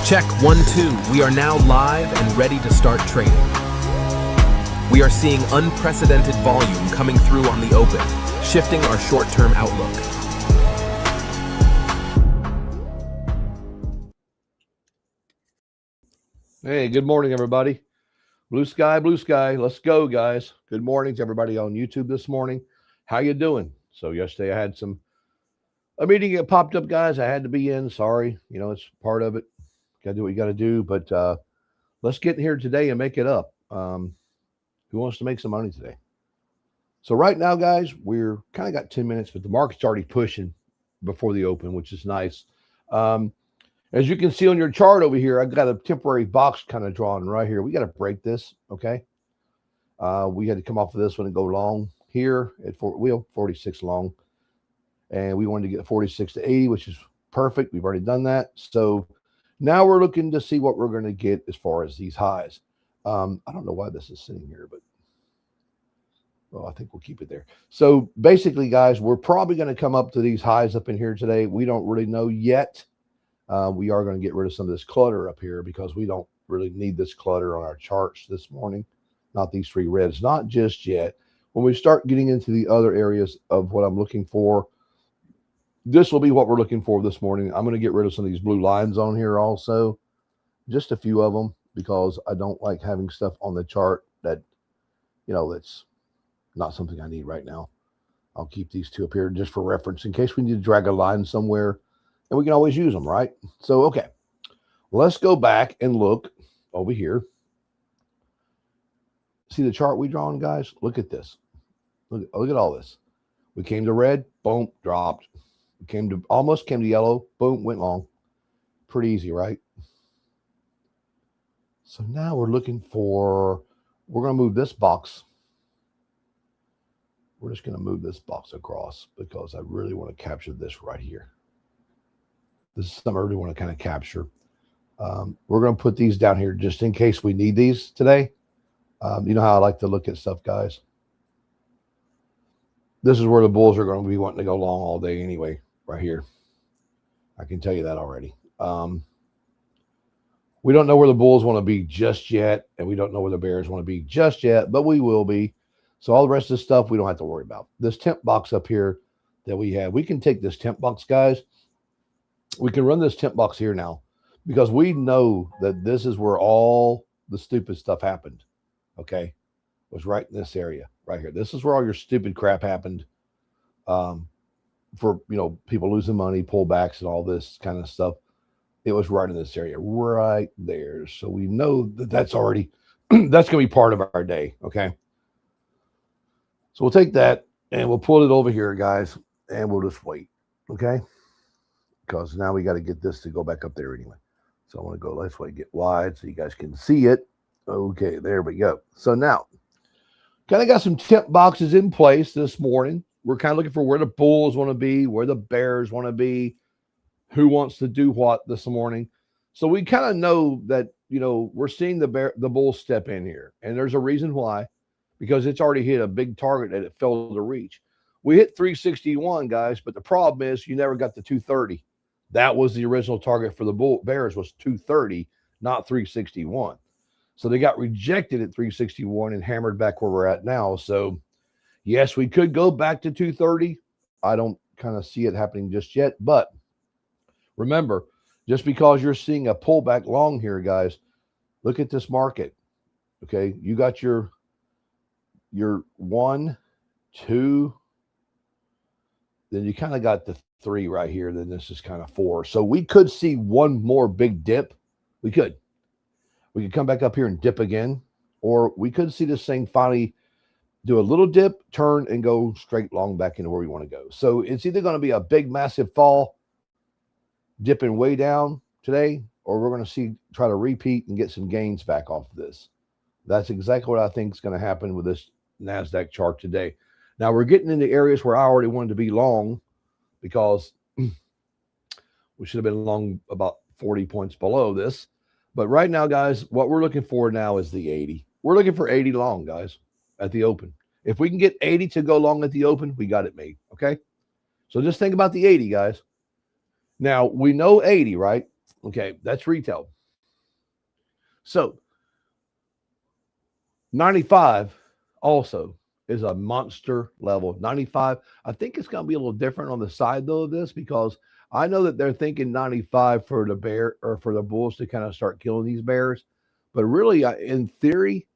Check 1, 2. We are now live and ready to start trading. We are seeing unprecedented volume coming through on the open, shifting our short-term outlook. Hey, good morning, everybody. Blue sky, blue sky. Let's go, guys. Good morning to everybody on YouTube this morning. How you doing? So yesterday I had a meeting that popped up, guys. I had to be in. Sorry. You know, it's part of it. Got to do what you got to do. But let's get in here today and make it up. Who wants to make some money today? So right now, guys, we're kind of got 10 minutes, but the market's already pushing before the open, which is nice. As you can see on your chart over here, I've got a temporary box kind of drawn right here. We got to break this, okay? We had to come off of this one and go long here at we have 46 long. And we wanted to get 46 to 80, which is perfect. We've already done that. So now we're looking to see what we're going to get as far as these highs. I don't know why this is sitting here, but well, I think we'll keep it there. So basically, guys, we're probably going to come up to these highs up in here today. We don't really know yet. We are going to get rid of some of this clutter up here because we don't really need this clutter on our charts this morning. Not these three reds, not just yet. When we start getting into the other areas of what I'm looking for, this will be what we're looking for this morning. I'm going to get rid of some of these blue lines on here also, just a few of them, because I don't like having stuff on the chart that, you know, that's not something I need right now. I'll keep these two up here just for reference in case we need to drag a line somewhere, and we can always use them, right? So, okay, let's go back and look over here. See the chart we drawn, guys? Look at this. Look at all this. We came to red, boom, dropped. We almost came to yellow, boom, went long. Pretty easy, right? So now we're looking for, we're going to move this box. We're just going to move this box across because I really want to capture this right here. This is something I really want to kind of capture. We're going to put these down here just in case we need these today. You know how I like to look at stuff, guys. This is where the bulls are going to be wanting to go long all day anyway, right here. I can tell you that already. We don't know where the bulls want to be just yet, and we don't know where the bears want to be just yet, but we will be. So all the rest of the stuff we don't have to worry about. This temp box up here that we have, we can take this temp box, guys. We can run this temp box here now because we know that this is where all the stupid stuff happened. Okay, it was right in this area right here. This is where all your stupid crap happened. For, you know, people losing money, pullbacks, and all this kind of stuff. It was right in this area, right there. So we know that that's already, that's going to be part of our day, okay? So we'll take that, and we'll pull it over here, guys, and we'll just wait, okay? Because now we got to get this to go back up there anyway. So I want to go, let's wait, get wide so you guys can see it. Okay, there we go. So now, kind of got some temp boxes in place this morning. We're kind of looking for where the bulls want to be, where the bears want to be, who wants to do what this morning. So we kind of know that, you know, we're seeing the bulls step in here. And there's a reason why, because it's already hit a big target that it failed to reach. We hit 361, guys, but the problem is you never got the 230. That was the original target for the bears was 230, not 361. So they got rejected at 361 and hammered back where we're at now. So yes, we could go back to 230. I don't kind of see it happening just yet. But remember, just because you're seeing a pullback long here, guys, look at this market. Okay, you got your 1, 2, then you kind of got the 3 right here. Then this is kind of 4. So we could see one more big dip. We could come back up here and dip again, or we could see this thing finally do a little dip, turn, and go straight long back into where we want to go. So it's either going to be a big, massive fall, dipping way down today, or we're going to try to repeat and get some gains back off of this. That's exactly what I think is going to happen with this NASDAQ chart today. Now we're getting into areas where I already wanted to be long because we should have been long about 40 points below this. But right now, guys, what we're looking for now is the 80. We're looking for 80 long, guys, at the open. If we can get 80 to go long at the open, we got it made, okay? So just think about the 80, guys. Now, we know 80, right? Okay, that's retail. So 95 also is a monster level. 95, I think it's going to be a little different on the side though of this, because I know that they're thinking 95 for the bear or for the bulls to kind of start killing these bears. But really, in theory,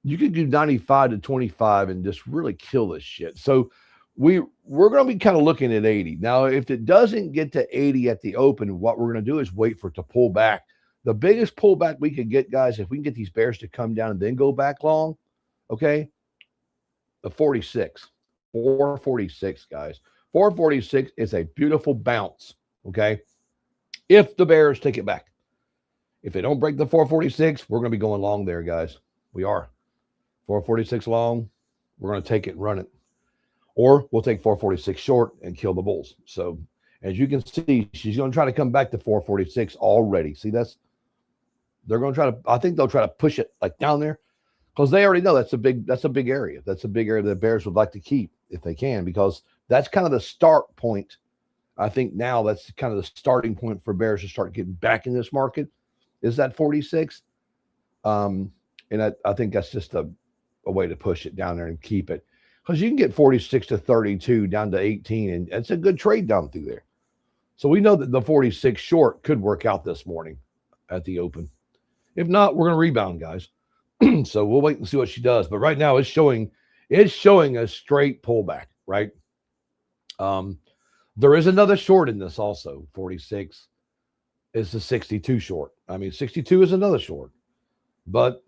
you could do 95 to 25 and just really kill this shit. So we're going to be kind of looking at 80. Now, if it doesn't get to 80 at the open, what we're going to do is wait for it to pull back. The biggest pullback we could get, guys, if we can get these bears to come down and then go back long, okay, the 46, 446, guys. 446 is a beautiful bounce, okay, if the bears take it back. If they don't break the 446, we're going to be going long there, guys. We are. 446 long, we're going to take it and run it. Or we'll take 446 short and kill the bulls. So as you can see, she's going to try to come back to 446 already. See, they're going to try to, I think they'll try to push it like down there, because they already know that's a big area. That's a big area that bears would like to keep if they can, because that's kind of the start point. I think now that's kind of the starting point for bears to start getting back in this market, is that 46. And I think that's just a way to push it down there and keep it, because you can get 46 to 32 down to 18, and it's a good trade down through there. So we know that the 46 short could work out this morning at the open. If not, we're going to rebound, guys. So we'll wait and see what she does. But right now it's showing a straight pullback, right? There is another short in this also. 46 is the 62 short. I mean, 62 is another short, but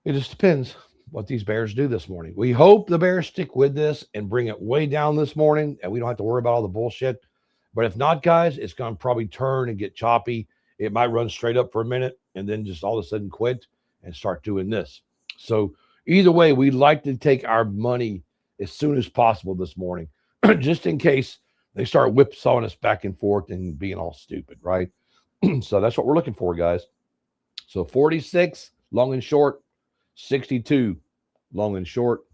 it just depends what these bears do this morning. We hope the bears stick with this and bring it way down this morning, and we don't have to worry about all the bullshit. But if not, guys, it's going to probably turn and get choppy. It might run straight up for a minute and then just all of a sudden quit and start doing this. So either way, we'd like to take our money as soon as possible this morning, just in case they start whipsawing us back and forth and being all stupid, right? So that's what we're looking for, guys. So 46, long and short, 62, long and short,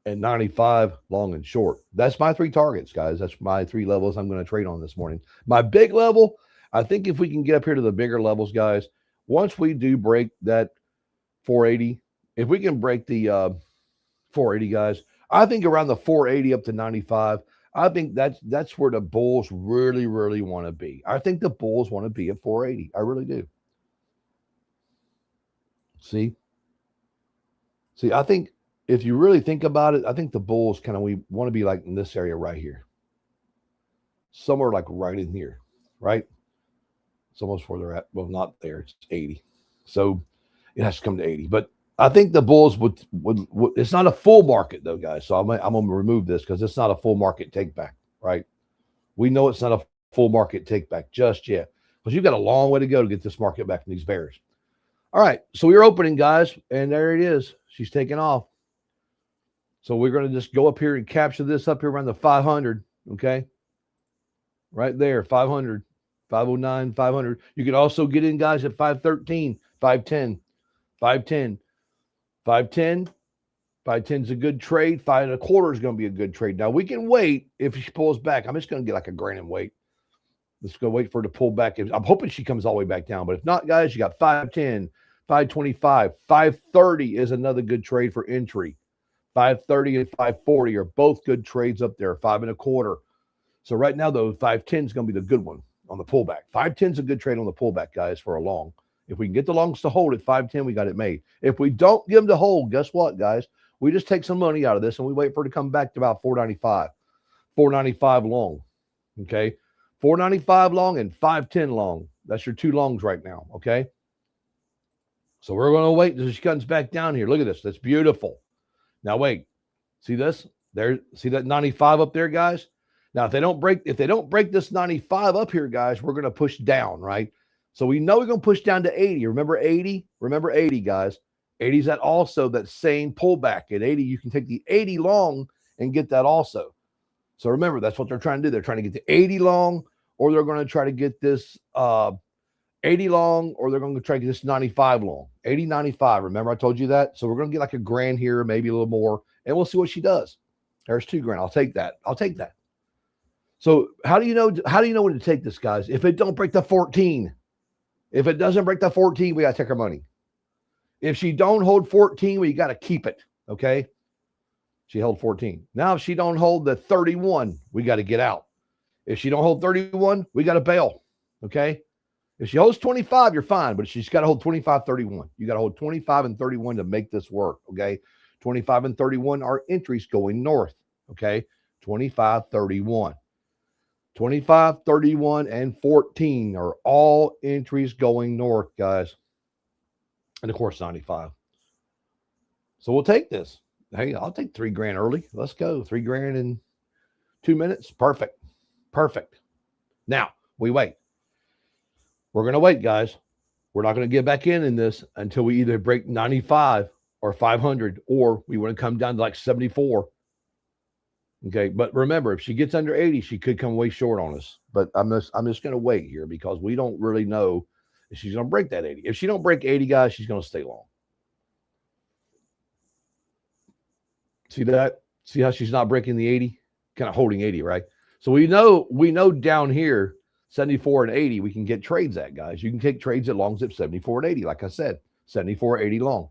and 95, long and short. That's my three targets, guys. That's my three levels I'm going to trade on this morning. My big level, I think if we can get up here to the bigger levels, guys, once we do break that 480, if we can break the 480, guys, I think around the 480 up to 95, I think that's where the bulls really, really want to be. I think the bulls want to be at 480. I really do. See, I think if you really think about it, I think the bulls we want to be like in this area right here. Somewhere like right in here, right? It's almost where they're at. Well, not there. It's 80. So it has to come to 80. But I think the bulls would it's not a full market though, guys. So I'm going to remove this because it's not a full market take back, right? We know it's not a full market take back just yet, because you've got a long way to go to get this market back from these bears. All right. So we're opening, guys, and there it is. She's taking off. So we're going to just go up here and capture this up here around the 500. Okay. Right there. 500. 509, 500. You can also get in, guys, at 513, 510, 510, 510. 510 is a good trade. 5.25 is going to be a good trade. Now we can wait if she pulls back. I'm just going to get like a grand and wait. Let's go wait for her to pull back. I'm hoping she comes all the way back down. But if not, guys, you got 510, 525, 530 is another good trade for entry. 530 and 540 are both good trades up there. 5.25. So right now, though, 510 is going to be the good one on the pullback. 510 is a good trade on the pullback, guys, for a long. If we can get the longs to hold at 510, we got it made. If we don't get them to hold, guess what, guys? We just take some money out of this and we wait for it to come back to about 495. 495 long. Okay. 495 long and 510 long. That's your two longs right now. Okay. So we're going to wait until she comes back down here. Look at this. That's beautiful. Now wait. See this? There. See that 95 up there, guys? Now, if they don't break this 95 up here, guys, we're going to push down, right? So we know we're going to push down to 80. Remember 80? Remember 80, guys. 80 is that same pullback. At 80, you can take the 80 long and get that also. So remember, that's what they're trying to do. They're trying to get the 80 long, or they're going to try to get this 80 long, or they're going to try to get this 95 long. 80, 95. Remember I told you that? So we're going to get like a grand here, maybe a little more, and we'll see what she does. There's $2,000. I'll take that. I'll take that. So how do you know when to take this, guys? If it don't break the 14, If it doesn't break the 14, we got to take our money. If she don't hold 14, we got to keep it, okay? She held 14. Now, if she don't hold the 31, we got to get out. If she don't hold 31, we got to bail, okay? If she holds 25, you're fine, but she's got to hold 25, 31. You got to hold 25 and 31 to make this work, okay? 25 and 31 are entries going north, okay? 25, 31. 25, 31, and 14 are all entries going north, guys. And of course, 95. So we'll take this. Hey, I'll take $3,000 early. Let's go. $3,000 in 2 minutes. Perfect. Perfect. Now we wait. We're going to wait, guys. We're not going to get back in this until we either break 95 or 500, or we want to come down to like 74. Okay. But remember, if she gets under 80, she could come way short on us. But I'm just going to wait here because we don't really know if she's going to break that 80. If she don't break 80, guys, she's going to stay long. See that? See how she's not breaking the 80? Kind of holding 80, right? So we know down here, 74 and 80, we can get trades at, guys. You can take trades at longs at 74 and 80, like I said, 74, 80 long.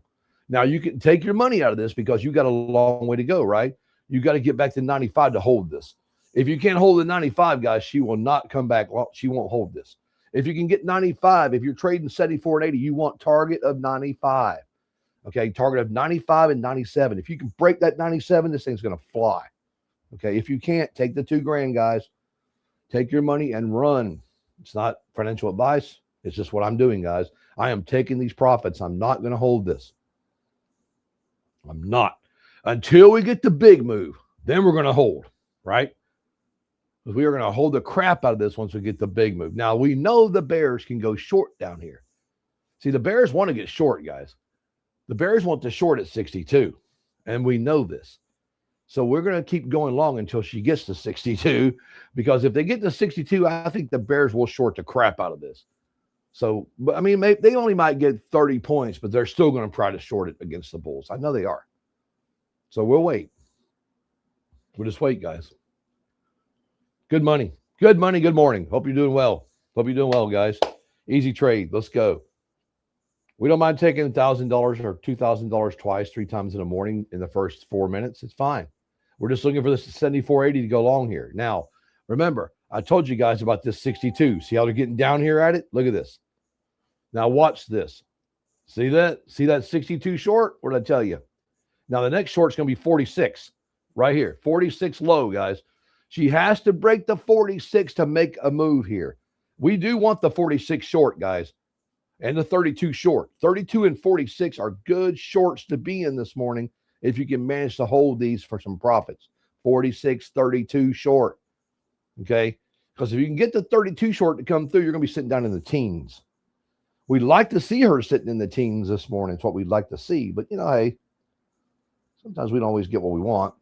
Now, you can take your money out of this because you got a long way to go, right? You got to get back to 95 to hold this. If you can't hold the 95, guys, she will not come back. Well, she won't hold this. If you can get 95, if you're trading 74 and 80, you want target of 95. Okay, target of 95 and 97. If you can break that 97, this thing's going to fly. Okay, if you can't, take the $2,000, guys. Take your money and run. It's not financial advice. It's just what I'm doing, guys. I am taking these profits. I'm not going to hold this. I'm not. Until we get the big move, then we're going to hold, right? Because we are going to hold the crap out of this once we get the big move. Now, we know the bears can go short down here. See, the bears want to get short, guys. The bears want to short at 62, and we know this. So we're going to keep going long until she gets to 62, because if they get to 62, I think the bears will short the crap out of this. So, but I mean, they only might get 30 points, but they're still going to try to short it against the bulls. I know they are. So we'll wait. We'll just wait, guys. Good money. Good money. Good morning. Hope you're doing well. Hope you're doing well, guys. Easy trade. Let's go. We don't mind taking $1,000 or $2,000 twice, 3 times in the morning in the first 4 minutes. It's fine. We're just looking for this 74.80 to go long here. Now, remember, I told you guys about this 62. See how they're getting down here at it? Look at this. Now watch this. See that? See that 62 short? What did I tell you? Now the next short's going to be 46 right here. 46 low, guys. She has to break the 46 to make a move here. We do want the 46 short, guys. And the 32 short. 32 and 46 are good shorts to be in this morning if you can manage to hold these for some profits. 46, 32 short. Okay? Because if you can get the 32 short to come through, you're going to be sitting down in the teens. We'd like to see her sitting in the teens this morning. It's what we'd like to see. But, you know, hey, sometimes we don't always get what we want.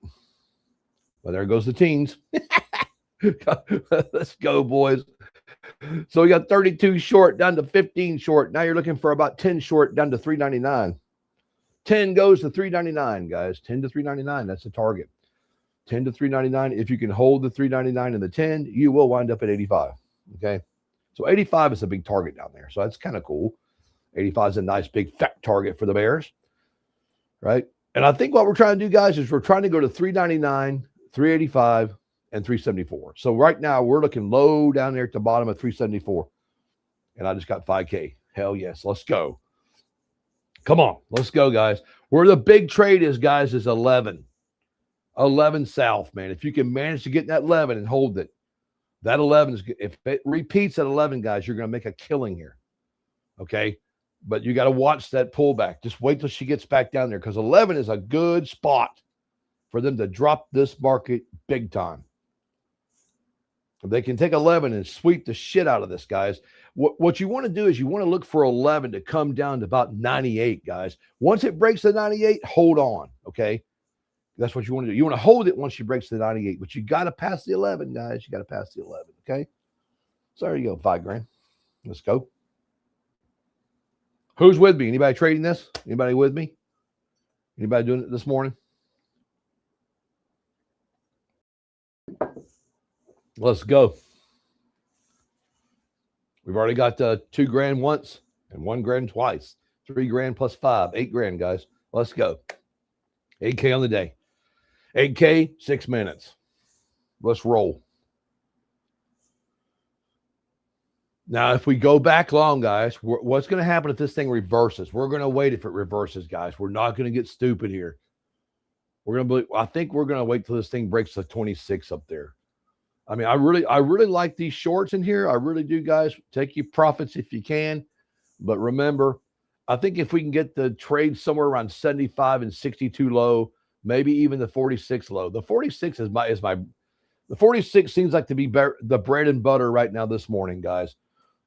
But there goes the teens. Let's go, boys. So we got 32 short down to 15 short. Now you're looking for about 10 short down to 399. 10 goes to 399, guys. 10 to 399. That's the target. 10 to 399. If you can hold the 399 and the 10, you will wind up at 85. Okay. So 85 is a big target down there. So that's kind of cool. 85 is a nice big fat target for the bears. Right. And I think what we're trying to do, guys, is we're trying to go to 399, 385, and 374. So right now we're looking low down there at the bottom of 374. And I just got 5K. Hell yes. Let's go. Come on. Let's go, guys. Where the big trade is, guys, is 11. 11 south, man. If you can manage to get that 11 and hold it, that 11 is, if it repeats at 11, guys, you're going to make a killing here. Okay. But you got to watch that pullback. Just wait till she gets back down there, because 11 is a good spot for them to drop this market big time. If they can take 11 and sweep the shit out of this, guys, what you want to do is you want to look for 11 to come down to about 98, guys. Once it breaks the 98, hold on, okay? That's what you want to do. You want to hold it once she breaks the 98, but you got to pass the 11, guys. You got to pass the 11, okay? So there you go, $5,000. Let's go. Who's with me? Anybody trading this? Anybody with me? Anybody doing it this morning? Let's go. We've already got $2 grand once and $1 grand twice. 3 grand plus 5, 8 grand, guys. Let's go. 8K on the day. 8K, 6 minutes. Let's roll. Now, if we go back long, guys, what's going to happen if this thing reverses? We're going to wait if it reverses, guys. We're not going to get stupid here. I think we're going to wait till this thing breaks the 26 up there. I mean, I really like these shorts in here. I really do, guys. Take your profits if you can. But remember, I think if we can get the trade somewhere around 75 and 62 low, maybe even the 46 low. The 46 the 46 seems like to be the bread and butter right now this morning, guys.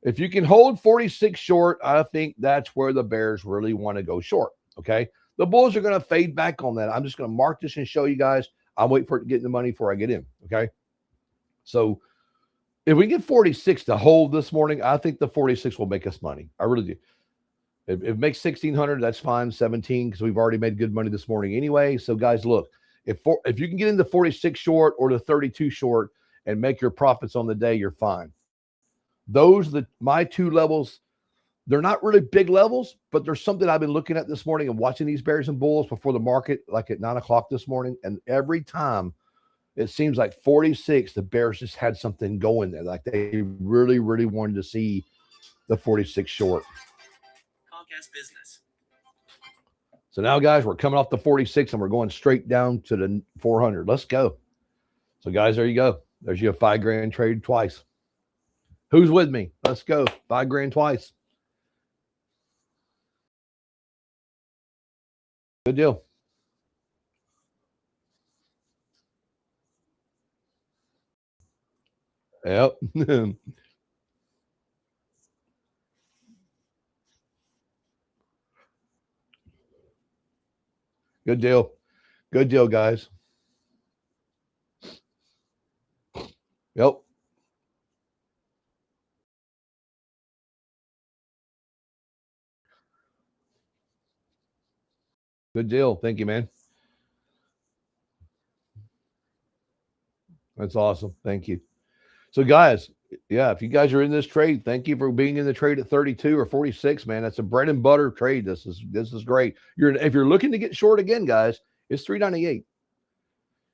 If you can hold 46 short, I think that's where the bears really want to go short, okay? The bulls are going to fade back on that. I'm just going to mark this and show you guys. I'll wait for it to get the money before I get in, okay? So if we get 46 to hold this morning, I think the 46 will make us money. I really do. If it makes 1,600, that's fine, 17, because we've already made good money this morning anyway. So, guys, look, if you can get into 46 short or the 32 short and make your profits on the day, you're fine. Those are my two levels. They're not really big levels, but there's something I've been looking at this morning and watching these bears and bulls before the market, like at 9 o'clock this morning. And every time it seems like 46, the bears just had something going there. Like they really, really wanted to see the 46 short. Comcast business. So now, guys, we're coming off the 46 and we're going straight down to the 400. Let's go. So, guys, there you go. There's your 5 grand trade twice. Who's with me? Let's go. 5 grand twice. Good deal. Yep. Good deal. Good deal, guys. Yep. Good deal. Thank you, man. That's awesome. Thank you. So, guys, yeah, if you guys are in this trade, thank you for being in the trade at 32 or 46, man. That's a bread and butter trade. This is great. If you're looking to get short again, guys, it's 398.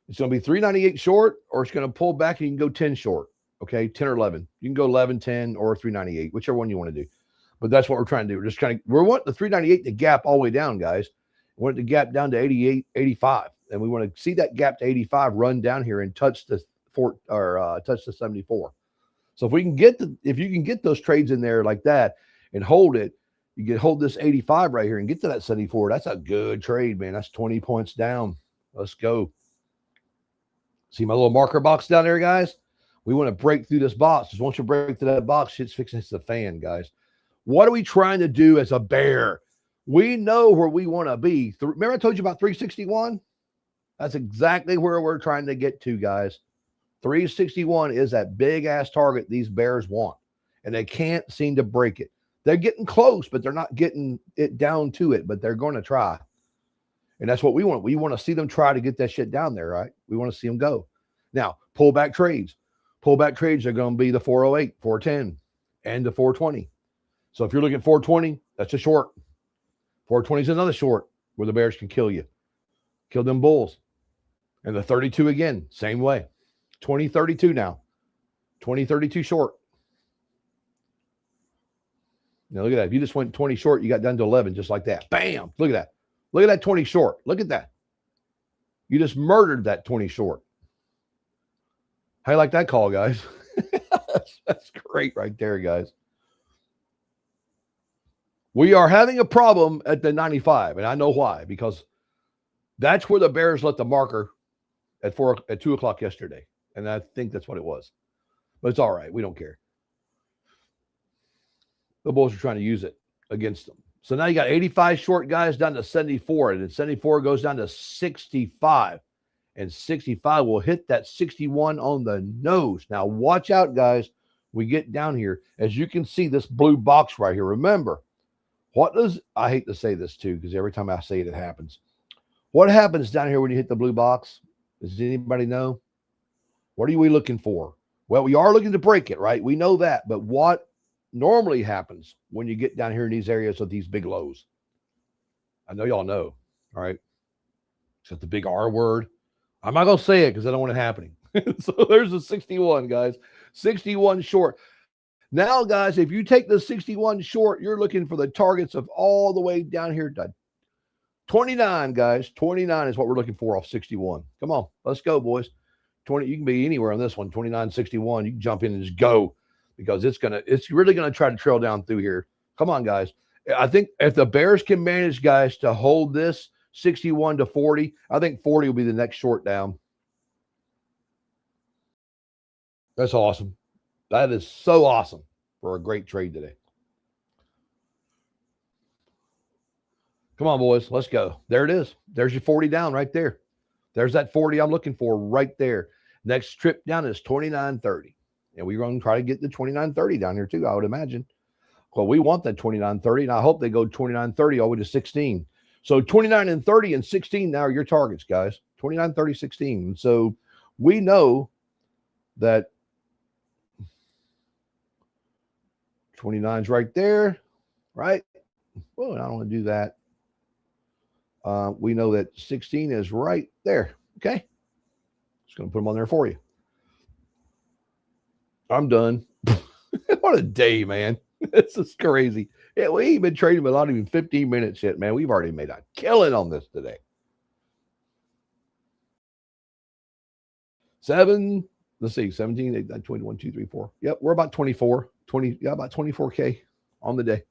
It's going to be 398 short, or it's going to pull back and you can go 10 short. Okay, 10 or 11. You can go 11, 10, or 398, whichever one you want to do. But that's what we're trying to do. We want the 398 to gap all the way down, guys. We want it to gap down to 88, 85. And we want to see that gap to 85 run down here and touch the touch the 74. So if you can get those trades in there like that and hold it, you can hold this 85 right here and get to that 74. That's a good trade, man. That's 20 points down. Let's go. See my little marker box down there, guys? We want to break through this box. Because once you break through that box, shit's fixing to hit the fan, guys. What are we trying to do as a bear? We know where we want to be. Remember I told you about 361? That's exactly where we're trying to get to, guys. 361 is that big-ass target these bears want, and they can't seem to break it. They're getting close, but they're not getting it down to it, but they're going to try. And that's what we want. We want to see them try to get that shit down there, right? We want to see them go. Now, pullback trades. Pullback trades are going to be the 408, 410, and the 420. So if you're looking at 420, that's a short. 420 is another short where the bears can kill you. Kill them bulls. And the 32 again, same way. 2032 now. 2032 short. Now look at that. If you just went 20 short, you got down to 11 just like that. Bam. Look at that. Look at that 20 short. Look at that. You just murdered that 20 short. How you like that call, guys? That's great right there, guys. We are having a problem at the 95, and I know why, because that's where the bears let the marker at 2 o'clock yesterday. And I think that's what it was. But it's all right. We don't care. The bulls are trying to use it against them. So now you got 85 short guys down to 74. And then 74 goes down to 65. And 65 will hit that 61 on the nose. Now watch out, guys. We get down here. As you can see, this blue box right here. Remember, I hate to say this too, because every time I say it, it happens. What happens down here when you hit the blue box? Does anybody know? What are we looking for? Well, we are looking to break it, right? We know that. But what normally happens when you get down here in these areas of these big lows. I know y'all know, all right? Except the big R word. I'm not going to say it because I don't want it happening. So there's a 61, guys. 61 short. Now, guys, if you take the 61 short, you're looking for the targets of all the way down here to 29, guys. 29 is what we're looking for off 61. Come on, let's go, boys. 20, you can be anywhere on this one. 29, 61. You can jump in and just go because it's really gonna try to trail down through here. Come on, guys. I think if the Bears can manage, guys, to hold this 61 to 40, I think 40 will be the next short down. That's awesome. That is so awesome for a great trade today. Come on, boys. Let's go. There it is. There's your 40 down right there. There's that 40 I'm looking for right there. Next trip down is 29.30. And we're going to try to get the 29.30 down here too, I would imagine. Well, we want that 29.30, and I hope they go 29.30 all the way to 16. So 29 and 30 and 16 now are your targets, guys. 29, 30, 16. And so we know that 29's right there, right? Well, I don't want to do that. We know that 16 is right there. Okay. Just going to put them on there for you. I'm done. What a day, man. This is crazy. Yeah, we ain't been trading but not even 15 minutes yet, man. We've already made a killing on this today. 7, let's see, 17, 8, 9, 21, 2, 3, 4. Yep, we're about 24, 20, yeah, about 24K on the day.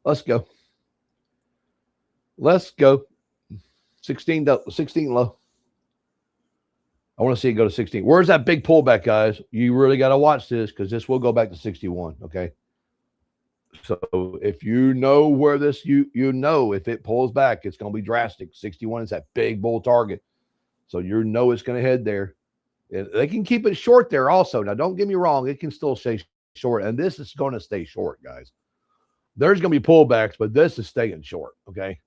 Let's go. Let's go. 16 low. I want to see it go to 16. Where's that big pullback, guys? You really got to watch this because this will go back to 61, okay? So if you know where this, you know if it pulls back, it's going to be drastic. 61 is that big bull target. So you know it's going to head there. They can keep it short there also. Now, don't get me wrong. It can still stay short, and this is going to stay short, guys. There's going to be pullbacks, but this is staying short, okay?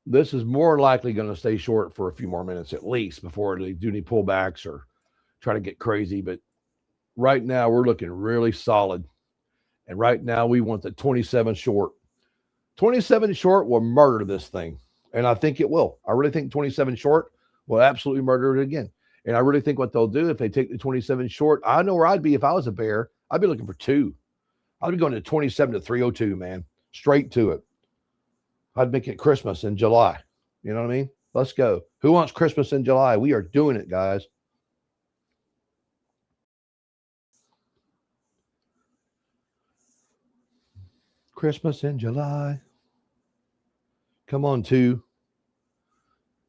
This is more likely going to stay short for a few more minutes at least before they do any pullbacks or try to get crazy. But right now, we're looking really solid. And right now, we want the 27 short. 27 short will murder this thing. And I think it will. I really think 27 short will absolutely murder it again. And I really think what they'll do if they take the 27 short, I know where I'd be if I was a bear. I'd be looking for 2. I'd be going to 27 to 302, man. Straight to it. I'd make it Christmas in July. You know what I mean? Let's go. Who wants Christmas in July? We are doing it, guys. Christmas in July. Come on, 2.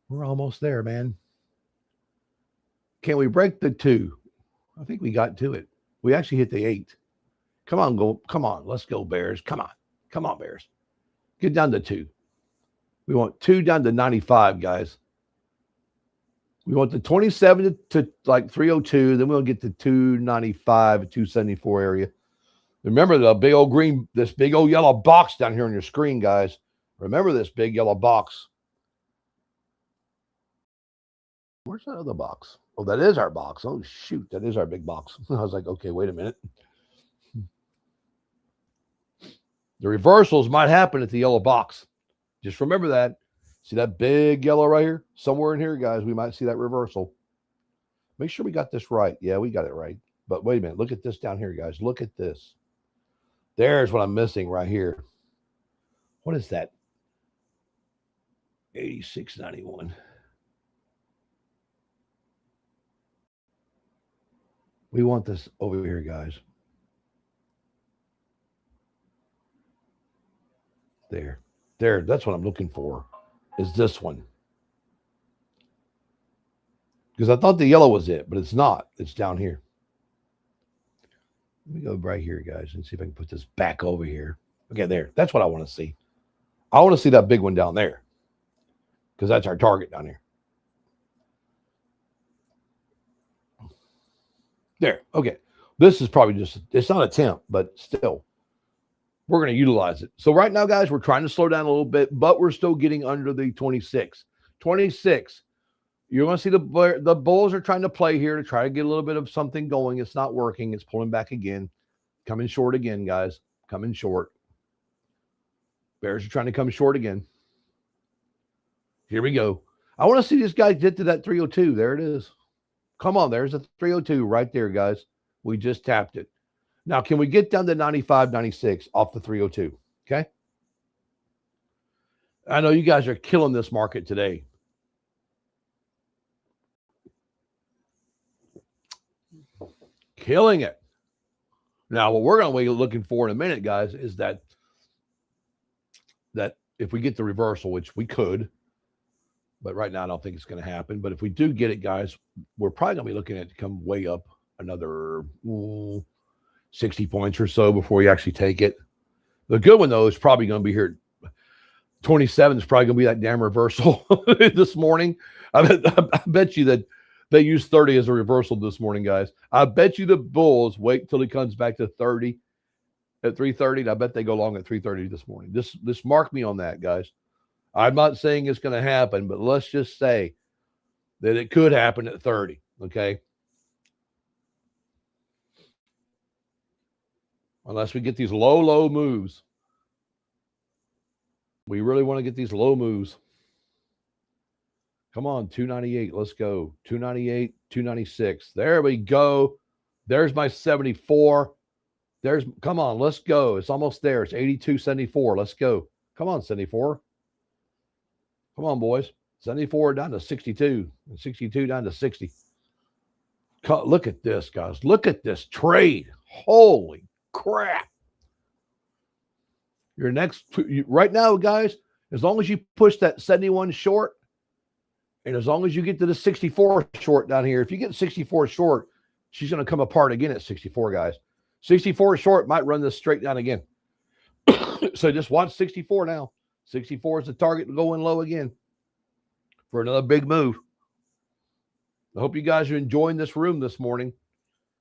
We're almost there, man. Can we break the 2? I think we got to it. We actually hit the 8. Come on, go. Come on. Let's go, Bears. Come on. Come on, Bears. Get down to 2. We want 2 down to 95, guys. We want the 27 to like 302. Then we'll get to 295, 274 area. Remember the big old green, this big old yellow box down here on your screen, guys. Remember this big yellow box. Where's that other box? Oh, that is our box. Oh, shoot. That is our big box. I was like, okay, wait a minute. The reversals might happen at the yellow box. Just remember that. See that big yellow right here? Somewhere in here, guys, we might see that reversal. Make sure we got this right. Yeah, we got it right. But wait a minute. Look at this down here, guys. Look at this. There's what I'm missing right here. What is that? 86.91. We want this over here, guys. There. That's what I'm looking for, is this one. Because I thought the yellow was it, but it's not. It's down here. Let me go right here, guys, and see if I can put this back over here. Okay, there. That's what I want to see. I want to see that big one down there because that's our target down here. There. Okay. This is probably just, it's not a temp, but still. We're going to utilize it. So right now, guys, we're trying to slow down a little bit, but we're still getting under the 26. 26. You're going to see the bulls are trying to play here to try to get a little bit of something going. It's not working. It's pulling back again. coming short again, guys. Coming short. Bears are trying to come short again. Here we go. I want to see this guy get to that 302. There it is. Come on, there's a 302 right there, guys. We just tapped it. Now, can we get down to 95, 96 off the 302? Okay. I know you guys are killing this market today. Killing it. Now, what we're going to be looking for in a minute, guys, is that if we get the reversal, which we could, but right now I don't think it's going to happen. But if we do get it, guys, we're probably going to be looking at it to come way up another 60 points or so before we actually take it. The good one, though, is probably going to be here. 27 is probably going to be that damn reversal this morning. I bet you that they use 30 as a reversal this morning, guys. I bet you the bulls wait till he comes back to 30 at 3:30. I bet they go long at 3:30 this morning. This mark me on that, guys. I'm not saying it's going to happen, but let's just say that it could happen at 30, okay? Unless we get these low moves. We really want to get these low moves. Come on, 298. Let's go. 298, 296. There we go. There's my 74. Come on, let's go. It's almost there. It's 82.74. Let's go. Come on, 74. Come on, boys. 74 down to 62. And 62 down to 60. Look at this, guys. Look at this trade. Holy crap. Your next, right now, guys, as long as you push that 71 short, and as long as you get to the 64 short down here, if you get 64 short, she's going to come apart again at 64, guys. 64 short might run this straight down again. So just watch 64 now. 64 is the target to go in low again for another big move. I hope you guys are enjoying this room this morning.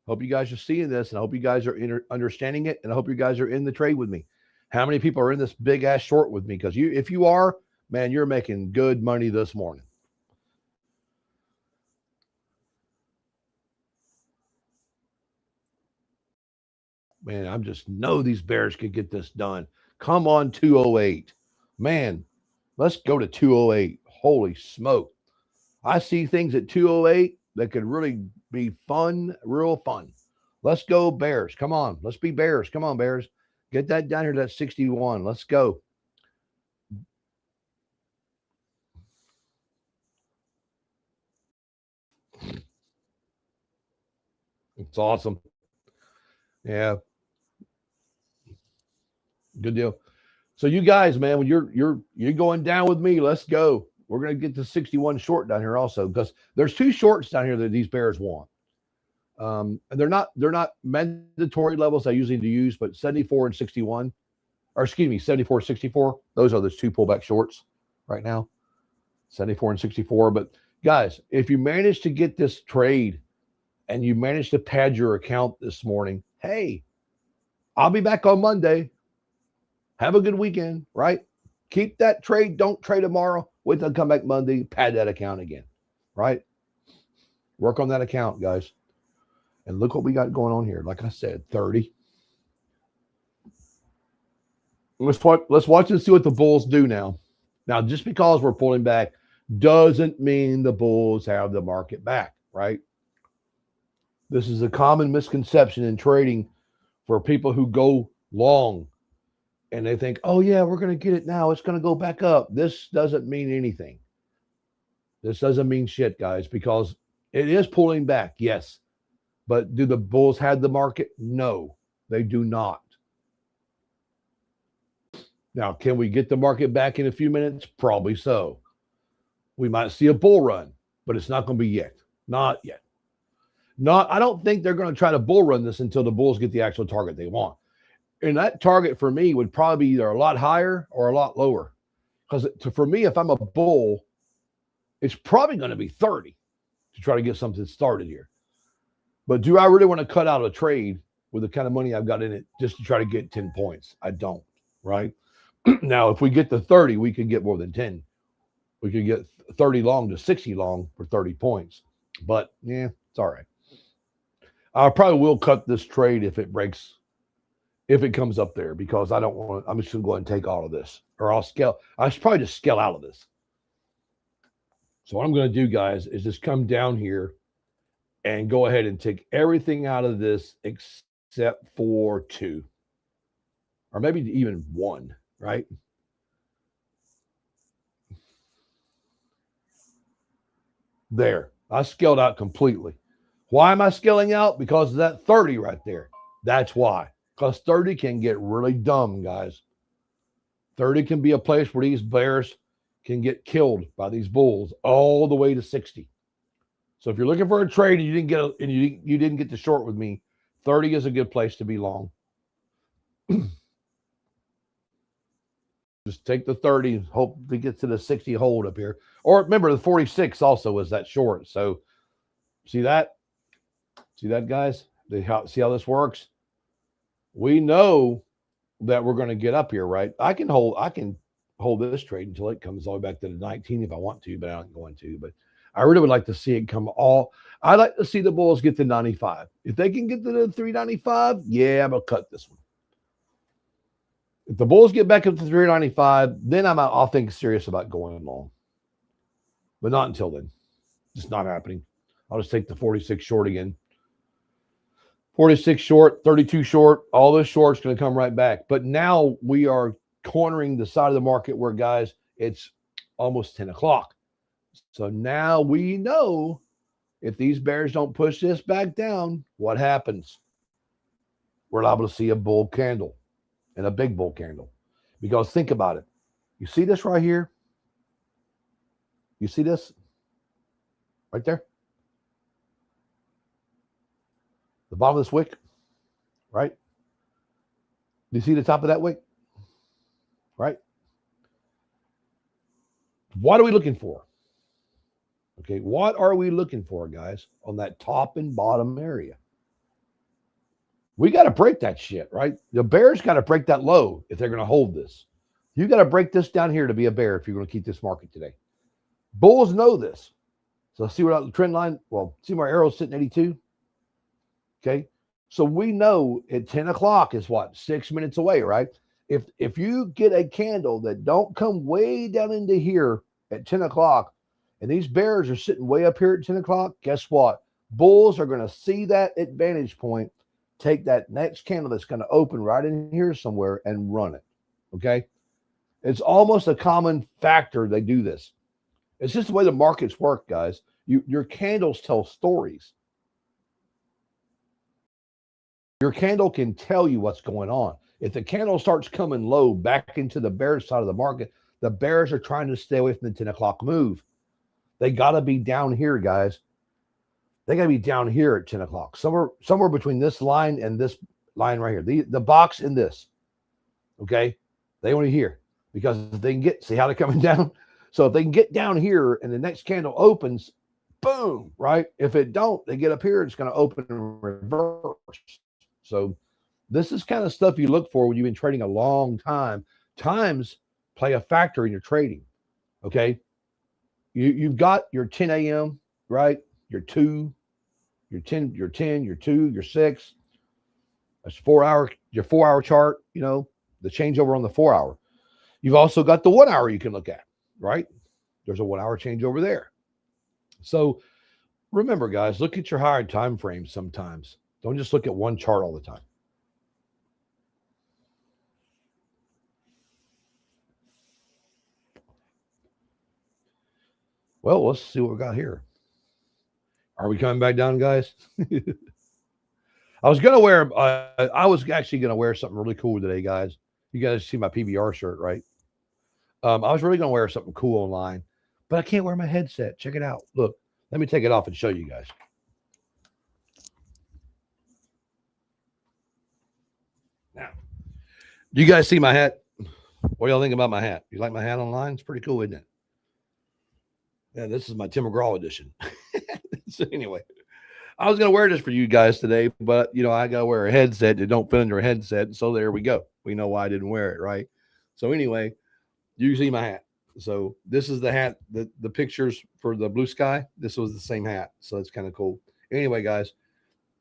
Hope you guys are seeing this, and I hope you guys are understanding it, and I hope you guys are in the trade with me. How many people are in this big ass short with me? Because if you are, man, you're making good money this morning. Man, I just know these bears could get this done. Come on, 208. Man, let's go to 208. Holy smoke. I see things at 208 that could really be fun, real fun. Let's go, Bears. Come on. Let's be Bears. Come on, Bears. Get that down here to that 61. Let's go. It's awesome. Yeah. Good deal. So you guys, man, when you're going down with me, let's go. We're going to get to 61 short down here also, because there's two shorts down here that these bears want. And they're not mandatory levels I usually use, but 74 and 61, or excuse me, 74, 64. Those are the two pullback shorts right now, 74 and 64. But guys, if you manage to get this trade and you manage to pad your account this morning, hey, I'll be back on Monday. Have a good weekend, right? Keep that trade. Don't trade tomorrow. Wait till come back Monday. Pad that account again, right? Work on that account, guys. And look what we got going on here. Like I said, 30. Let's watch and see what the bulls do now. Now, just because we're pulling back doesn't mean the bulls have the market back, right? This is a common misconception in trading for people who go long. And they think, oh, yeah, we're going to get it now. It's going to go back up. This doesn't mean anything. This doesn't mean shit, guys, because it is pulling back, yes. But do the bulls have the market? No, they do not. Now, can we get the market back in a few minutes? Probably so. We might see a bull run, but it's not going to be yet. Not yet. I don't think they're going to try to bull run this until the bulls get the actual target they want. And that target for me would probably be either a lot higher or a lot lower. Because for me, if I'm a bull, it's probably going to be 30 to try to get something started here. But do I really want to cut out a trade with the kind of money I've got in it just to try to get 10 points? I don't, right? Now, if we get to 30, we could get more than 10. We could get 30 long to 60 long for 30 points. But, yeah, it's all right. I probably will cut this trade if it breaks if it comes up there, because I don't want to, I'm just going to go ahead and take all of this, or I'll scale. I should probably just scale out of this. So what I'm going to do, guys, is just come down here and go ahead and take everything out of this except for 2, or maybe even 1, right? There, I scaled out completely. Why am I scaling out? Because of that 30 right there. That's why. Because 30 can get really dumb, guys. 30 can be a place where these bears can get killed by these bulls all the way to 60. So if you're looking for a trade and you didn't get the short with me, 30 is a good place to be long. Just take the 30 and hope to get to the 60 hold up here. Or remember, the 46 also was that short. So see that? See that, guys? See how this works? We know that we're going to get up here, right? I can hold this trade until it comes all the way back to the 19 if I want to, but I'm not going to. But I really would like to see it come all. I'd like to see the bulls get to 95. If they can get to the 395, yeah, I'm going to cut this one. If the bulls get back up to 395, then I'll think serious about going long. But not until then. Just not happening. I'll just take the 46 short again. 46 short, 32 short, all those shorts going to come right back. But now we are cornering the side of the market where, guys, it's almost 10 o'clock. So now we know if these bears don't push this back down, what happens? We're liable to see a bull candle. And a big bull candle. Because think about it. You see this right here? You see this? Right there? The bottom of this wick? Right? Do you see the top of that wick? Right? What are we looking for? Okay, what are we looking for, guys, on that top and bottom area? We got to break that shit, right? The bears got to break that low if they're going to hold this. You got to break this down here to be a bear if you're going to keep this market today. Bulls know this. So see what the trend line, well, see my arrow's sitting 82? Okay. So we know at 10 o'clock is what? 6 minutes away, right? If you get a candle that don't come way down into here at 10 o'clock, and these bears are sitting way up here at 10 o'clock, guess what? Bulls are going to see that advantage point, take that next candle that's going to open right in here somewhere and run it. Okay. It's almost a common factor. They do this. It's just the way the markets work, guys. Your candles tell stories. Your candle can tell you what's going on. If the candle starts coming low back into the bear side of the market, the bears are trying to stay away from the 10 o'clock move. They got to be down here, guys. They got to be down here at 10 o'clock, somewhere between this line and this line right here. The box in this, okay? They want to hear, because if they can get, see how they're coming down? So if they can get down here and the next candle opens, boom, right? If it don't, they get up here, it's going to open in reverse. So this is kind of stuff you look for when you've been trading a long time. Times play a factor in your trading, okay? You've got your 10 a.m., right? Your 2, your 10, your 2, your 6. That's your 4 hour chart, you know, the changeover on the 4 hour. You've also got the 1 hour you can look at, right? There's a 1 hour change over there. So remember, guys, look at your higher time frames sometimes. Don't just look at one chart all the time. Well, let's see what we got here. Are we coming back down, guys? I was actually going to wear something really cool today, guys. You guys see my PBR shirt, right? I was really going to wear something cool online, but I can't wear my headset. Check it out. Look, let me take it off and show you guys. Now, do you guys see my hat? What do y'all think about my hat? You like my hat online? It's pretty cool, isn't it? Yeah, this is my Tim McGraw edition. So anyway, I was going to wear this for you guys today, but, you know, I got to wear a headset that don't fit under a headset. So there we go. We know why I didn't wear it, right? So anyway, you see my hat. So this is the hat, the pictures for the blue sky. This was the same hat. So it's kind of cool. Anyway, guys,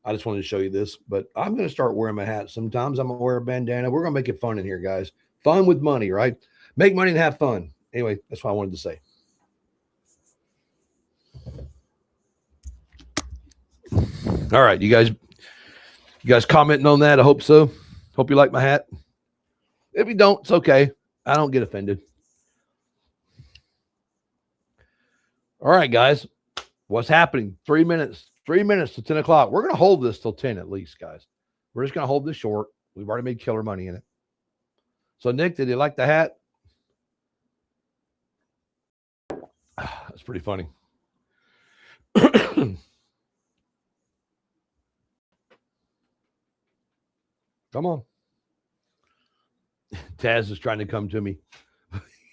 I just wanted to show you this, but I'm going to start wearing my hat. Sometimes I'm going to wear a bandana. We're going to make it fun in here, guys. Fun with money, right? Make money and have fun. Anyway, that's what I wanted to say. All right, you guys commenting on that? I hope so. Hope you like my hat. If you don't, it's okay. I don't get offended. All right, guys. What's happening? 3 minutes. 3 minutes to 10 o'clock. We're going to hold this till 10 at least, guys. We're just going to hold this short. We've already made killer money in it. So, Nick, did you like the hat? That's pretty funny. Come on. Taz is trying to come to me.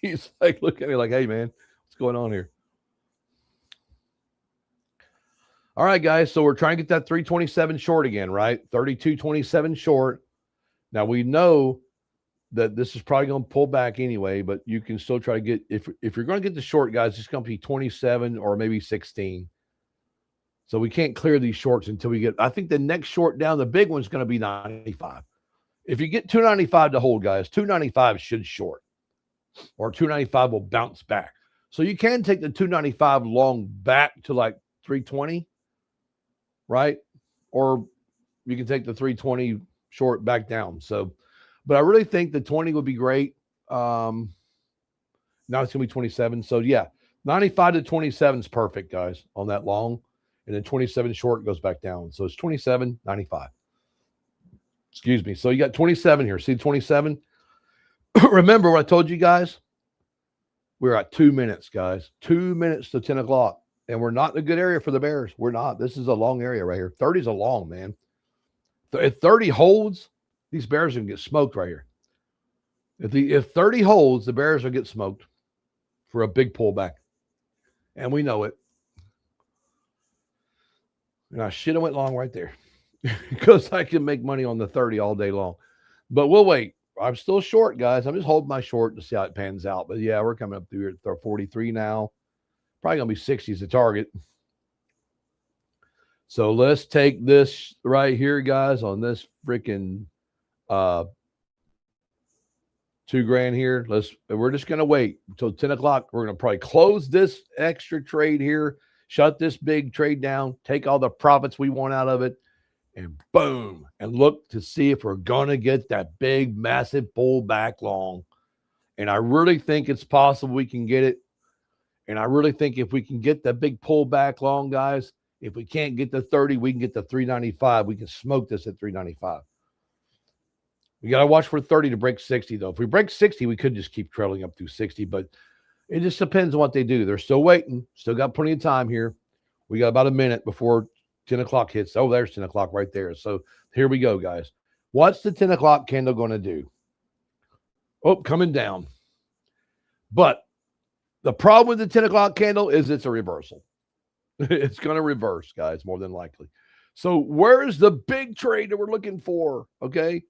He's like, look at me like, hey, man, what's going on here? All right, guys. So we're trying to get that 327 short again, right? 32.27 short. Now we know that this is probably going to pull back anyway, but you can still try to get, if you're going to get the short, guys, it's going to be 27 or maybe 16. So we can't clear these shorts until we get, I think the next short down, the big one's going to be 95. If you get 295 to hold, guys, 295 should short, or 295 will bounce back. So you can take the 295 long back to like 320, right? Or you can take the 320 short back down. So, but I really think the 20 would be great. Now it's going to be 27. So yeah, 95 to 27 is perfect, guys, on that long. And then 27 short goes back down. So it's 27, 95. Excuse me. So you got 27 here. See 27? Remember what I told you guys? We're at 2 minutes, guys. 2 minutes to 10 o'clock. And we're not in a good area for the bears. We're not. This is a long area right here. 30 is a long, man. If 30 holds, these bears are going to get smoked right here. If 30 holds, the bears will get smoked for a big pullback. And we know it. And I should have went long right there because I can make money on the 30 all day long. But we'll wait. I'm still short, guys. I'm just holding my short to see how it pans out. But yeah, we're coming up through here at 43 now. Probably going to be 60 as a target. So let's take this right here, guys, on this freaking $2 grand here. We're just going to wait until 10 o'clock. We're going to probably close this extra trade here, shut this big trade down, take all the profits we want out of it, and boom, and look to see if we're going to get that big, massive pullback long. And I really think it's possible we can get it. And I really think if we can get the big pullback long, guys, if we can't get the 30, we can get the 395. We can smoke this at 395. We got to watch for 30 to break 60, though. If we break 60, we could just keep trailing up through 60, but it just depends on what they do. They're still waiting. Still got plenty of time here. We got about a minute before 10 o'clock hits. Oh, there's 10 o'clock right there. So here we go, guys. What's the 10 o'clock candle going to do? Oh, coming down. But the problem with the 10 o'clock candle is it's a reversal. It's going to reverse, guys, more than likely. So where's the big trade that we're looking for? Okay.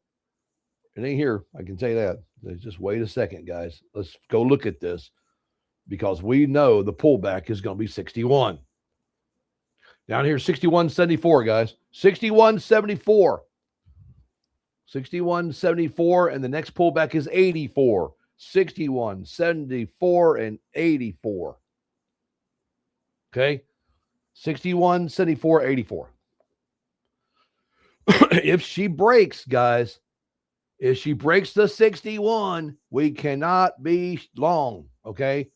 It ain't here. I can tell you that. Just wait a second, guys. Let's go look at this because we know the pullback is going to be 61. Down here, 61.74, guys. 61.74. 61.74, and the next pullback is 84. 61.74 and 84. Okay? 61.74, 84. If she breaks, guys, if she breaks the 61, we cannot be long, okay?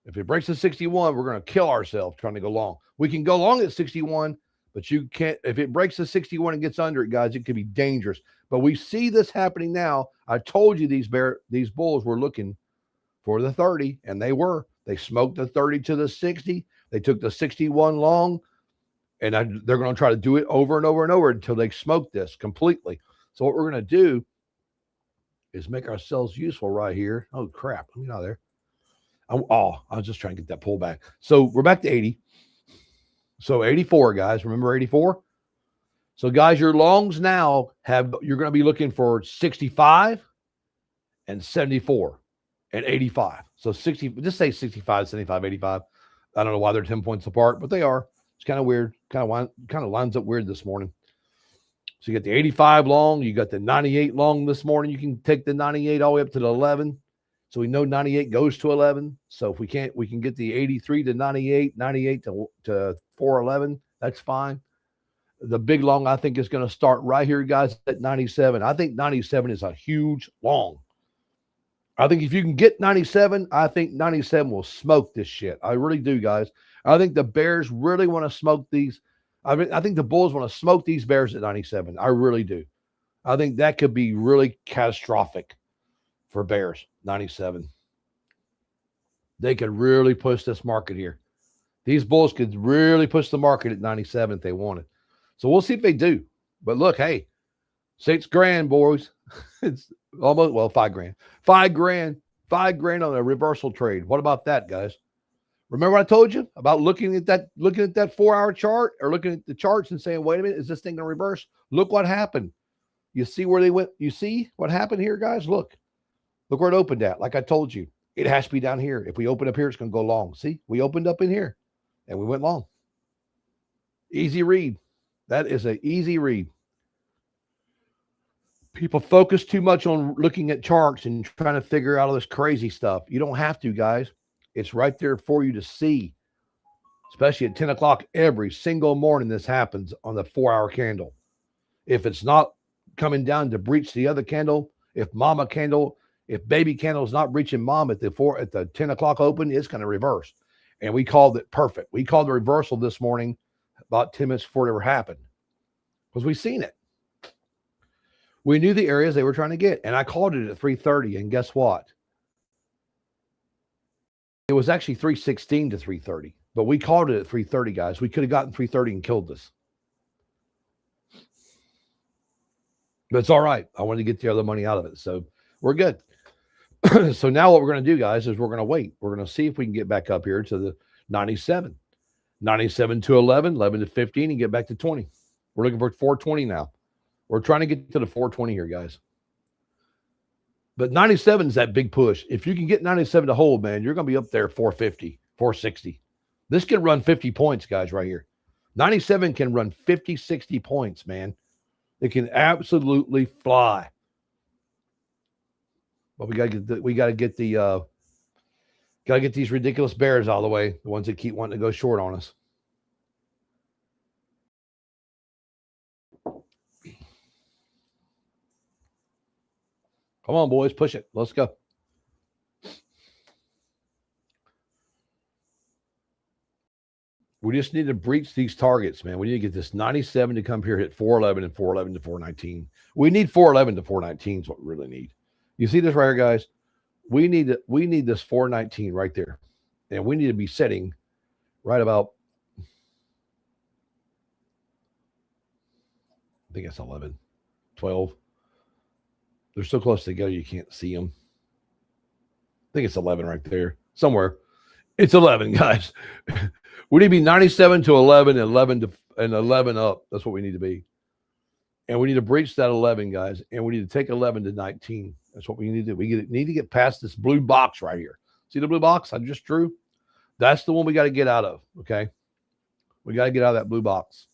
If it breaks the 61, we're going to kill ourselves trying to go long. We can go long at 61, but you can't. If it breaks the 61 and gets under it, guys, it could be dangerous. But we see this happening now. I told you these bulls were looking for the 30, and they were. They smoked the 30 to the 60. They took the 61 long, and they're going to try to do it over and over and over until they smoke this completely. So what we're going to do is make ourselves useful right here. Oh, crap. Let me out of there. I was just trying to get that pullback. So we're back to 80. So 84, guys. Remember 84? So, guys, your longs now you're going to be looking for 65 and 74 and 85. So 60, just say 65, 75, 85. I don't know why they're 10 points apart, but they are. It's kind of weird. kind of lines up weird this morning. So you got the 85 long, you got the 98 long this morning. You can take the 98 all the way up to the 11. So we know 98 goes to 11. So if we can't, we can get the 83 to 98, 98 to 411. That's fine. The big long, I think, is going to start right here, guys, at 97. I think 97 is a huge long. I think if you can get 97, I think 97 will smoke this shit. I really do, guys. I think the Bears really want to smoke these. I think the Bulls want to smoke these Bears at 97. I really do. I think that could be really catastrophic for Bears, 97. They could really push this market here. These Bulls could really push the market at 97 if they wanted. So we'll see if they do. But look, hey, $6,000, boys. It's almost, well, $5,000. $5,000 on a reversal trade. What about that, guys? Remember what I told you about looking at that 4-hour chart or looking at the charts and saying, wait a minute, is this thing going to reverse? Look what happened. You see where they went? You see what happened here, guys? Look where it opened at. Like I told you, it has to be down here. If we open up here, it's going to go long. See, we opened up in here and we went long. Easy read. That is an easy read. People focus too much on looking at charts and trying to figure out all this crazy stuff. You don't have to, guys. It's right there for you to see, especially at 10 o'clock every single morning. This happens on the 4-hour candle. If it's not coming down to breach the other candle, if baby candle is not reaching mom at the 10 o'clock open, it's going to reverse. And we called it perfect. We called the reversal this morning about 10 minutes before it ever happened because we've seen it. We knew the areas they were trying to get, and I called it at 3:30, and guess what? It was actually 3:16 to 3:30, but we called it at 3:30, guys. We could have gotten 3:30 and killed this. But it's all right. I wanted to get the other money out of it, so we're good. So now what we're going to do, guys, is we're going to wait. We're going to see if we can get back up here to the 97. 97 to 11, 11 to 15, and get back to 20. We're looking for 420 now. We're trying to get to the 420 here, guys. But 97 is that big push. If you can get 97 to hold, man, you're going to be up there 450, 460. This can run 50 points, guys, right here. 97 can run 50, 60 points, man. It can absolutely fly. But we got to get these ridiculous Bears out of the way, the ones that keep wanting to go short on us. Come on, boys, push it. Let's go. We just need to breach these targets, man. We need to get this 97 to come here, hit 411 and 411 to 419. We need 411 to 419 is what we really need. You see this right here, guys? We need this 419 right there. And we need to be setting right about, I think it's 11, 12. They're so close together you can't see them. I think it's 11 right there. Somewhere. It's 11, guys. We need to be 97 to 11 and 11 up. That's what we need to be. And we need to breach that 11, guys. And we need to take 11 to 19. That's what we need to do. We need to get past this blue box right here. See the blue box I just drew? That's the one we got to get out of, okay? We got to get out of that blue box.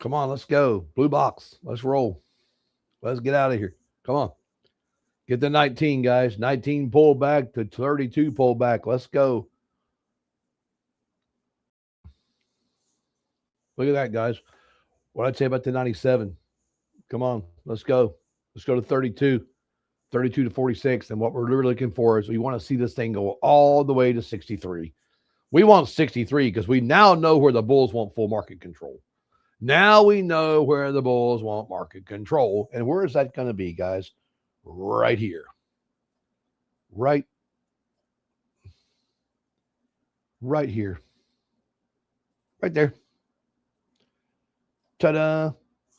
Come on, let's go. Blue box. Let's roll. Let's get out of here. Come on. Get the 19, guys. 19 pull back to 32 pull back. Let's go. Look at that, guys. What I'd say about the 97. Come on. Let's go. Let's go to 32. 32 to 46. And what we're really looking for is we want to see this thing go all the way to 63. We want 63 because we now know where the bulls want full market control. Now we know where the bulls want market control. And where is that going to be, guys? Right here. Right here. Right there. Ta-da.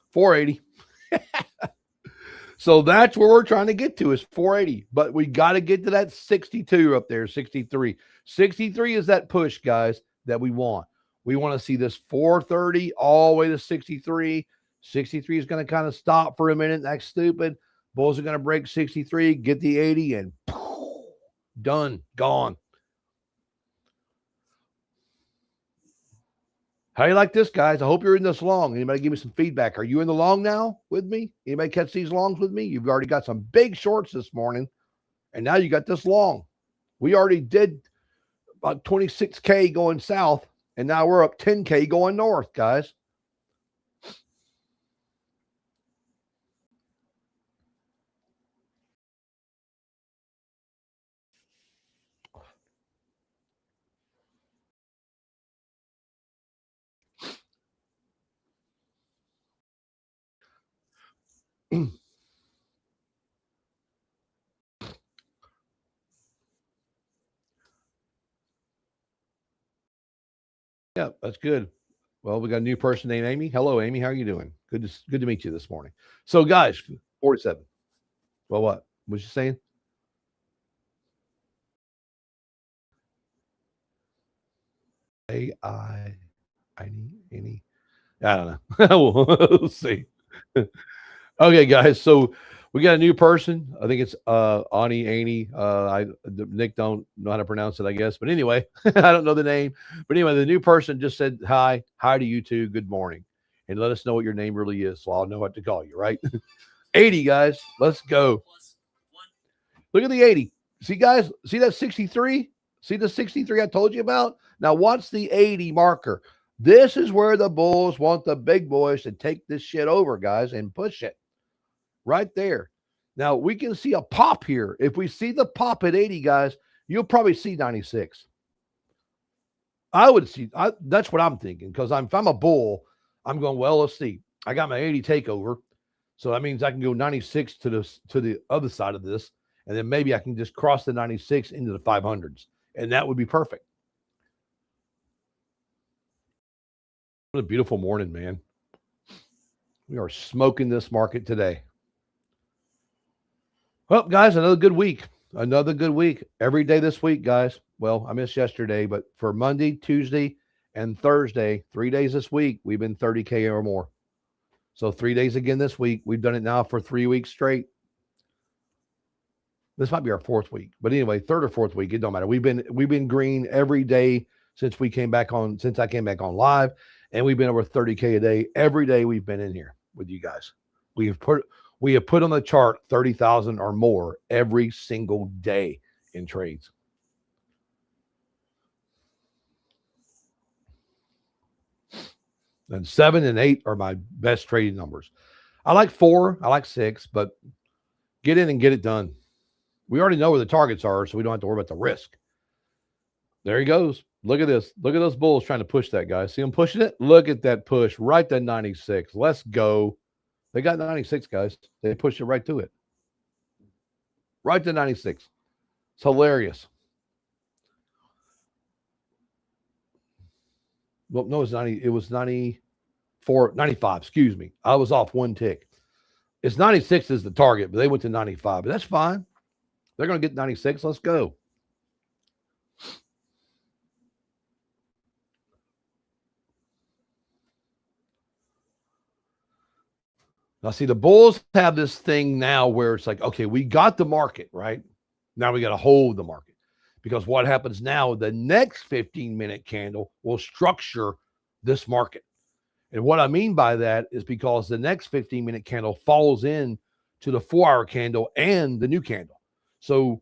480. So that's where we're trying to get to is 480. But we got to get to that 62 up there, 63. 63 is that push, guys, that we want. We want to see this 430 all the way to 63. 63 is going to kind of stop for a minute. That's stupid. Bulls are going to break 63, get the 80, and done, gone. How you like this, guys? I hope you're in this long. Anybody give me some feedback? Are you in the long now with me? Anybody catch these longs with me? You've already got some big shorts this morning, and now you got this long. We already did about 26K going south, and now we're up 10K going north, guys. Yeah, that's good. Well, we got a new person named Amy. Hello, Amy. How are you doing? Good to meet you this morning. So, guys, 47. Well, what was you saying? I don't know. We'll see. Okay, guys. So we got a new person. I think it's Ani Annie. Nick don't know how to pronounce it, I guess. But anyway, I don't know the name. But anyway, the new person just said hi to you too. Good morning, and let us know what your name really is, so I'll know what to call you. Right? 80, guys. Let's go. Look at the 80. See, guys. See that 63? See the 63 I told you about? Now, what's the 80 marker? This is where the bulls want the big boys to take this shit over, guys, and push it. Right there. Now, we can see a pop here. If we see the pop at 80, guys, you'll probably see 96. I would see. That's what I'm thinking, because if I'm a bull, I'm going, well, let's see. I got my 80 takeover, so that means I can go 96 to the other side of this, and then maybe I can just cross the 96 into the 500s, and that would be perfect. What a beautiful morning, man. We are smoking this market today. Well, guys, another good week. Another good week. Every day this week, guys. Well, I missed yesterday, but for Monday, Tuesday, and Thursday, 3 days this week, we've been 30K or more. So 3 days again this week. We've done it now for 3 weeks straight. This might be our fourth week, but anyway, third or fourth week, it don't matter. We've been green every day since I came back on live, and we've been over 30K a day every day we've been in here with you guys. We have put on the chart 30,000 or more every single day in trades. And 7 and 8 are my best trading numbers. I like 4, I like 6, but get in and get it done. We already know where the targets are, so we don't have to worry about the risk. There he goes. Look at this. Look at those bulls trying to push that, guys. See them pushing it? Look at that push right to 96. Let's go. They got 96, guys. They pushed it right to it. Right to 96. It's hilarious. Well, no, it's 90. It was 94, 95. Excuse me. I was off one tick. It's 96 is the target, but they went to 95. But that's fine. They're going to get 96. Let's go. Now, see, the bulls have this thing now where it's like, okay, we got the market, right? Now we got to hold the market, because what happens now, the next 15-minute candle will structure this market. And what I mean by that is because the next 15-minute candle falls in to the 4-hour candle and the new candle. So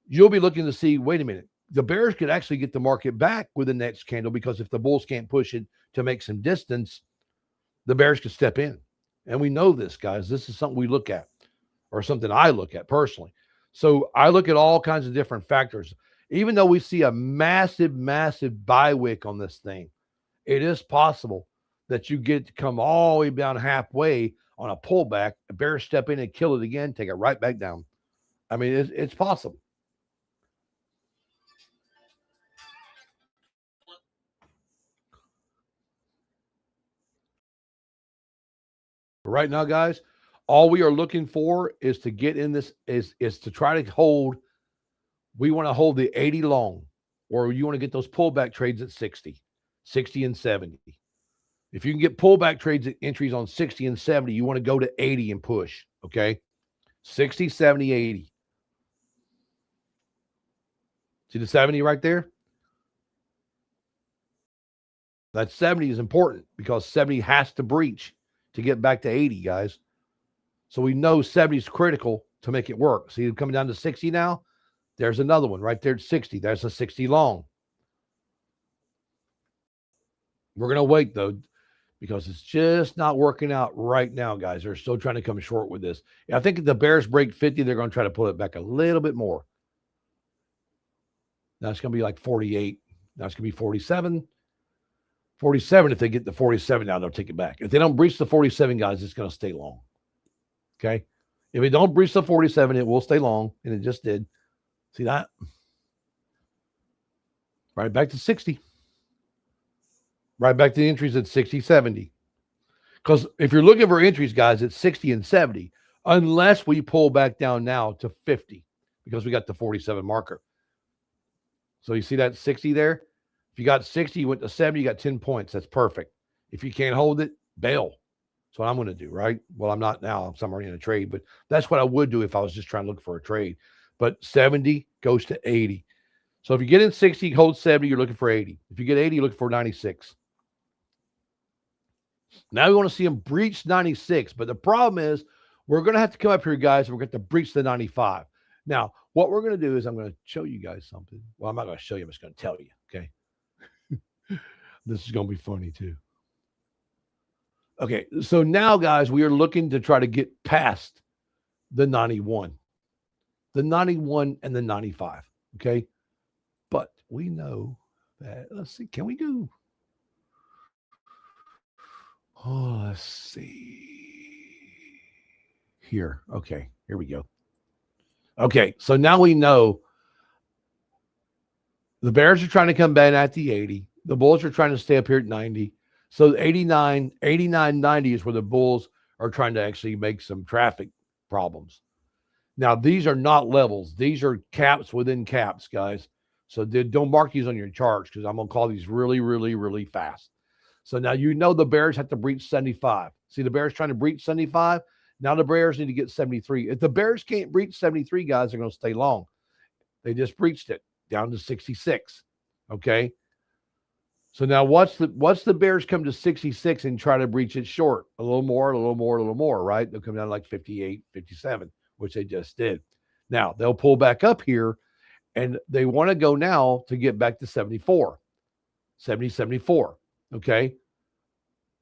you'll be looking to see, wait a minute, the bears could actually get the market back with the next candle, because if the bulls can't push it to make some distance, the bears could step in. And we know this, guys. This is something we look at, or something I look at personally. So I look at all kinds of different factors. Even though we see a massive, massive buy wick on this thing, it is possible that you get to come all the way down halfway on a pullback, a bear step in and kill it again, take it right back down. I mean, it's possible. Right now, guys, all we are looking for is to get in this, is to try to hold. We want to hold the 80 long, or you want to get those pullback trades at 60. 60 and 70. If you can get pullback trades entries on 60 and 70, you want to go to 80 and push, okay? 60, 70, 80. See the 70 right there? That 70 is important because 70 has to breach to get back to 80, guys. So we know 70 is critical to make it work. See, coming down to 60 now. There's another one right there at 60. That's a 60 long. We're going to wait, though, because it's just not working out right now, guys. They're still trying to come short with this. I think if the bears break 50, they're going to try to pull it back a little bit more. Now it's going to be like 48. Now it's going to be 47. 47, if they get the 47 now, they'll take it back. If they don't breach the 47, guys, it's going to stay long. Okay? If it don't breach the 47, it will stay long, and it just did. See that? Right back to 60. Right back to the entries at 60, 70. Because if you're looking for entries, guys, it's 60 and 70, unless we pull back down now to 50, because we got the 47 marker. So you see that 60 there? If you got 60, you went to 70, you got 10 points. That's perfect. If you can't hold it, bail. That's what I'm going to do, right? Well, I'm not now. I'm already in a trade, but that's what I would do if I was just trying to look for a trade. But 70 goes to 80. So if you get in 60, hold 70, you're looking for 80. If you get 80, you're looking for 96. Now we want to see them breach 96. But the problem is we're going to have to come up here, guys, and we're going to have to breach the 95. Now, what we're going to do is I'm going to show you guys something. Well, I'm not going to show you. I'm just going to tell you, okay? This is going to be funny, too. Okay, so now, guys, we are looking to try to get past the 91. The 91 and the 95, okay? But we know that, let's see, can we go? Oh, let's see. Here, okay, here we go. Okay, so now we know the bears are trying to come back at the 80. The bulls are trying to stay up here at 90. So 89, 90 is where the bulls are trying to actually make some traffic problems. Now, these are not levels. These are caps within caps, guys. So don't mark these on your charts because I'm going to call these really, really, really fast. So now you know the bears have to breach 75. See the bears trying to breach 75? Now the bears need to get 73. If the bears can't breach 73, guys, they're going to stay long. They just breached it down to 66. Okay? So now once the bears come to 66 and try to breach it short, a little more, right? They'll come down to like 58, 57, which they just did. Now, they'll pull back up here, and they want to go now to get back to 74, 70, 74, okay?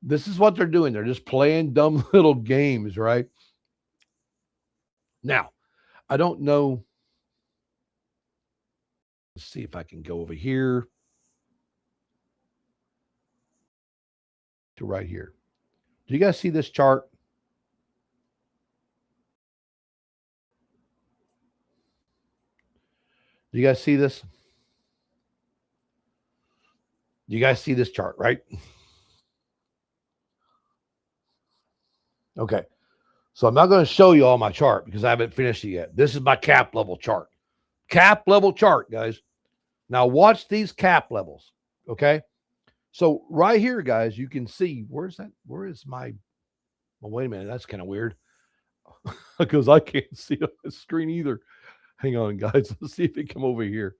This is what they're doing. They're just playing dumb little games, right? Now, I don't know. Let's see if I can go over here to right here. Do you guys see this chart? Do you guys see this? Do you guys see this chart, right? Okay. So I'm not going to show you all my chart because I haven't finished it yet. This is my cap level chart. Cap level chart, guys. Now watch these cap levels, okay? So right here, guys, you can see, where's that? Where is my, well, wait a minute. That's kind of weird because I can't see on the screen either. Hang on, guys. Let's see if it come over here.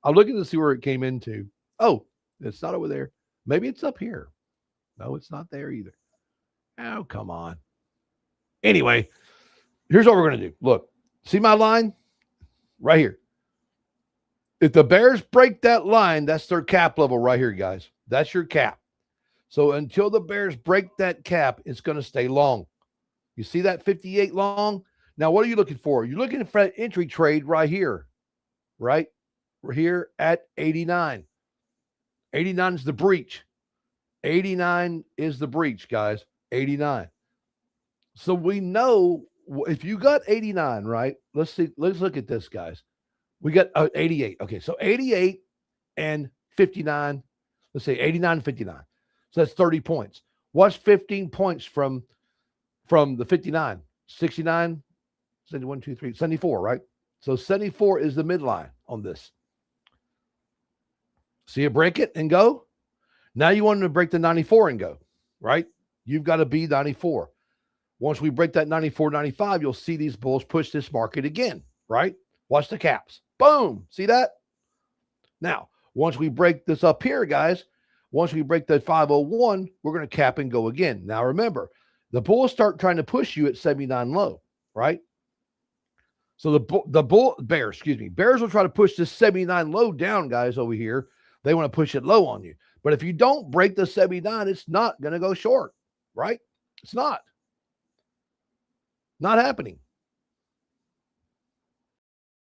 I'm looking to see where it came into. Oh, it's not over there. Maybe it's up here. No, it's not there either. Oh, come on. Anyway, here's what we're going to do. Look, see my line right here. If the bears break that line, that's their cap level right here, guys. That's your cap. So until the bears break that cap, it's going to stay long. You see that 58 long? Now, what are you looking for? You're looking for an entry trade right here, right? We're here at 89. 89 is the breach. 89 is the breach, guys. 89. So we know if you got 89, right? Let's see. Let's look at this, guys. We got 88. Okay, so 88 and 59. Let's say 89 and 59. So that's 30 points. What's 15 points from the 59? 69, 71, 2, 3, 74, right? So 74 is the midline on this. See it break it and go? Now you want them to break the 94 and go, right? You've got to be 94. Once we break that 94, 95, you'll see these bulls push this market again, right? Watch the caps. Boom. See that? Now, once we break this up here, guys, once we break that 501, we're going to cap and go again. Now, remember, the bulls start trying to push you at 79 low, right? So bears will try to push this 79 low down, guys, over here. They want to push it low on you. But if you don't break the 79, it's not going to go short, right? It's not. Not happening.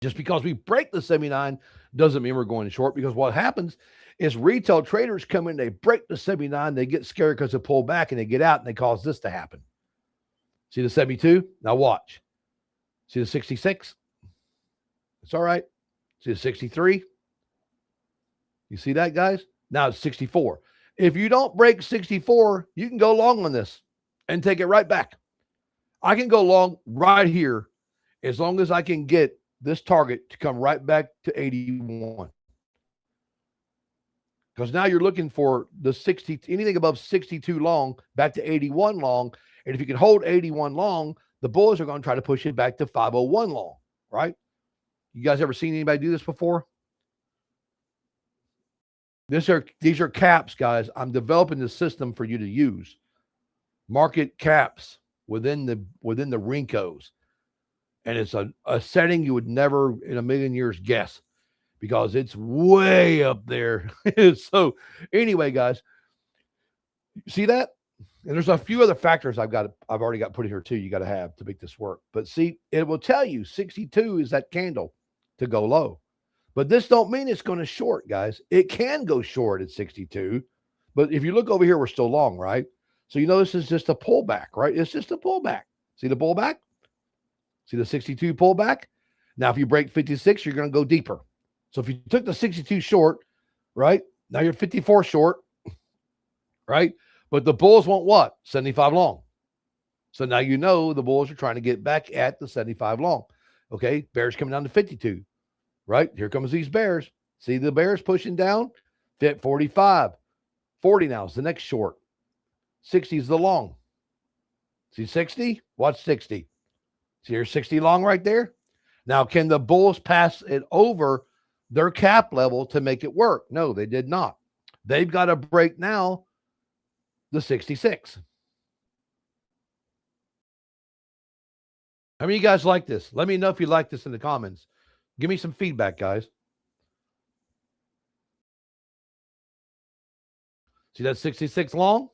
Just because we break the 79 doesn't mean we're going short, because what happens is retail traders come in, they break the 79, they get scared because they pull back and they get out and they cause this to happen. See the 72? Now watch. See the 66? It's all right. See the 63? You see that, guys? Now it's 64. If you don't break 64, you can go long on this and take it right back. I can go long right here as long as I can get this target to come right back to 81. Because now you're looking for the 60, anything above 62 long, back to 81 long. And if you can hold 81 long, the bulls are going to try to push it back to 501 long, right? You guys ever seen anybody do this before? These are caps, guys. I'm developing the system for you to use. Market caps within the Rincos. And it's a setting you would never in a million years guess, because it's way up there. So anyway, guys, see that? And there's a few other factors I've already got put in here too. You got to have to make this work. But see, it will tell you 62 is that candle to go low. But this don't mean it's going to short, guys. It can go short at 62. But if you look over here, we're still long, right? So you know this is just a pullback, right? It's just a pullback. See the pullback? See the 62 pullback? Now, if you break 56, you're going to go deeper. So if you took the 62 short, right? Now you're 54 short, right? But the bulls want what? 75 long. So now you know the bulls are trying to get back at the 75 long. Okay, bears coming down to 52, right? Here comes these bears. See the bears pushing down? Fit 45. 40 now is the next short. 60 is the long. See 60? Watch 60. See here's 60 long right there. Now, can the bulls pass it over their cap level to make it work? No, they did not. They've got to break now the 66. How many of you guys like this? Let me know if you like this in the comments. Give me some feedback, guys. See that 66 long?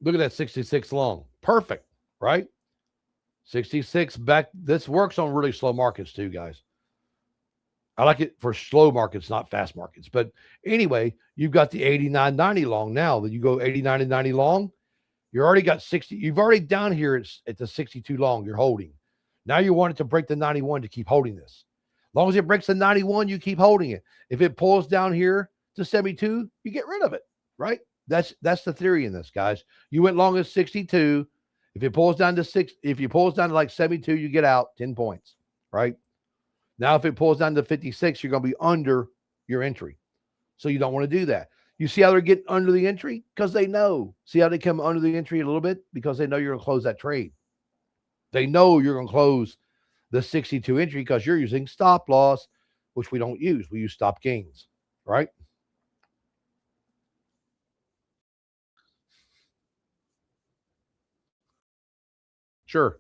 Look at that 66 long. Perfect, right? 66 back. This works on really slow markets too, guys. I like it for slow markets, not fast markets. But anyway, you've got the 89, 90 long now. That you go 89 and 90 long, you already got 60. You've already down here at the 62 long you're holding. Now you want it to break the 91 to keep holding this. As long as it breaks the 91, you keep holding it. If it pulls down here to 72, you get rid of it, right? That's the theory in this, guys. You went long as 62. If it pulls down to if you pulls down to like 72, you get out 10 points, right? Now, if it pulls down to 56, you're going to be under your entry. So you don't want to do that. You see how they're getting under the entry? Because they know. See how they come under the entry a little bit? Because they know you're going to close that trade. They know you're going to close the 62 entry because you're using stop loss, which we don't use. We use stop gains, right? Sure.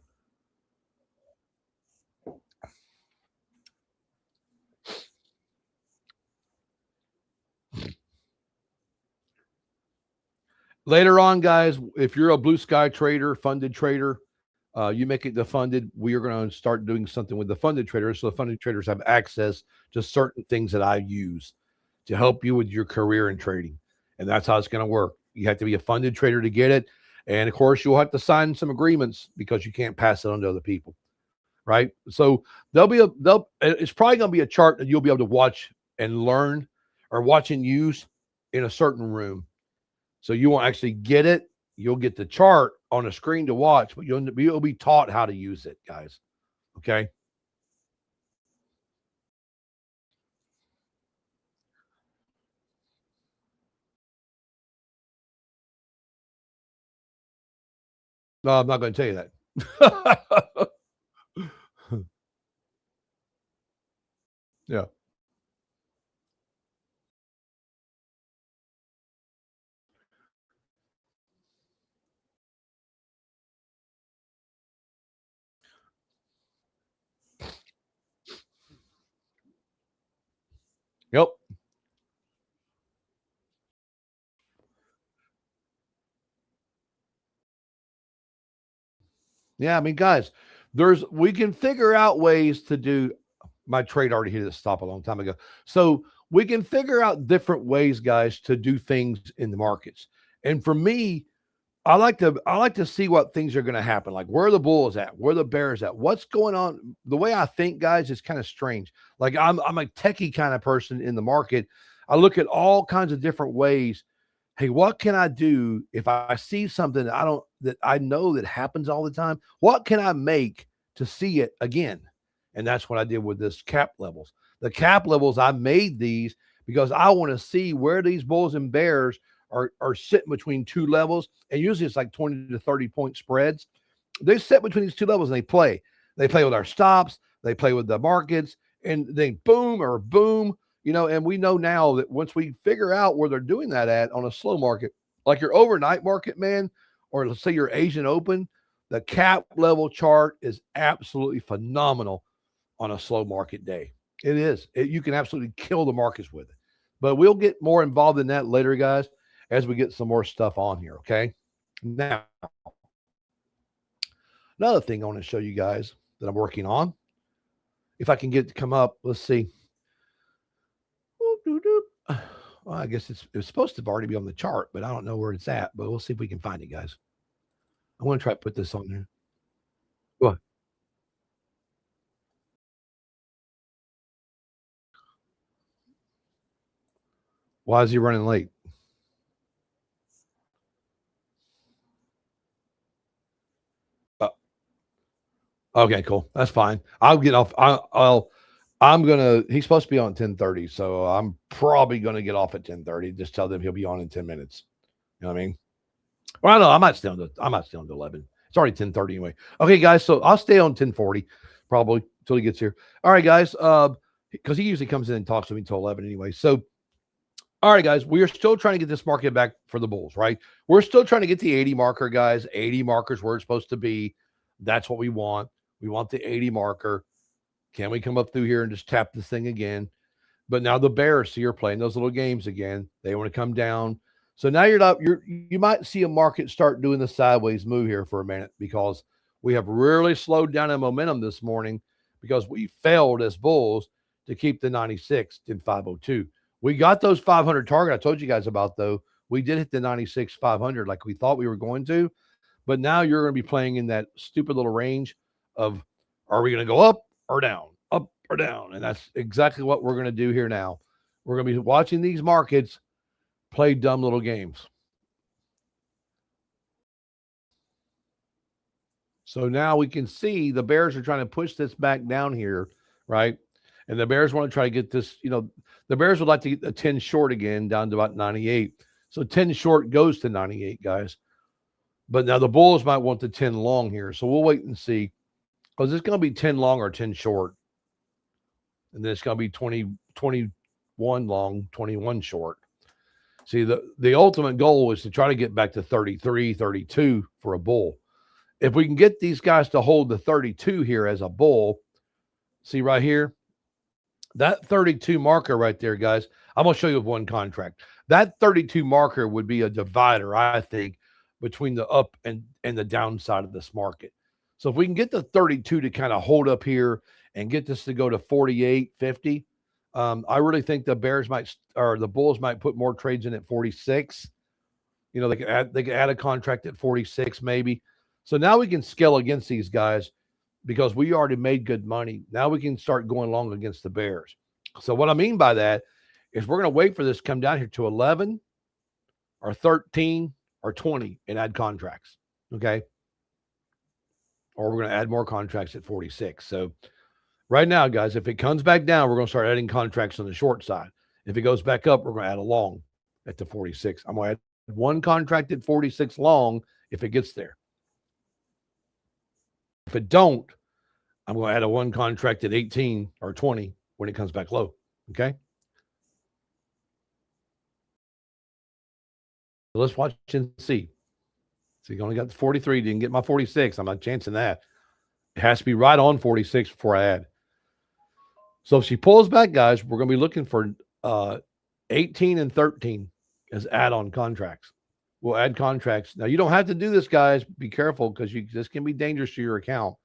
Later on, guys, if you're a BluSky trader, funded trader, you make it the funded, we are going to start doing something with the funded traders. So the funded traders have access to certain things that I use to help you with your career in trading. And that's how it's going to work. You have to be a funded trader to get it. And of course, you'll have to sign some agreements because you can't pass it on to other people. Right. So it's probably going to be a chart that you'll be able to watch and learn or watch and use in a certain room. So you won't actually get it. You'll get the chart on a screen to watch, but you'll be taught how to use it, guys. Okay. No, I'm not going to tell you that. Yeah. Yep. Yeah, I mean, guys, we can figure out ways to do. My trade already hit a stop a long time ago. So we can figure out different ways, guys, to do things in the markets. And for me, I like to see what things are going to happen. Like where are the bulls at? Where are the bears at? What's going on? The way I think, guys, is kind of strange. Like I'm a techie kind of person in the market. I look at all kinds of different ways. Hey, what can I do if I see something that I know that happens all the time? What can I make to see it again? And that's what I did with this cap levels. The cap levels, I made these because I want to see where these bulls and bears are sitting between two levels. And usually it's like 20 to 30 point spreads. They sit between these two levels and they play. They play with our stops, they play with the markets, and they boom or boom, and we know now that once we figure out where they're doing that at on a slow market, like your overnight market, man, or let's say your Asian Open, the cap level chart is absolutely phenomenal on a slow market day. It is. You can absolutely kill the markets with it. But we'll get more involved in that later, guys, as we get some more stuff on here, okay? Now, another thing I want to show you guys that I'm working on, if I can get it to come up, let's see. Well, I guess it's supposed to already be on the chart, but I don't know where it's at, but we'll see if we can find it, guys. I want to try to put this on there. What? Why is he running late? Okay, cool. That's fine. I'll get off. He's supposed to be on 10:30, so I'm probably gonna get off at 10:30. Just tell them he'll be on in 10 minutes. You know what I mean? Well, I know I might stay on to 11. It's already 10:30 anyway. Okay, guys, so I'll stay on 10:40 probably until he gets here. All right, guys. Because he usually comes in and talks to me until 11 anyway. So, all right, guys, we are still trying to get this market back for the bulls, right? We're still trying to get the 80 marker, guys. 80 markers where it's supposed to be. That's what we want. We want the 80 marker. Can we come up through here and just tap this thing again? But now the bears, see, are playing those little games again. They want to come down. So now you might see a market start doing the sideways move here for a minute because we have really slowed down in momentum this morning because we failed as bulls to keep the 96 in 502. We got those 500 target I told you guys about, though. We did hit the 96 500 like we thought we were going to. But now you're going to be playing in that stupid little range of, are we going to go up or down? Up or down? And that's exactly what we're going to do here now. We're going to be watching these markets play dumb little games. So now we can see the bears are trying to push this back down here, right? And the bears want to try to get this, the bears would like to get a 10 short again down to about 98. So 10 short goes to 98, guys. But now the bulls might want the 10 long here. So we'll wait and see. Because it's going to be 10 long or 10 short. And then it's going to be 21 long, 21 short. See, the ultimate goal is to try to get back to 33, 32 for a bull. If we can get these guys to hold the 32 here as a bull, see right here, that 32 marker right there, guys, I'm going to show you with one contract. That 32 marker would be a divider, I think, between the up and the downside of this market. So if we can get the 32 to kind of hold up here and get this to go to 48, 50, I really think the bears the bulls might put more trades in at 46. They could add a contract at 46 maybe. So now we can scale against these guys because we already made good money. Now we can start going long against the bears. So what I mean by that is we're going to wait for this to come down here to 11 or 13 or 20 and add contracts. Okay. Or we're going to add more contracts at 46. So right now, guys, if it comes back down, we're going to start adding contracts on the short side. If it goes back up, we're going to add a long at the 46. I'm going to add one contract at 46 long if it gets there. If it don't, I'm going to add a one contract at 18 or 20 when it comes back low. Okay. So let's watch and see. So you only got the 43, didn't get my 46. I'm not chancing that. It has to be right on 46 before I add. So if she pulls back, guys, we're going to be looking for 18 and 13 as add-on contracts. We'll add contracts. Now, you don't have to do this, guys. Be careful because this can be dangerous to your account.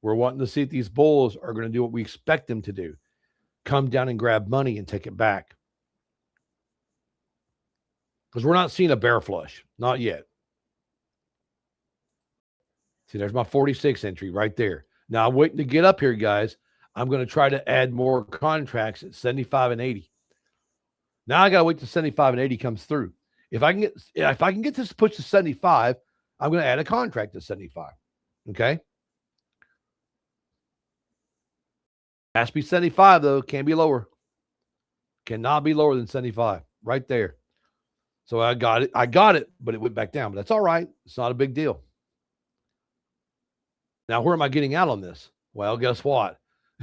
We're wanting to see if these bulls are going to do what we expect them to do. Come down and grab money and take it back. Because we're not seeing a bear flush. Not yet. See, there's my 46 entry right there. Now, I'm waiting to get up here, guys. I'm going to try to add more contracts at 75 and 80. Now I got to wait till 75 and 80 comes through. If I can get this pushed to 75, I'm going to add a contract at 75. Okay? Has to be 75, though. Can't be lower. Cannot be lower than 75. Right there. So I got it, but it went back down. But that's all right. It's not a big deal. Now, where am I getting out on this? Well, guess what?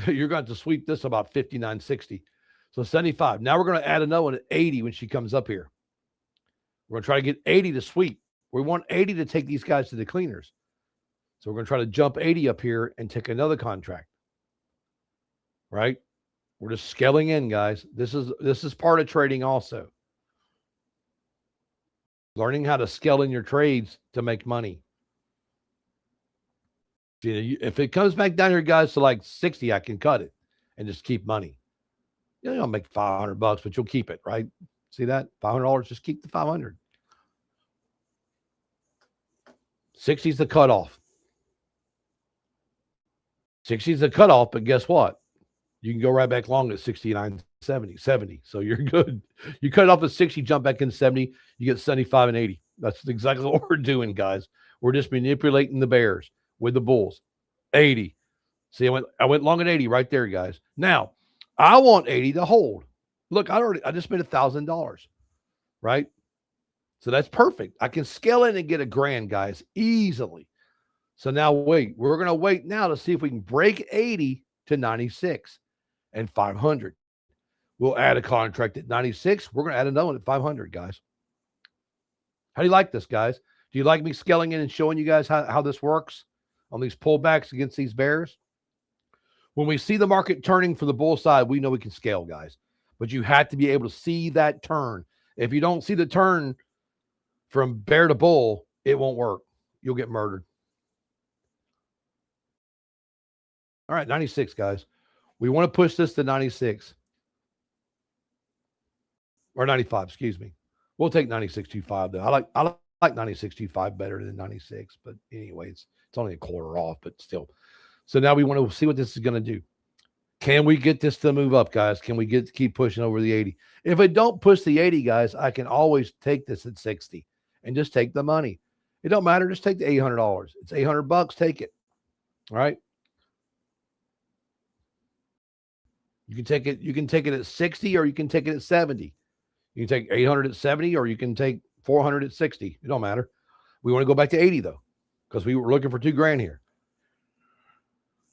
You're going to sweep this about 59.60. So 75. Now we're going to add another one at 80 when she comes up here. We're going to try to get 80 to sweep. We want 80 to take these guys to the cleaners. So we're going to try to jump 80 up here and take another contract. Right? We're just scaling in, guys. This is part of trading also. Learning how to scale in your trades to make money. If it comes back down here, guys, to like 60, I can cut it and just keep money. I'll make $500, but you'll keep it, right? See that? $500, just keep the 500. 60 is the cutoff. 60 is the cutoff, but guess what? You can go right back long at 69, 70. So you're good. You cut it off at 60, jump back in 70, you get 75 and 80. That's exactly what we're doing, guys. We're just manipulating the bears with the bulls. 80. See, I went long at 80 right there, guys. Now, I want 80 to hold. Look, I just made $1,000, right? So that's perfect. I can scale in and get $1,000, guys, easily. So now wait, we're going to wait now to see if we can break 80 to 96 and 500. We'll add a contract at 96. We're going to add another one at 500, guys. How do you like this, guys? Do you like me scaling in and showing you guys how this works on these pullbacks against these bears? When we see the market turning for the bull side, we know we can scale, guys. But you have to be able to see that turn. If you don't see the turn from bear to bull, it won't work. You'll get murdered. All right, 96, guys. We want to push this to 96. Or 95, excuse me. We'll take 96.25, though. I like 96.25 better than 96. But anyway, it's only a quarter off, but still. So now we want to see what this is going to do. Can we get this to move up, guys? Can we keep pushing over the 80? If it don't push the 80, guys, I can always take this at 60 and just take the money. It don't matter. Just take the $800. It's $800. Take it. All right. You can take it. You can take it at 60 or you can take it at 70. You can take 800 at 70 or you can take 400 at 60. It don't matter. We want to go back to 80 though, because we were looking for $2,000 here.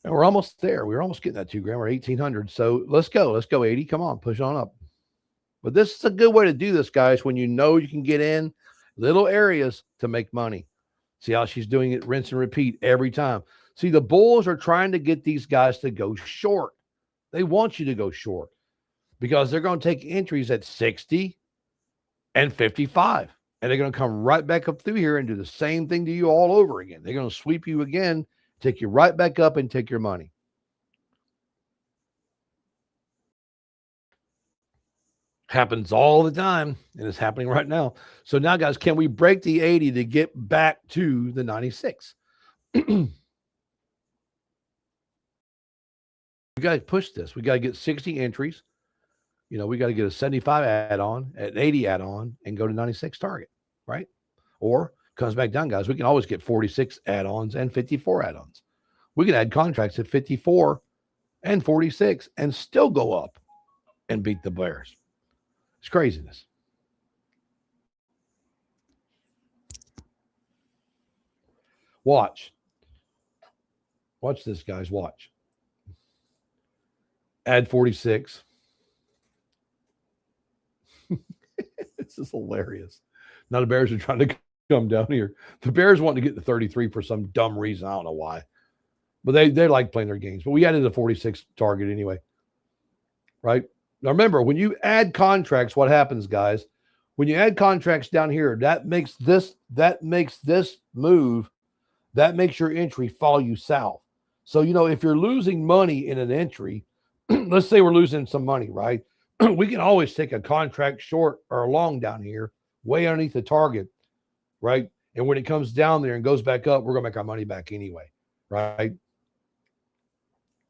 And we're almost there. We're almost getting that $2,000. We're 1,800. So let's go. Let's go 80. Come on, push on up. But this is a good way to do this, guys, when you know you can get in little areas to make money. See how she's doing it, rinse and repeat every time. See, the bulls are trying to get these guys to go short. They want you to go short because they're going to take entries at 60 and 55. And they're going to come right back up through here and do the same thing to you all over again. They're going to sweep you again, take you right back up and take your money. Happens all the time, and it's happening right now. So now, guys, can we break the 80 to get back to the 96? We got to push this. We got to get 60 entries. You know, we got to get a 75 add-on, an 80 add-on, and go to 96 target, right? Or comes back down, guys. We can always get 46 add-ons and 54 add-ons. We can add contracts at 54 and 46 and still go up and beat the bears. It's craziness. Watch. Watch this, guys. Watch. Add 46. This is hilarious. Now the Bears are trying to come down here. The Bears want to get to 33 for some dumb reason. I don't know why. But they like playing their games. But we added a 46 target anyway. Right? Now remember, when you add contracts, what happens, guys? When you add contracts down here, that makes this move, that makes your entry follow you south. So, if you're losing money in an entry, let's say we're losing some money, right? We can always take a contract short or long down here, way underneath the target, right? And when it comes down there and goes back up, we're going to make our money back anyway, right?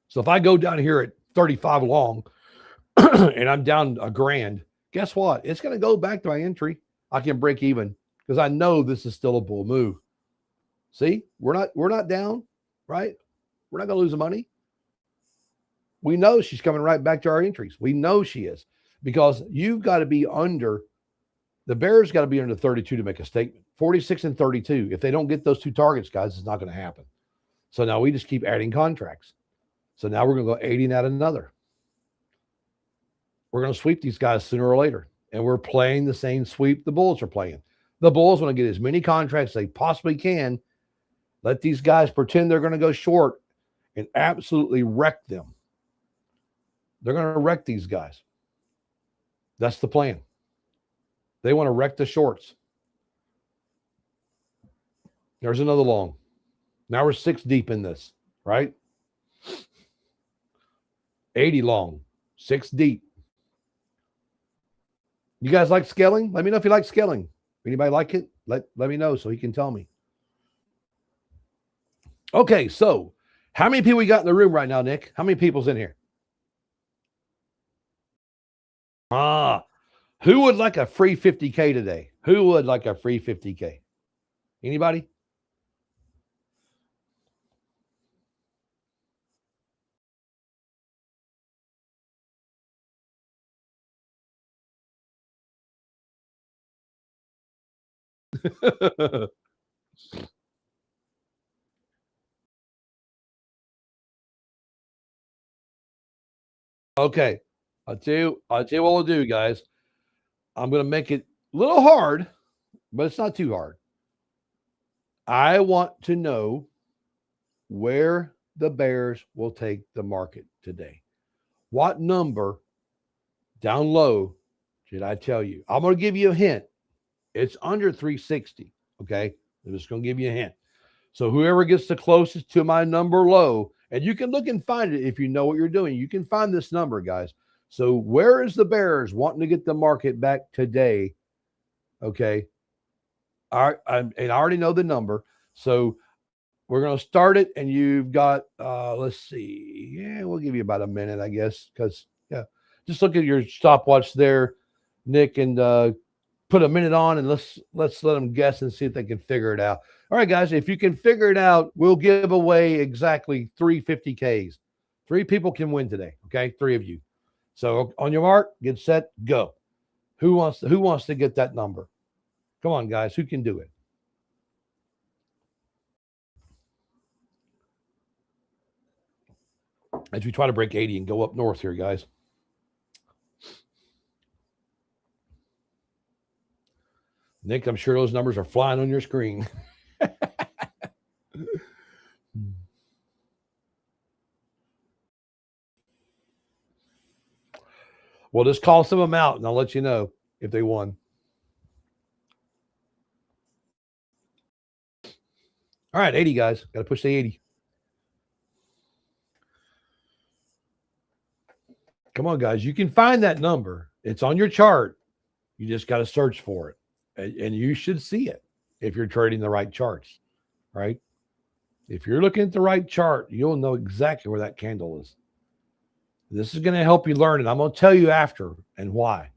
So if I go down here at 35 long and I'm down $1,000, guess what? It's going to go back to my entry. I can break even because I know this is still a bull move. See, we're not down, right? We're not going to lose the money. We know she's coming right back to our entries. We know she is, because you've got to be under, the Bears got to be under 32 to make a statement. 46 and 32. If they don't get those two targets, guys, it's not going to happen. So now we just keep adding contracts. So now we're going to go 80 and add another. We're going to sweep these guys sooner or later. And we're playing the same sweep the Bulls are playing. The Bulls want to get as many contracts as they possibly can. Let these guys pretend they're going to go short and absolutely wreck them. They're going to wreck these guys. That's the plan. They want to wreck the shorts. There's another long. Now we're 6 deep in this, right? 80 long, 6 deep. You guys like scaling? Let me know if you like scaling. Anybody like it? Let me know so he can tell me. Okay, so how many people we got in the room right now, Nick? How many people's in here? Who would like a free 50K today? Who would like a free 50K? Anybody? Okay. I'll tell you what we'll do, guys. I'm going to make it a little hard, but it's not too hard. I want to know where the Bears will take the market today. What number down low should I tell you? I'm going to give you a hint. It's under 360. Okay. I'm just going to give you a hint. So whoever gets the closest to my number low, and you can look and find it if you know what you're doing. You can find this number, guys. So where is the Bears wanting to get the market back today? Okay. All right. And I already know the number. So we're going to start it, and you've got, let's see. Yeah, we'll give you about a minute, I guess, because, yeah, just look at your stopwatch there, Nick, and put a minute on, and let's let them guess and see if they can figure it out. All right, guys, if you can figure it out, we'll give away exactly 3 50Ks. 3 people can win today, okay? 3 of you. So on your mark, get set, go. Who wants to get that number? Come on, guys. Who can do it? As we try to break 80 and go up north here, guys. Nick, I'm sure those numbers are flying on your screen. We'll just call some of them out, and I'll let you know if they won. All right, 80, guys. Got to push the 80. Come on, guys. You can find that number. It's on your chart. You just got to search for it. And you should see it if you're trading the right charts, right? If you're looking at the right chart, you'll know exactly where that candle is. This is going to help you learn it. I'm going to tell you after and why.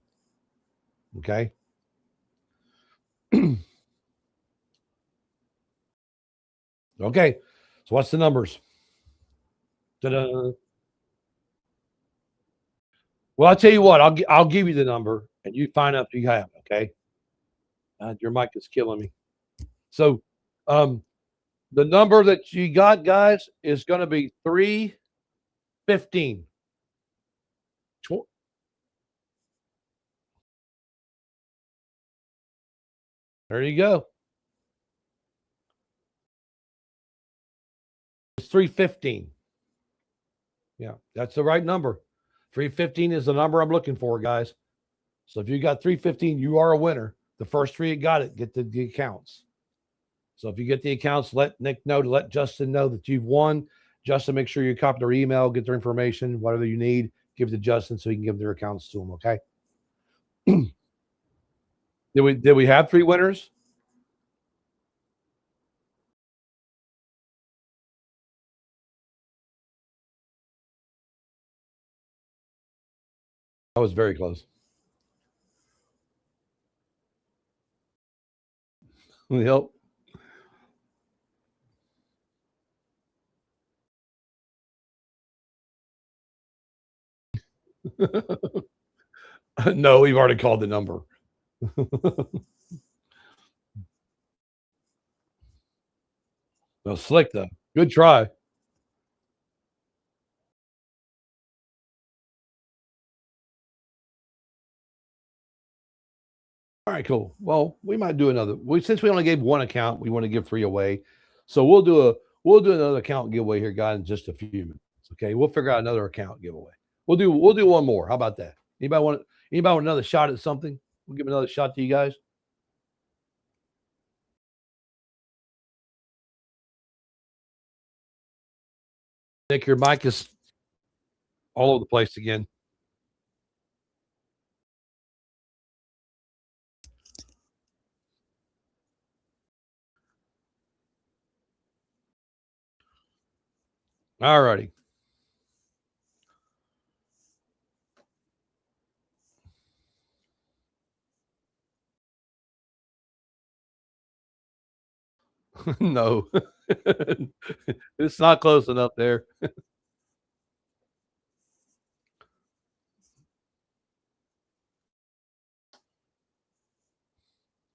Okay? Okay. So what's the numbers? Ta-da. Well, I'll tell you what. I'll give you the number, and you find out if you have it, okay? Your mic is killing me. So The number that you got, guys, is going to be 315. There you go. It's 315. Yeah, that's the right number. 315 is the number I'm looking for, guys. So if you got 315, you are a winner. The first three that got it, get the accounts. So if you get the accounts, let Nick know, to let Justin know that you've won. Justin, make sure you copy their email, get their information, whatever you need, give it to Justin so he can give their accounts to them, okay? Did we have 3 winners? That was very close. Yep. No, we've already called the number. No, slick though. Good try. All right, cool. Well, we might do another. Since we only gave 1 account, we want to give 3 away. So we'll do another account giveaway here, guys, in just a few minutes. Okay, we'll figure out another account giveaway. We'll do one more. How about that? Anybody want another shot at something? We'll give another shot to you guys. Nick, your mic is all over the place again. All righty. No, it's not close enough there.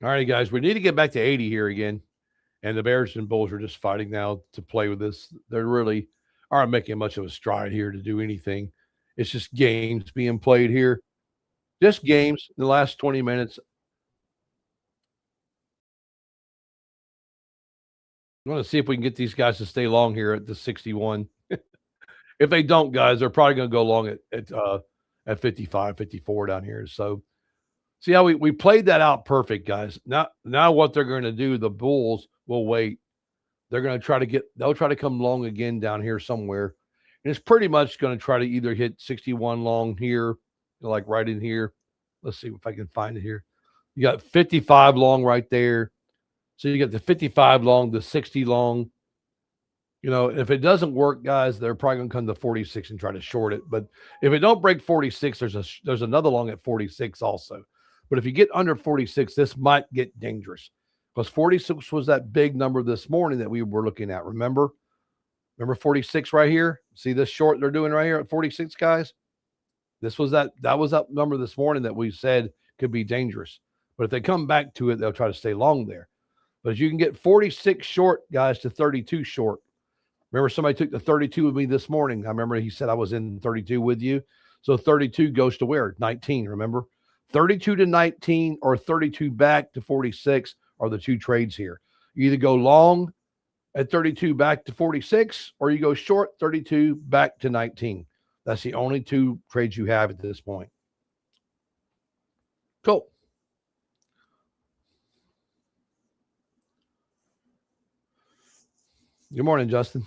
All right, guys, we need to get back to 80 here again. And the Bears and Bulls are just fighting now to play with this. They really aren't making much of a stride here to do anything. It's just games being played here. Just games in the last 20 minutes. I want to see if we can get these guys to stay long here at the 61. If they don't, guys, they're probably going to go long at 55, 54 down here. So see how we played that out perfect, guys. Now what they're going to do, the Bulls will wait. They're going to they'll try to come long again down here somewhere. And it's pretty much going to try to either hit 61 long here, like right in here. Let's see if I can find it here. You got 55 long right there. So you got the 55 long, the 60 long. You know, if it doesn't work, guys, they're probably going to come to 46 and try to short it. But if it don't break 46, there's another long at 46 also. But if you get under 46, this might get dangerous, because 46 was that big number this morning that we were looking at. Remember 46 right here? See this short they're doing right here at 46, guys? That was that number this morning that we said could be dangerous. But if they come back to it, they'll try to stay long there. But you can get 46 short, guys, to 32 short. Remember, somebody took the 32 with me this morning. I remember he said I was in 32 with you. So 32 goes to where? 19, remember? 32 to 19 or 32 back to 46 are the 2 trades here. You either go long at 32 back to 46, or you go short 32 back to 19. That's the only 2 trades you have at this point. Cool. Good morning, Justin.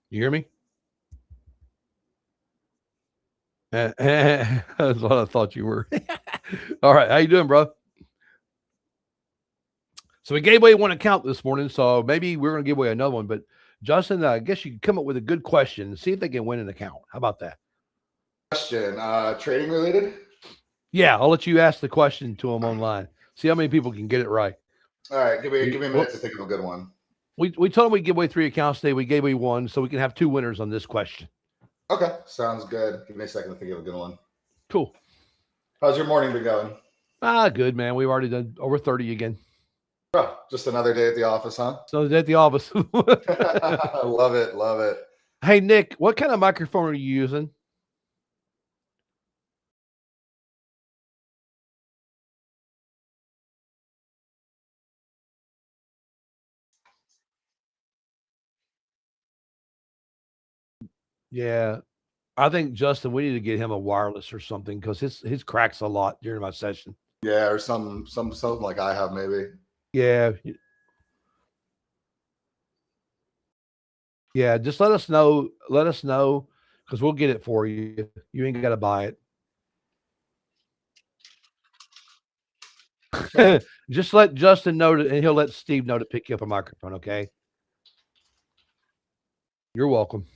You hear me? That's what I thought you were. All right. How you doing, bro? So we gave away 1 account this morning, so maybe we're going to give away another one. But Justin, I guess you can come up with a good question and see if they can win an account. How about that? Question, trading related? Yeah, I'll let you ask the question to them online. See how many people can get it right. All right, give me a minute to think of a good one. We told them we'd give away 3 accounts today. We gave away 1, so we can have 2 winners on this question. Okay, sounds good. Give me a second to think of a good one. Cool. How's your morning been going? Good, man. We've already done over 30 again. Oh, just another day at the office, huh? So at the office. Love it. Love it. Hey, Nick, what kind of microphone are you using? Yeah. I think, Justin, we need to get him a wireless or something because his cracks a lot during my session. Yeah, or something like I have maybe. Yeah. Yeah, just let us know. Let us know because we'll get it for you. You ain't got to buy it. Just let Justin know, and he'll let Steve know to pick you up a microphone, okay? You're welcome.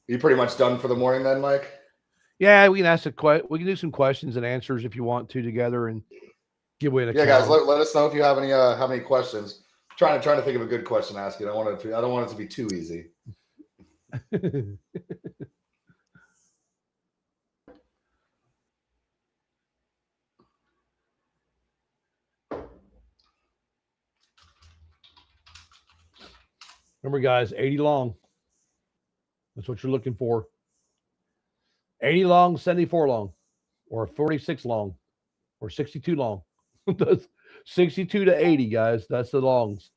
You pretty much done for the morning then, Mike? Yeah, we can ask we can do some questions and answers if you want to together and give away an account. Yeah, guys, let us know if you have any questions. Trying to think of a good question to ask you. I don't want it to be too easy. Remember, guys, 80 long. That's what you're looking for. 80 long, 74 long, or 46 long, or 62 long. That's 62 to 80, guys. That's the longs.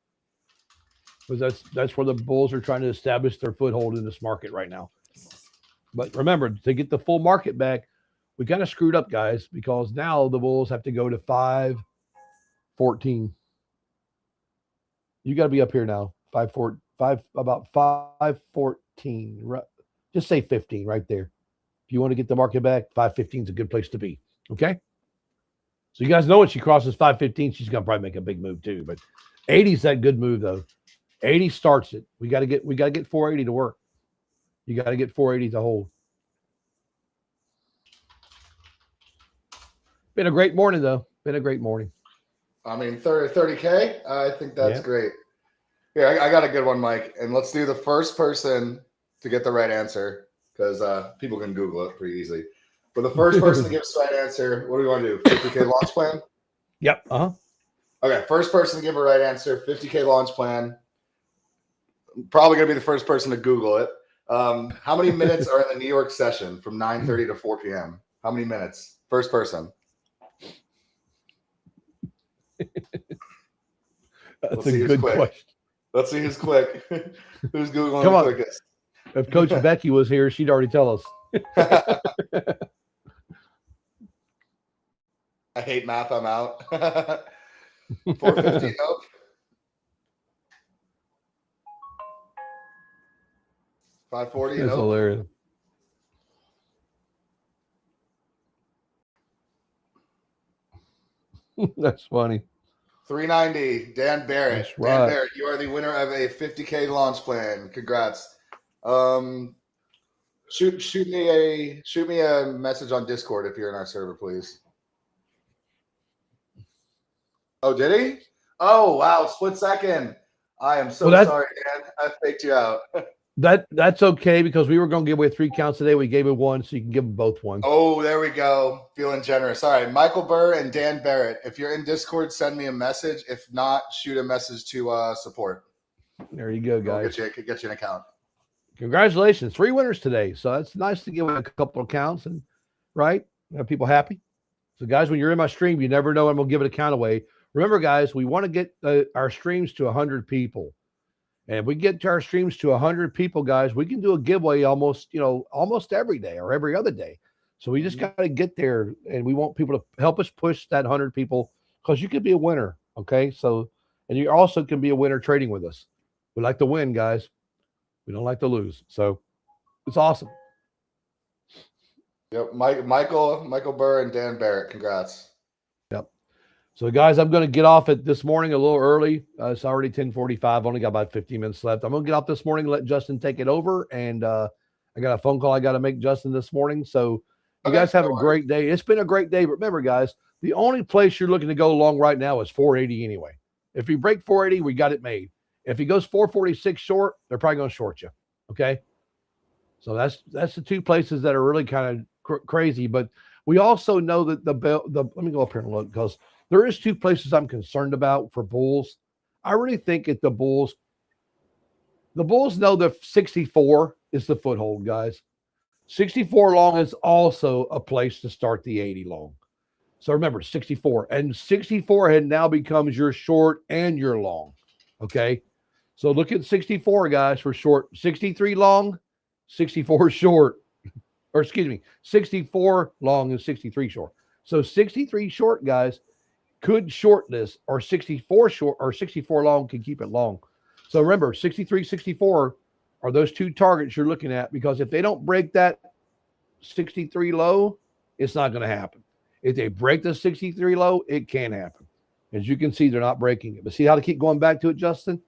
Because that's where the bulls are trying to establish their foothold in this market right now. But remember, to get the full market back, we kind of screwed up, guys, because now the bulls have to go to 514. You got to be up here now. About 514. Just say 15 right there. If you want to get the market back, 515 is a good place to be. Okay. So you guys know when she crosses 515, she's gonna probably make a big move too. But 80 is that good move though. 80 starts it. We gotta get 480 to work. You got to get 480 to hold. Been a great morning though. Been a great morning. I mean, 30K. I think that's great. Here, I got a good one, Mike. And let's do the first person to get the right answer because people can Google it pretty easily. But the first person to give us the right answer, what do we want to do? 50K launch plan? Yep. Uh-huh. Okay, first person to give a right answer, 50K launch plan. Probably going to be the first person to Google it. How many minutes are in the New York session from 9:30 to 4 p.m.? How many minutes? First person. That's a good question. Let's see who's quick. Who's Googling Come the on. quickest? If Coach Becky was here, she'd already tell us. I hate math. I'm out. 450. Nope. 540. That's Nope. hilarious. That's funny. 390. Dan Barrett. That's right. Dan Barrett, you are the winner of a 50K launch plan. Congrats. Shoot me a message on Discord if you're in our server, please. Oh, did he? Oh, wow. Split second. I am so sorry, Dan. I faked you out. That's okay because we were going to give away 3 counts today. We gave it 1, so you can give them both 1. Oh, there we go. Feeling generous. All right, Michael Burr and Dan Barrett. If you're in Discord, send me a message. If not, shoot a message to support. There you go, guys. We'll get you an account. Congratulations. 3 winners today. So it's nice to give away a couple of counts and have people happy. So guys, when you're in my stream, you never know when we'll give an account away. Remember, guys, we want to get our streams to 100 people. And if we get to our streams to 100 people, guys, we can do a giveaway almost every day or every other day. So we just got to get there, and we want people to help us push that 100 people because you could be a winner, okay? So, and you also can be a winner trading with us. We like to win, guys. We don't like to lose. So it's awesome. Yep, Michael Burr and Dan Barrett. Congrats. Yep. So, guys, I'm going to get off it this morning a little early. It's already 10:45. Only got about 15 minutes left. I'm going to get off this morning, let Justin take it over. And I got a phone call I got to make Justin this morning. So you guys have a great day. It's been a great day. But remember, guys, the only place you're looking to go long right now is 480 anyway. If we break 480, we got it made. If he goes 446 short, they're probably going to short you. Okay. So that's the two places that are really kind of crazy. But we also know that let me go up here and look, because there is two places I'm concerned about for bulls. I really think the bulls know that 64 is the foothold, guys. 64 long is also a place to start the 80 long. So remember, 64. And 64 had now becomes your short and your long. Okay. So look at 64, guys, for short. 63 long, 64 short. Or excuse me, 64 long and 63 short. So 63 short, guys, could short this, or 64 short or 64 long can keep it long. So remember, 63, 64 are those two targets you're looking at, because if they don't break that 63 low, it's not going to happen. If they break the 63 low, it can happen. As you can see, they're not breaking it. But see how to keep going back to it, Justin?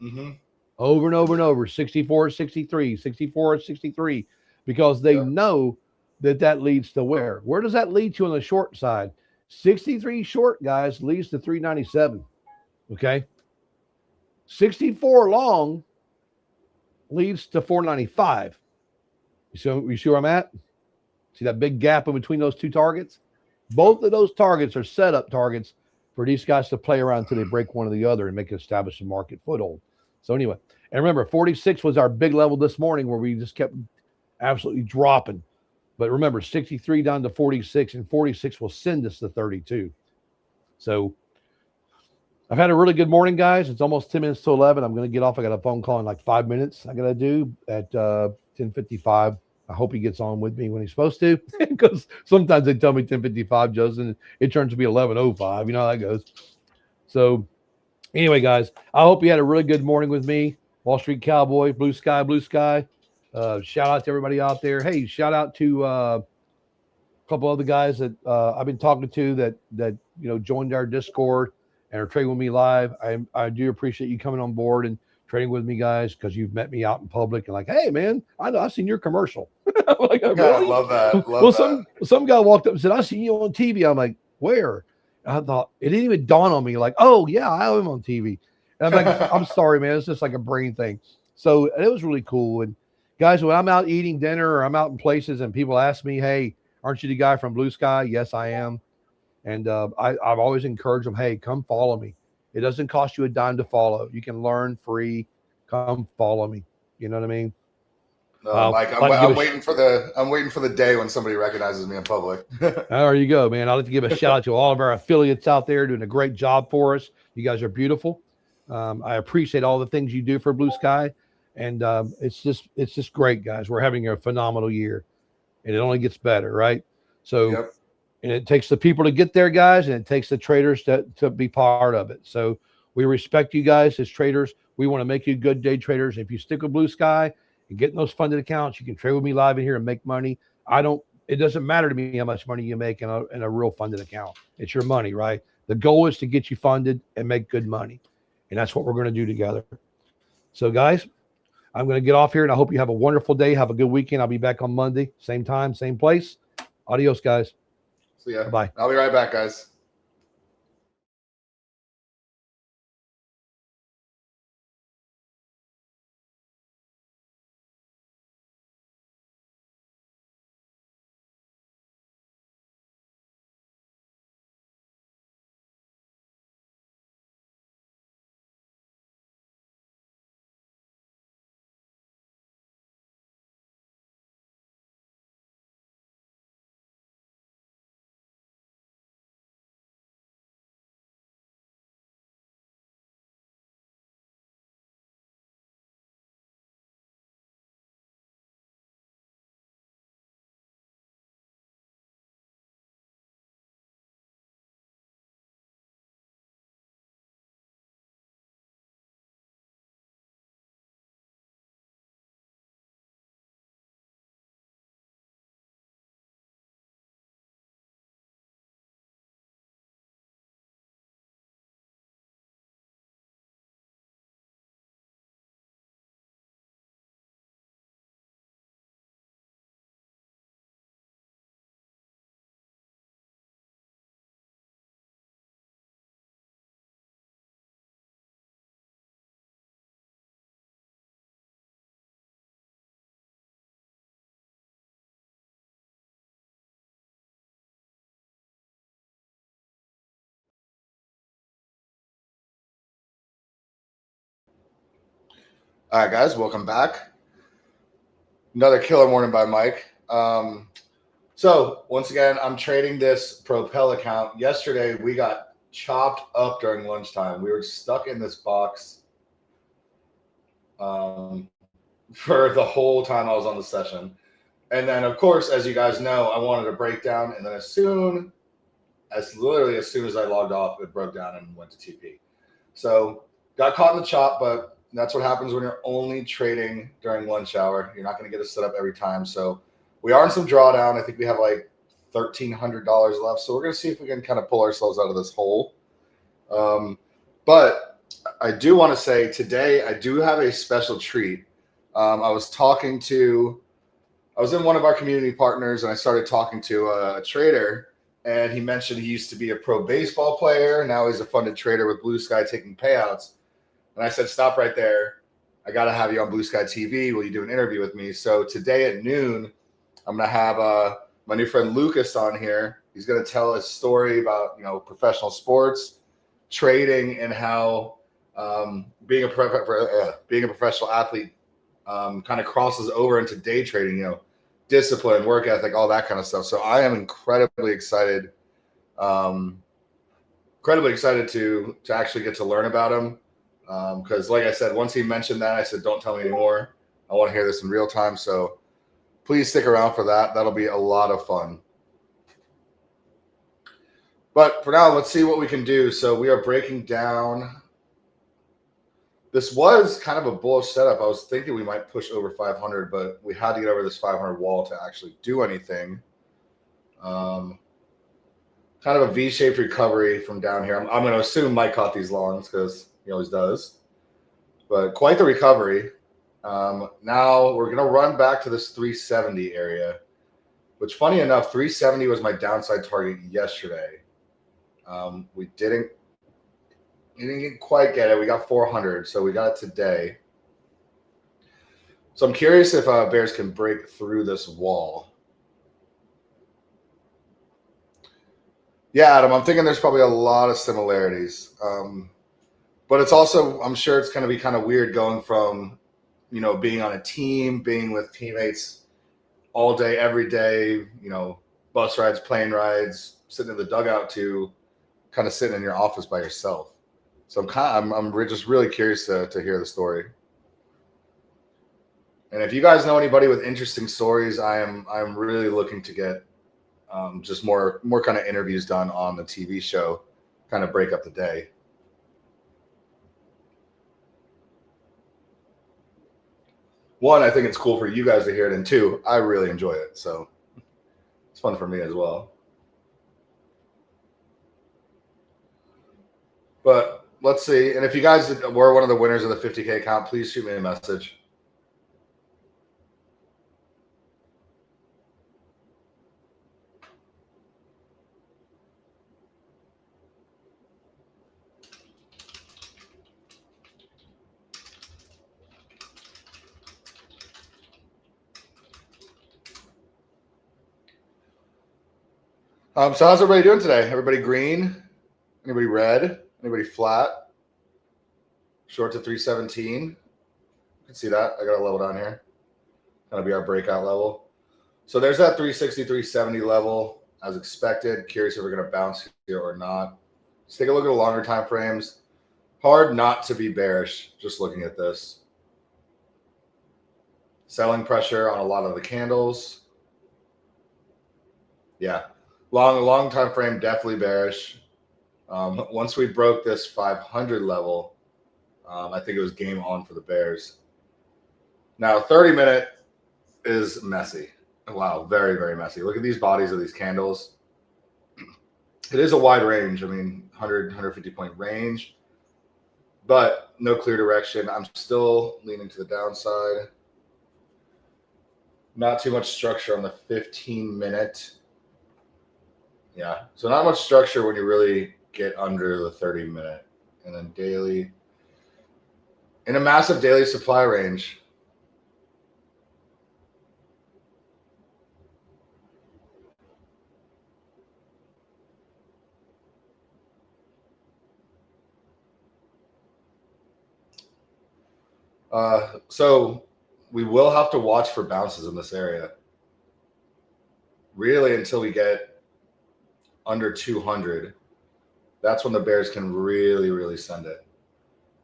Mm-hmm. Over and over and over, 64, 63, 64, 63, because they know that leads to where? Where does that lead to on the short side? 63 short, guys, leads to 397. Okay. 64 long leads to 495. You see where I'm at? See that big gap in between those two targets? Both of those targets are setup targets for these guys to play around until they break one or the other and make it establish a market foothold. So anyway, and remember, 46 was our big level this morning where we just kept absolutely dropping. But remember, 63 down to 46, and 46 will send us to 32. So I've had a really good morning, guys. It's almost 10 minutes to 11. I'm going to get off. I got a phone call in like 5 minutes I got to do at 10:55. I hope he gets on with me when he's supposed to, because sometimes they tell me 10:55, Justin. It turns to be 11:05. You know how that goes. So anyway, guys, I hope you had a really good morning with me. Wall Street Cowboy, Blue Sky, Blue Sky. Shout out to everybody out there. Hey, shout out to a couple other guys that I've been talking to that joined our Discord and are trading with me live. I do appreciate you coming on board and trading with me, guys, because you've met me out in public and like, hey, man, I've seen your commercial. I'm like, really? I love that. Some guy walked up and said, I seen you on TV. I'm like, where? And I thought, it didn't even dawn on me, like, oh, yeah, I am on TV. And I'm like, I'm sorry, man. It's just like a brain thing. So it was really cool. And guys, when I'm out eating dinner or I'm out in places and people ask me, hey, aren't you the guy from Blue Sky? Yes, I am. And I've always encouraged them, hey, come follow me. It doesn't cost you a dime to follow. You can learn free. Come follow me. You know what I mean? Mike, I'm waiting for the day when somebody recognizes me in public. There you go, man. I'd like to give a shout out to all of our affiliates out there doing a great job for us. You guys are beautiful. I appreciate all the things you do for Blue Sky, and it's just great, guys. We're having a phenomenal year, and it only gets better, right? So, and it takes the people to get there, guys, and it takes the traders to be part of it. So we respect you guys as traders. We want to make you good day traders. If you stick with Blue Sky and get in those funded accounts, you can trade with me live in here and make money. It doesn't matter to me how much money you make in a real funded account. It's your money, right? The goal is to get you funded and make good money. And that's what we're going to do together. So, guys, I'm going to get off here, and I hope you have a wonderful day. Have a good weekend. I'll be back on Monday, same time, same place. Adios, guys. See ya. Bye. I'll be right back, guys. All right, guys, welcome back. Another killer morning by Mike. So once again, I'm trading this Propel account. Yesterday, we got chopped up during lunchtime. We were stuck in this box for the whole time I was on the session. And then, of course, as you guys know, I wanted to break down. And then literally as soon as I logged off, it broke down and went to TP. So got caught in the chop, but that's what happens when you're only trading during lunch hour. You're not going to get a setup every time. So we are in some drawdown. I think we have like $1,300 left. So we're going to see if we can kind of pull ourselves out of this hole. But I do want to say today I do have a special treat. I was in one of our community partners and I started talking to a trader, and he mentioned he used to be a pro baseball player. Now he's a funded trader with BluSky taking payouts. And I said, stop right there. I got to have you on BluSky TV. Will you do an interview with me? So today at noon, I'm going to have my new friend Lucas on here. He's going to tell a story about, professional sports, trading, and how being a professional athlete kind of crosses over into day trading, discipline, work ethic, all that kind of stuff. So I am incredibly excited to actually get to learn about him. Because like I said, once he mentioned that, I said, don't tell me anymore. I want to hear this in real time. So please stick around for that. That'll be a lot of fun. But for now, let's see what we can do. So we are breaking down. This was kind of a bullish setup. I was thinking we might push over 500, but we had to get over this 500 wall to actually do anything. Kind of a V-shaped recovery from down here. I'm going to assume Mike caught these longs because he always does. But quite the recovery. Now we're going to run back to this 370 area, which funny enough, 370 was my downside target yesterday. We didn't quite get it. We got 400, so we got it today. So I'm curious if bears can break through this wall. Yeah, Adam, I'm thinking there's probably a lot of similarities. But it's also, I'm sure it's going to be kind of weird going from, being on a team, being with teammates all day, every day, bus rides, plane rides, sitting in the dugout, to kind of sitting in your office by yourself. So I'm just really curious to hear the story. And if you guys know anybody with interesting stories, I'm really looking to get just more kind of interviews done on the TV show, kind of break up the day. One, I think it's cool for you guys to hear it, and two, I really enjoy it. So it's fun for me as well. But let's see. And if you guys were one of the winners of the 50K account, please shoot me a message. So how's everybody doing today? Everybody green? Anybody red? Anybody flat? Short to 317. You can see that. I got a level down here. That'll be our breakout level. So there's that 360, 370 level as expected. Curious if we're going to bounce here or not. Let's take a look at the longer time frames. Hard not to be bearish just looking at this. Selling pressure on a lot of the candles. Yeah. Long time frame, definitely bearish. Once we broke this 500 level, I think it was game on for the bears. Now, 30-minute is messy. Wow, very, very messy. Look at these bodies of these candles. It is a wide range. I mean, 100, 150 point range, but no clear direction. I'm still leaning to the downside. Not too much structure on the 15-minute. Yeah, so not much structure when you really get under the 30-minute. And then daily, in a massive daily supply range. So we will have to watch for bounces in this area. Really, until we get under 200, that's when the bears can really, really send it.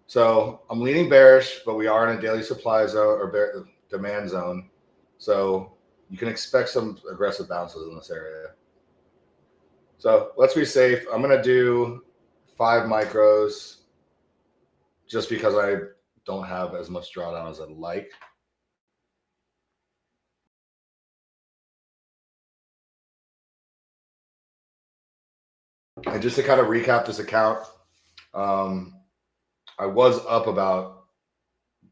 So I'm leaning bearish, but we are in a daily supply zone or demand zone. So you can expect some aggressive bounces in this area. So let's be safe. I'm going to do 5 micros just because I don't have as much drawdown as I'd like. And just to kind of recap this account, I was up about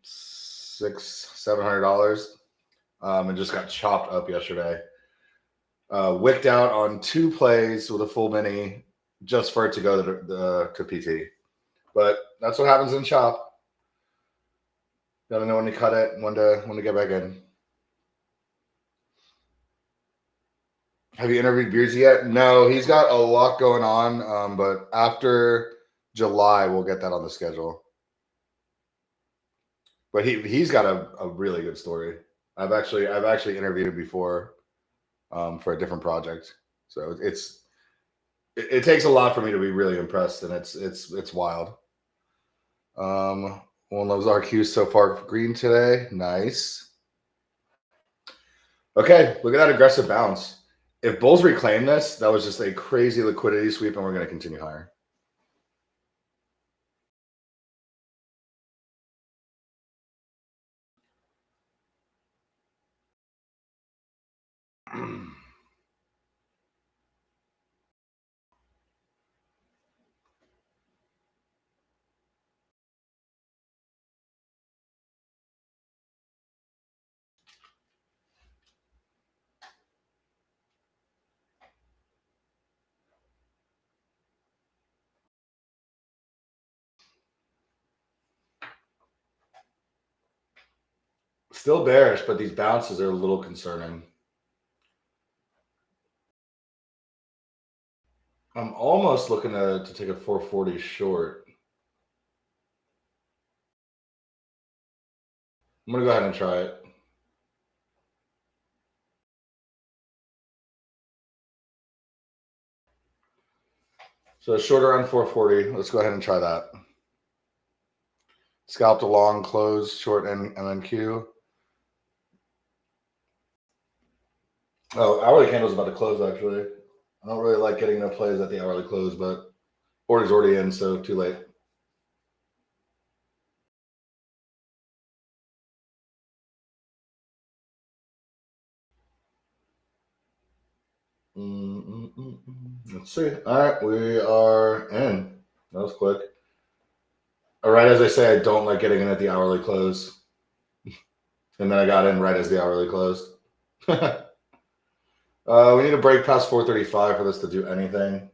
$600-700 and just got chopped up yesterday. Wicked out on 2 plays with a full mini just for it to go to PT. But that's what happens in chop. Gotta know when to cut it and when to get back in. Have you interviewed Beersy yet? No, he's got a lot going on. But after July, we'll get that on the schedule. But he's got a really good story. I've actually interviewed him before for a different project. So it takes a lot for me to be really impressed, and it's wild. One loves RQ so far green today. Nice. Okay, look at that aggressive bounce. If bulls reclaim this, that was just a crazy liquidity sweep, and we're going to continue higher. Still bearish, but these bounces are a little concerning. I'm almost looking to take a 440 short. I'm going to go ahead and try it. So shorter on 440. Let's go ahead and try that. Scalped a long close, short MNQ. Oh, hourly candle's about to close, actually. I don't really like getting no plays at the hourly close, but order's already in, so too late. Let's see. All right, we are in. That was quick. All right, as I say, I don't like getting in at the hourly close. And then I got in right as the hourly closed. We need to break past 435 for this to do anything.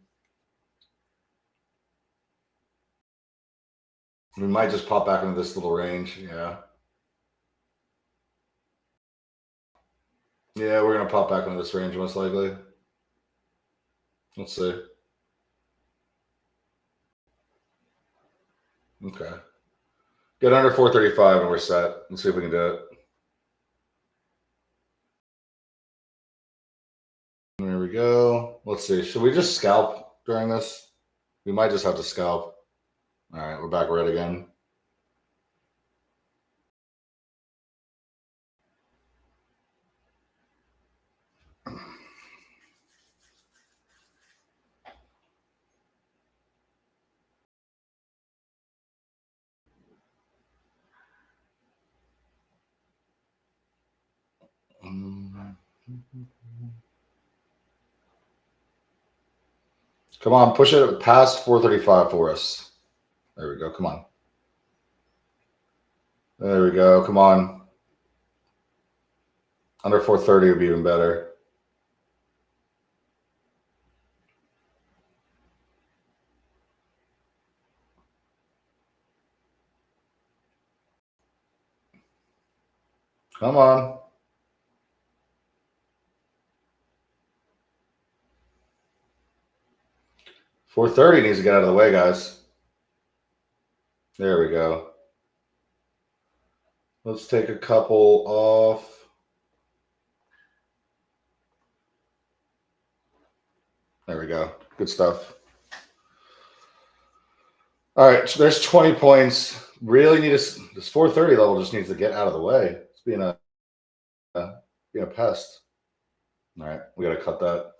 We might just pop back into this little range. Yeah. Yeah, we're going to pop back into this range most likely. Let's see. Okay. Get under 435 and we're set. Let's see if we can do it. There we go. Let's see. Should we just scalp during this? We might just have to scalp. All right, we're back red again. Come on, push it past 435 for us. There we go. Come on. There we go. Come on. Under 430 would be even better. Come on. $430 needs to get out of the way, guys. There we go. Let's take a couple off. There we go. Good stuff. All right, so there's 20 points. Really need this 430 level just needs to get out of the way. It's being a pest. All right, we got to cut that.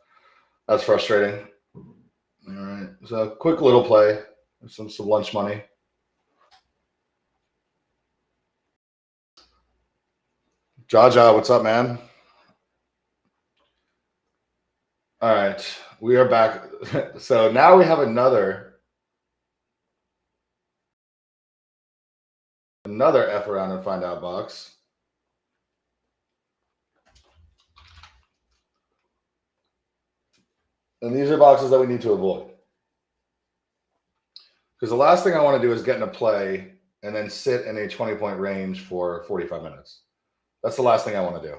That's frustrating. All right, so quick little play. Some lunch money. Jaja, what's up, man? All right, we are back. So now we have another F around and find out box. And these are boxes that we need to avoid. Because the last thing I want to do is get in a play and then sit in a 20-point range for 45 minutes. That's the last thing I want to do.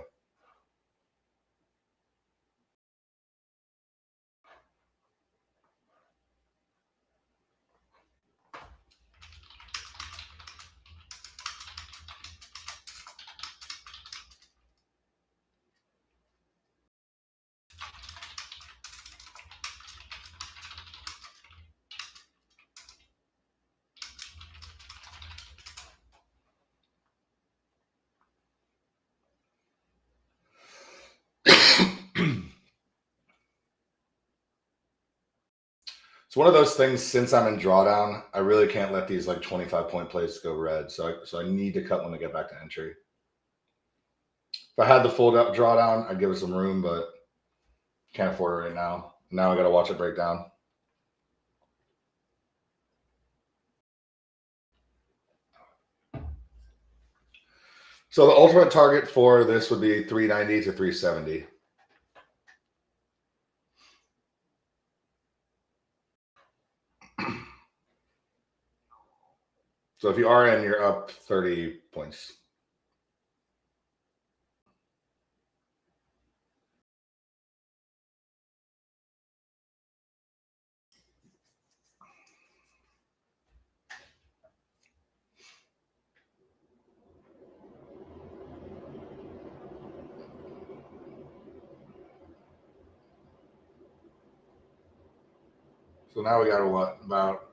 It's one of those things, since I'm in drawdown, I really can't let these like 25-point plays go red. So I need to cut when I get back to entry. If I had the full drawdown, I'd give it some room, but can't afford it right now. Now I got to watch it break down. So the ultimate target for this would be 390 to 370. So if you are in, you're up 30 points. So now we got about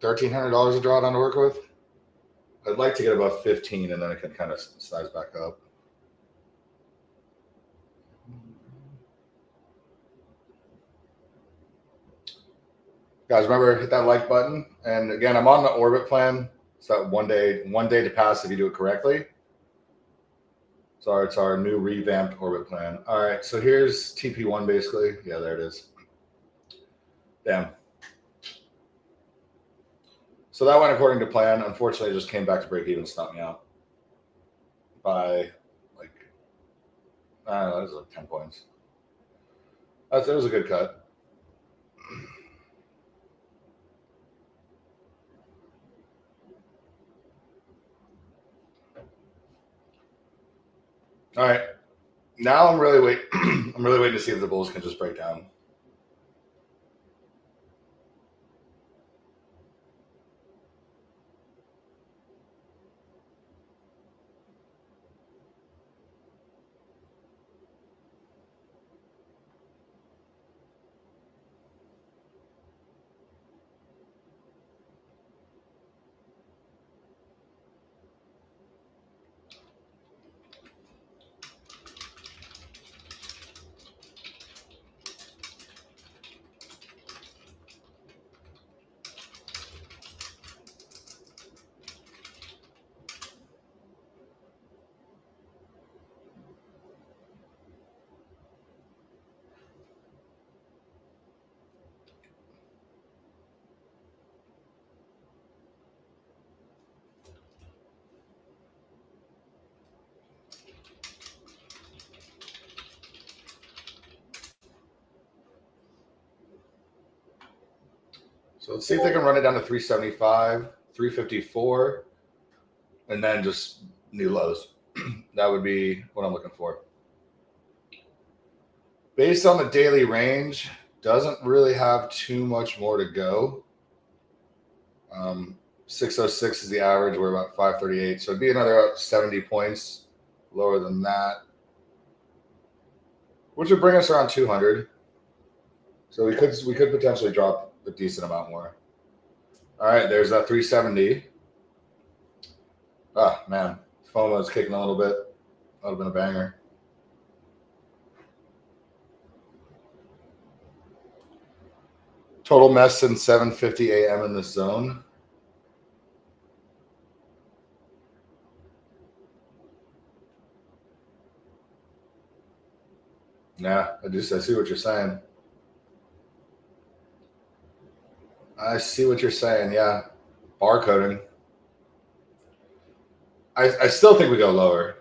$1,300 a drawdown to work with. I'd like to get above 15, and then it can kind of size back up. Guys, remember, hit that like button. And again, I'm on the orbit plan. It's that one day to pass if you do it correctly. So it's our new revamped orbit plan. All right, so here's TP1 basically. Yeah, there it is. Damn. So that went according to plan. Unfortunately, it just came back to break even, stopped me out by like, I don't know, it was like 10 points. It was a good cut. All right. Now I'm really waiting to see if the bulls can just break down. So let's see if they can run it down to 375, 354, and then just new lows. That would be what I'm looking for. Based on the daily range, doesn't really have too much more to go. 606 is the average. We're about 538. So it'd be another 70 points lower than that, which would bring us around 200. So we could potentially drop a decent amount more. All right, there's that 370. Ah, man, FOMO is kicking a little bit. That would have been a banger. Total mess since 7:50 a.m. in this zone. Yeah, I see what you're saying. I see what you're saying. Yeah, barcoding. I still think we go lower.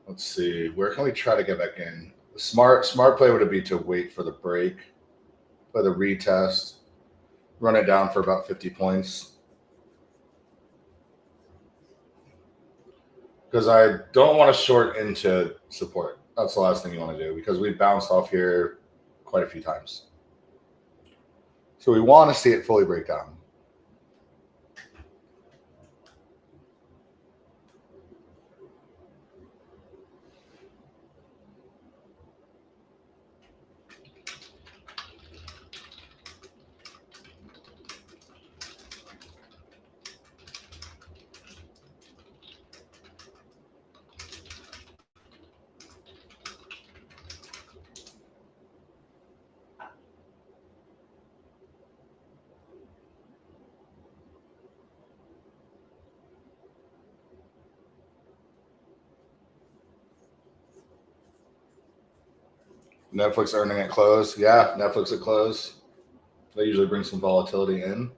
Let's see. Where can we try to get back in? The smart play would be to wait for the break, play the retest, run it down for about 50 points. Because I don't want to short into support. That's the last thing you want to do because we've bounced off here quite a few times. So we want to see it fully break down. Netflix earning at close. Yeah, Netflix at close. They usually bring some volatility in.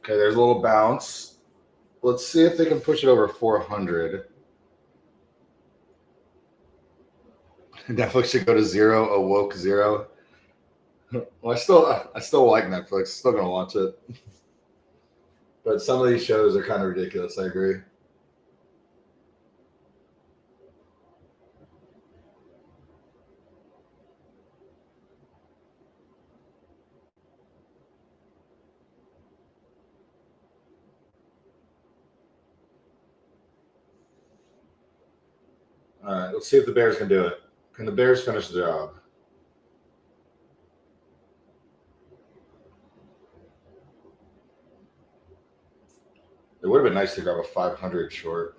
Okay, there's a little bounce. Let's see if they can push it over 400. Netflix should go to zero, a woke zero. Well, I still like Netflix. Still gonna watch it. But some of these shows are kind of ridiculous. I agree. All right, let's see if the Bears can do it. Can the Bears finish the job? It would have been nice to grab a 500 short.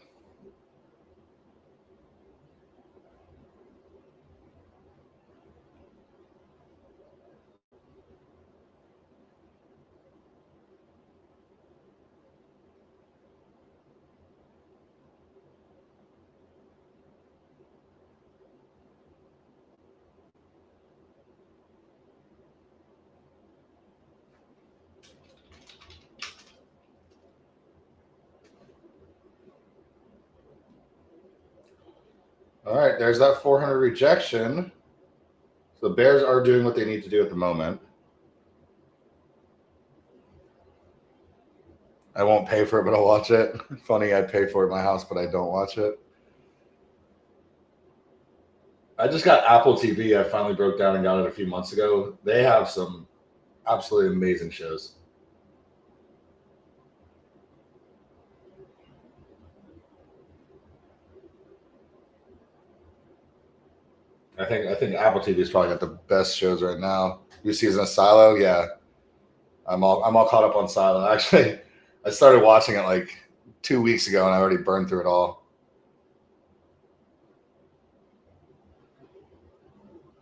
All right, there's that 400 rejection. So the Bears are doing what they need to do at the moment. I won't pay for it, but I'll watch it. Funny, I'd pay for it at my house, but I don't watch it. I just got Apple TV. I finally broke down and got it a few months ago. They have some absolutely amazing shows. I think Apple TV's probably got the best shows right now. New season of Silo, yeah. I'm all caught up on Silo. Actually, I started watching it like 2 weeks ago, and I already burned through it all.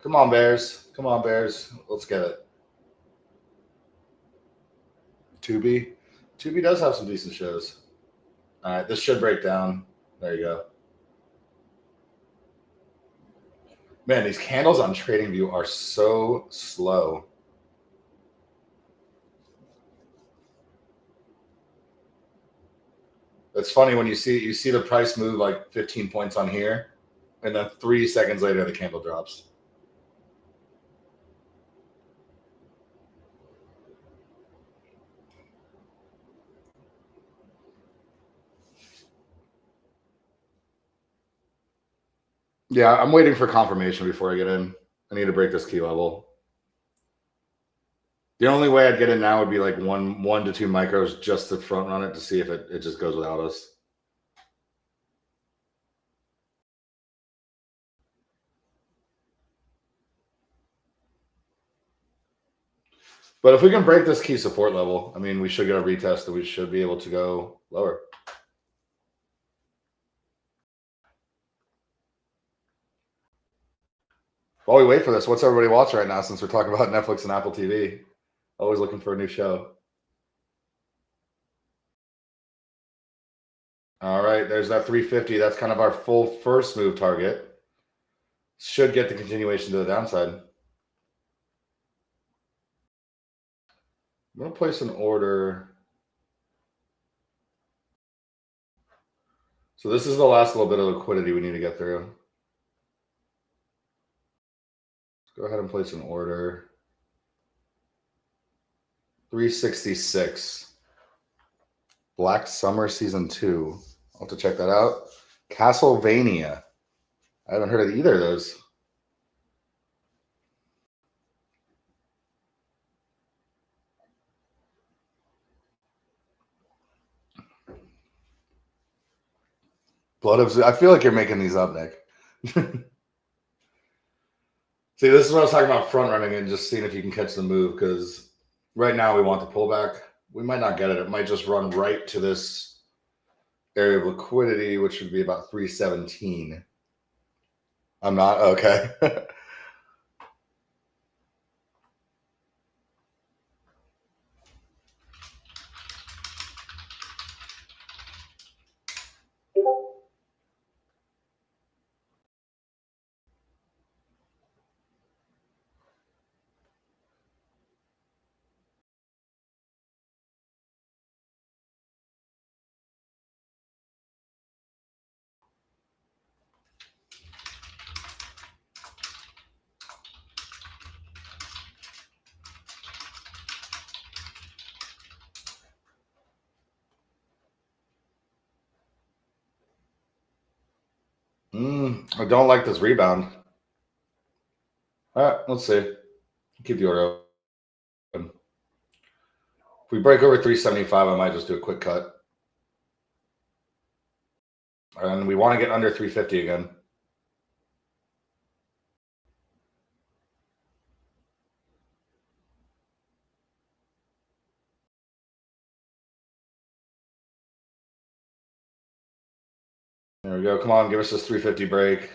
Come on, Bears. Come on, Bears. Let's get it. Tubi. Tubi does have some decent shows. All right, this should break down. There you go. Man, these candles on TradingView are so slow. It's funny when you see the price move like 15 points on here, and then 3 seconds later the candle drops. Yeah, I'm waiting for confirmation before I get in. I need to break this key level. The only way I'd get in now would be like one to 2 micros just to front run it to see if it just goes without us. But if we can break this key support level, I mean, we should get a retest and we should be able to go lower. While we wait for this, what's everybody watching right now since we're talking about Netflix and Apple TV? Always looking for a new show. All right, there's that 350. That's kind of our full first move target. Should get the continuation to the downside. I'm going to place an order. So this is the last little bit of liquidity we need to get through. Let's go ahead and place an order. 366. Black Summer Season 2. I'll have to check that out. Castlevania. I haven't heard of either of those. Blood of... I feel like you're making these up, Nick. See, this is what I was talking about, front running and just seeing if you can catch the move, because right now we want the pullback. We might not get it. It might just run right to this area of liquidity, which would be about 317. I'm not? Okay. I don't like this rebound. All right, let's see. Keep the order open. If we break over 375, I might just do a quick cut. And we want to get under 350 again. There we go. Come on, give us this 350 break.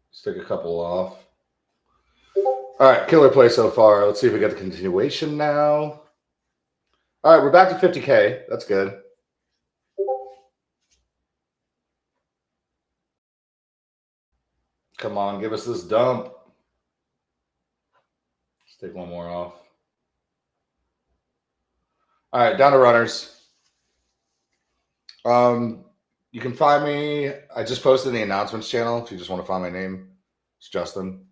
Let's take a couple off. All right, killer play so far. Let's see if we get the continuation now. All right, we're back to 50K. That's good. Come on, give us this dump. Let's take one more off. All right, down to runners. You can find me. I just posted in the announcements channel. If you just want to find my name, it's Justin.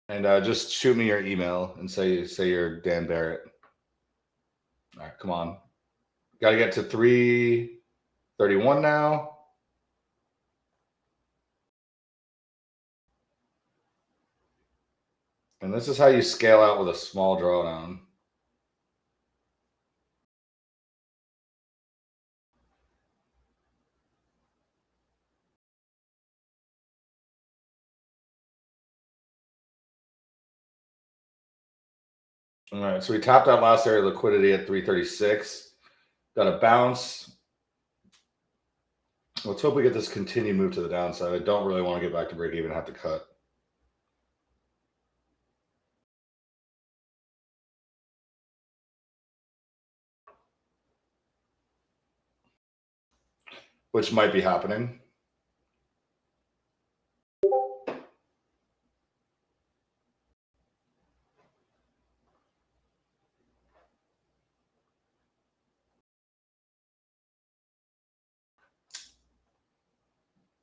And just shoot me your email and say you're Dan Barrett. All right, come on. Got to get to 331 now. And this is how you scale out with a small drawdown. All right, so we tapped that last area of liquidity at 336. Got a bounce. Let's hope we get this continued move to the downside. I don't really want to get back to break even and have to cut. Which might be happening.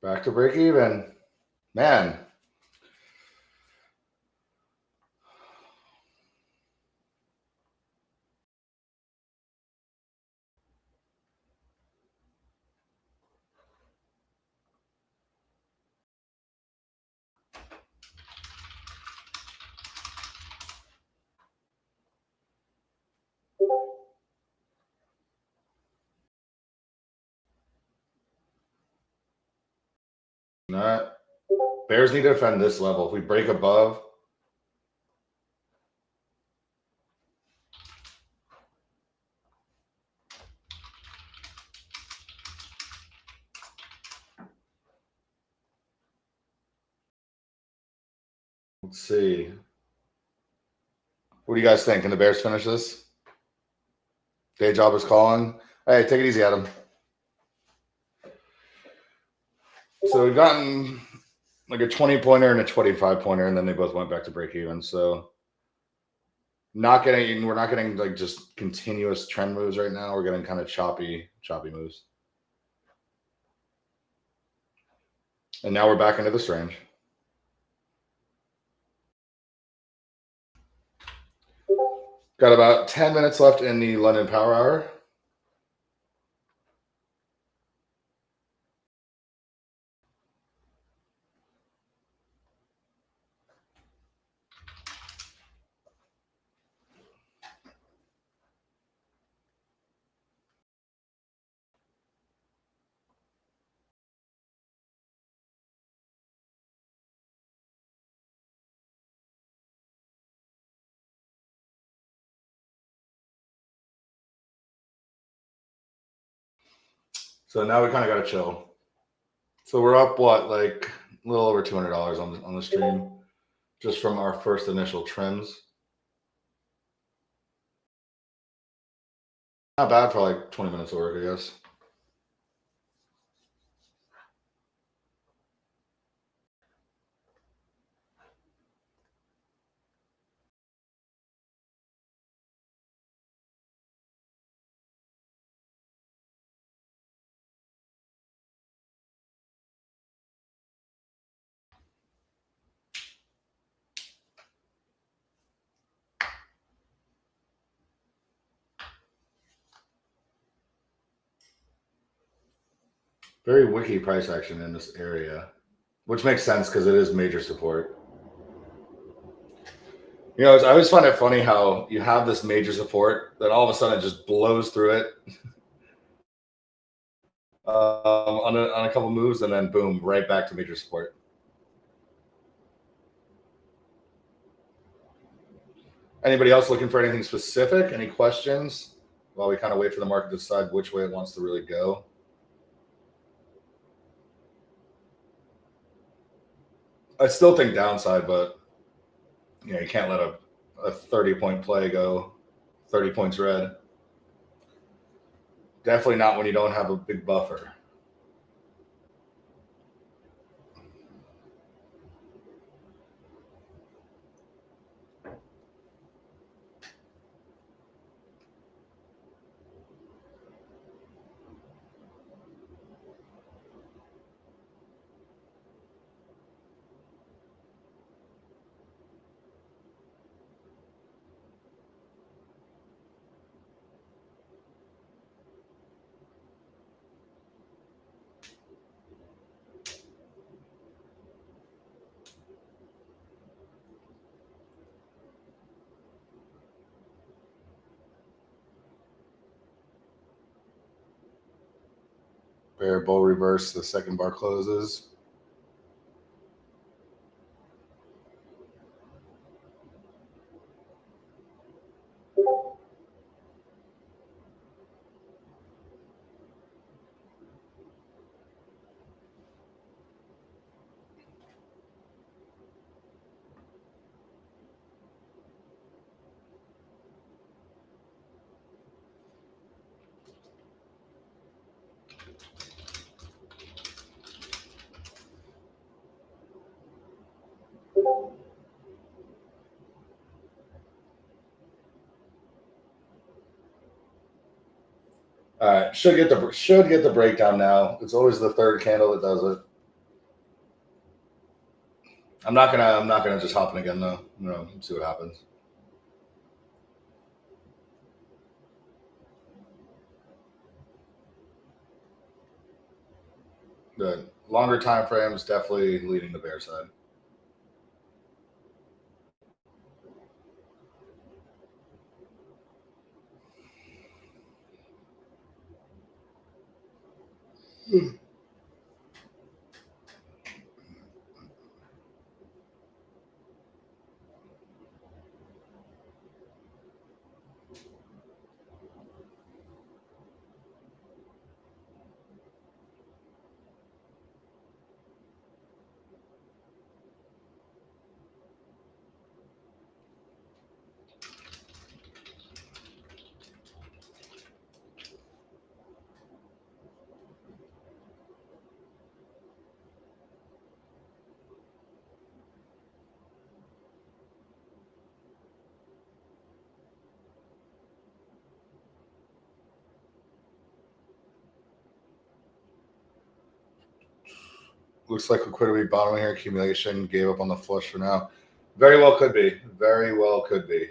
Back to break even. Man. Not. Bears need to defend this level. If we break above, let's see. What do you guys think? Can the Bears finish this? Day job is calling. Hey, take it easy, Adam. So we've gotten like a 20-pointer and a 25-pointer, and then they both went back to break even. So we're not getting like just continuous trend moves right now. We're getting kind of choppy moves. And now we're back into this range. Got about 10 minutes left in the London Power Hour. So now we kind of got to chill. So we're up, what, like a little over $200 on the stream just from our first initial trims. Not bad for like 20 minutes of work, I guess. Very wiki price action in this area, which makes sense because it is major support. You know, I always find it funny how you have this major support, then all of a sudden it just blows through it on a couple moves, and then boom, right back to major support. Anybody else looking for anything specific? Any questions while we kind of wait for the market to decide which way it wants to really go? I still think downside, but you know, you can't let a 30-point play go 30 points red. Definitely not when you don't have a big buffer. Bear bull reverse, the second bar closes. All right, should get the breakdown now. It's always the third candle that does it. I'm not gonna just hop in again though. See what happens. The longer time frames definitely leading the bear side. Looks like liquidity bottoming here. Accumulation gave up on the flush for now. Very well could be. Very well could be.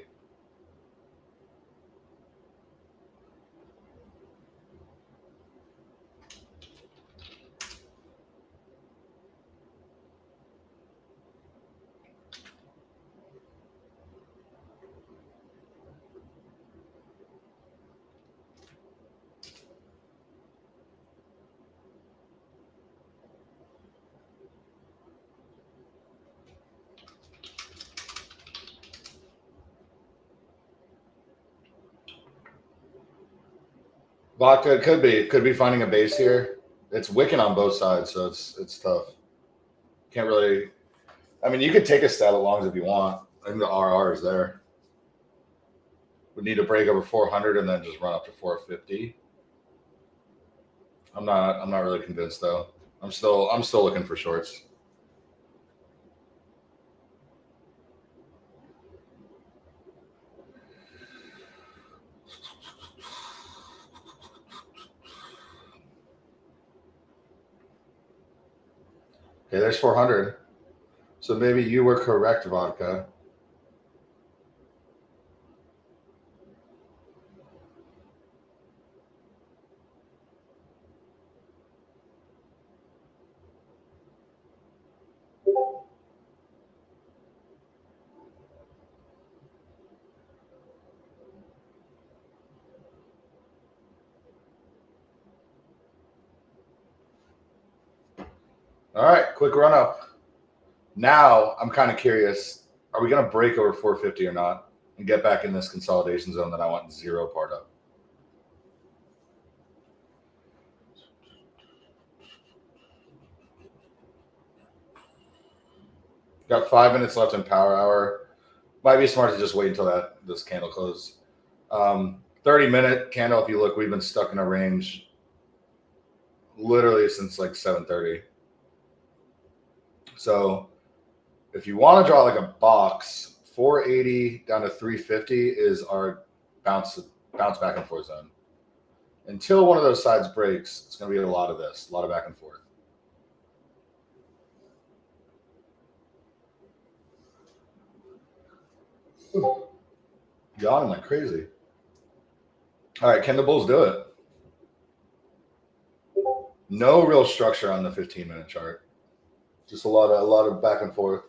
Vodka could be finding a base here. It's wicking on both sides, so it's tough. Can't really. I mean, you could take a stab at longs if you want. I think the RR is there. Would need to break over 400 and then just run up to 450. I'm not really convinced though. I'm still looking for shorts. Okay, there's 400. So maybe you were correct, Vodka. All right, quick run up. Now I'm kind of curious. Are we going to break over 450 or not and get back in this consolidation zone that I want zero part of? Got 5 minutes left in power hour. Might be smart to just wait until this candle closes. 30-minute candle. If you look, we've been stuck in a range literally since like 7:30. So if you want to draw like a box, 480 down to 350 is our bounce back and forth zone. Until one of those sides breaks, it's going to be a lot of this, a lot of back and forth. Yawning like crazy. All right, can the bulls do it? No real structure on the 15-minute chart. Just a lot of back and forth.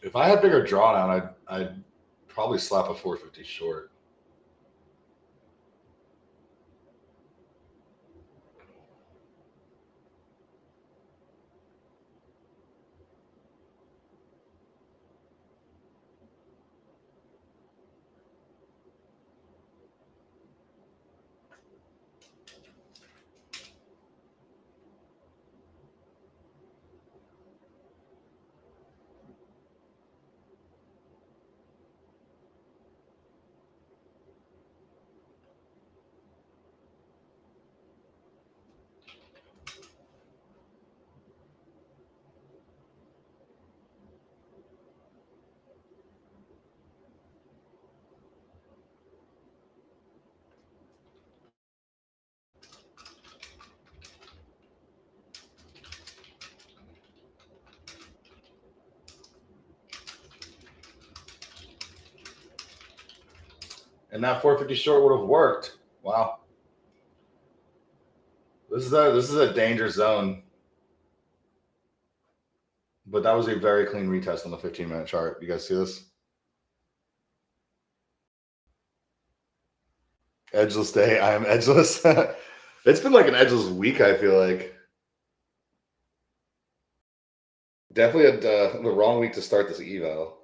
If I had bigger drawdown, I'd probably slap a 450 short. And that 450 short would have worked. Wow. This is a danger zone. But that was a very clean retest on the 15-minute chart. You guys see this? Edgeless day. I am edgeless. It's been like an edgeless week, I feel like. Definitely the wrong week to start this eval.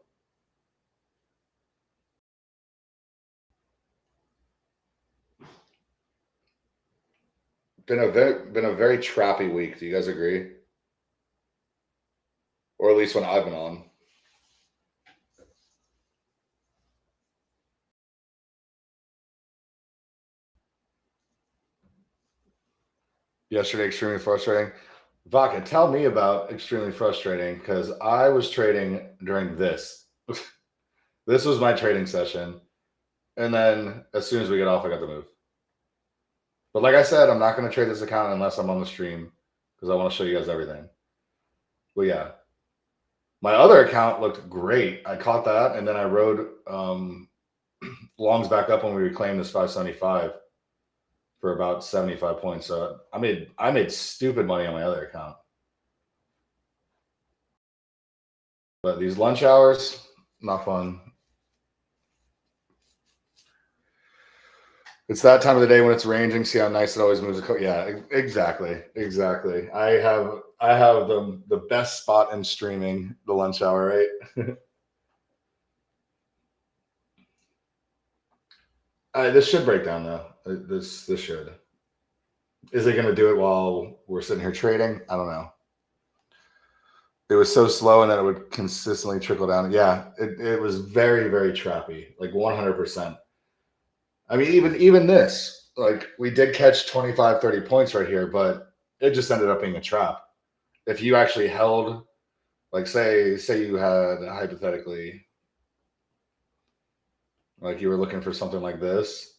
Been a very trappy week. Do you guys agree? Or at least when I've been on. Yesterday, extremely frustrating. Vaca, tell me about extremely frustrating, because I was trading during this. This was my trading session. And then as soon as we get off, I got to move. But like I said, I'm not going to trade this account unless I'm on the stream, because I want to show you guys everything. But yeah, my other account looked great. I caught that, and then I rode longs back up when we reclaimed this 575 for about 75 points. So I made stupid money on my other account. But these lunch hours, not fun. It's that time of the day when it's ranging. See how nice it always moves. Yeah, exactly. I have the best spot in streaming, the lunch hour, right? This should break down though. This should. Is it going to do it while we're sitting here trading? I don't know. It was so slow, and then it would consistently trickle down. Yeah, it was very, very trappy, like 100%. I mean, even this, like we did catch 25, 30 points right here, but it just ended up being a trap. If you actually held, like say you had hypothetically, like you were looking for something like this,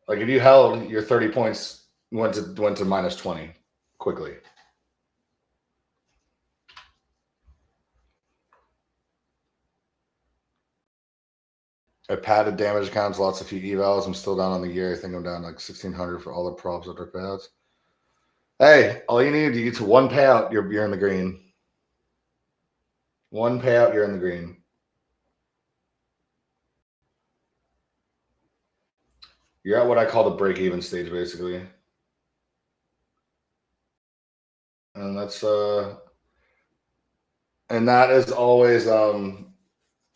like if you held, your 30 points went to minus 20 quickly. I padded damage accounts, lots of few evals. I'm still down on the year. I think I'm down like 1,600 for all the props after payouts. Hey, all you need to get to one payout, you're in the green. One payout, you're in the green. You're at what I call the break-even stage, basically. And that's and that is always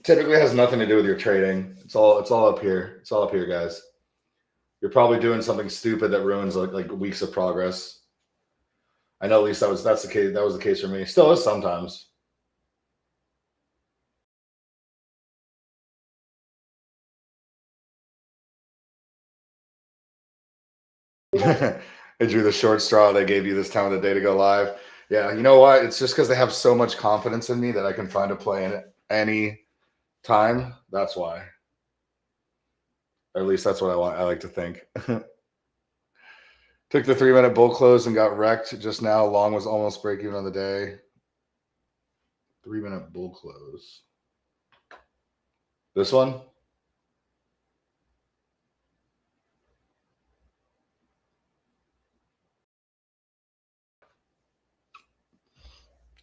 typically has nothing to do with your trading. It's all up here. It's all up here, guys. You're probably doing something stupid that ruins like weeks of progress. I know at least that's the case. That was the case for me. Still is sometimes. It drew the short straw. They gave you this time of the day to go live. Yeah, you know what? It's just because they have so much confidence in me that I can find a play in any time. That's why. Or at least that's what I like to think. Took the 3-minute bull close and got wrecked just now. Long was almost break even on the day. 3-minute bull close. This one?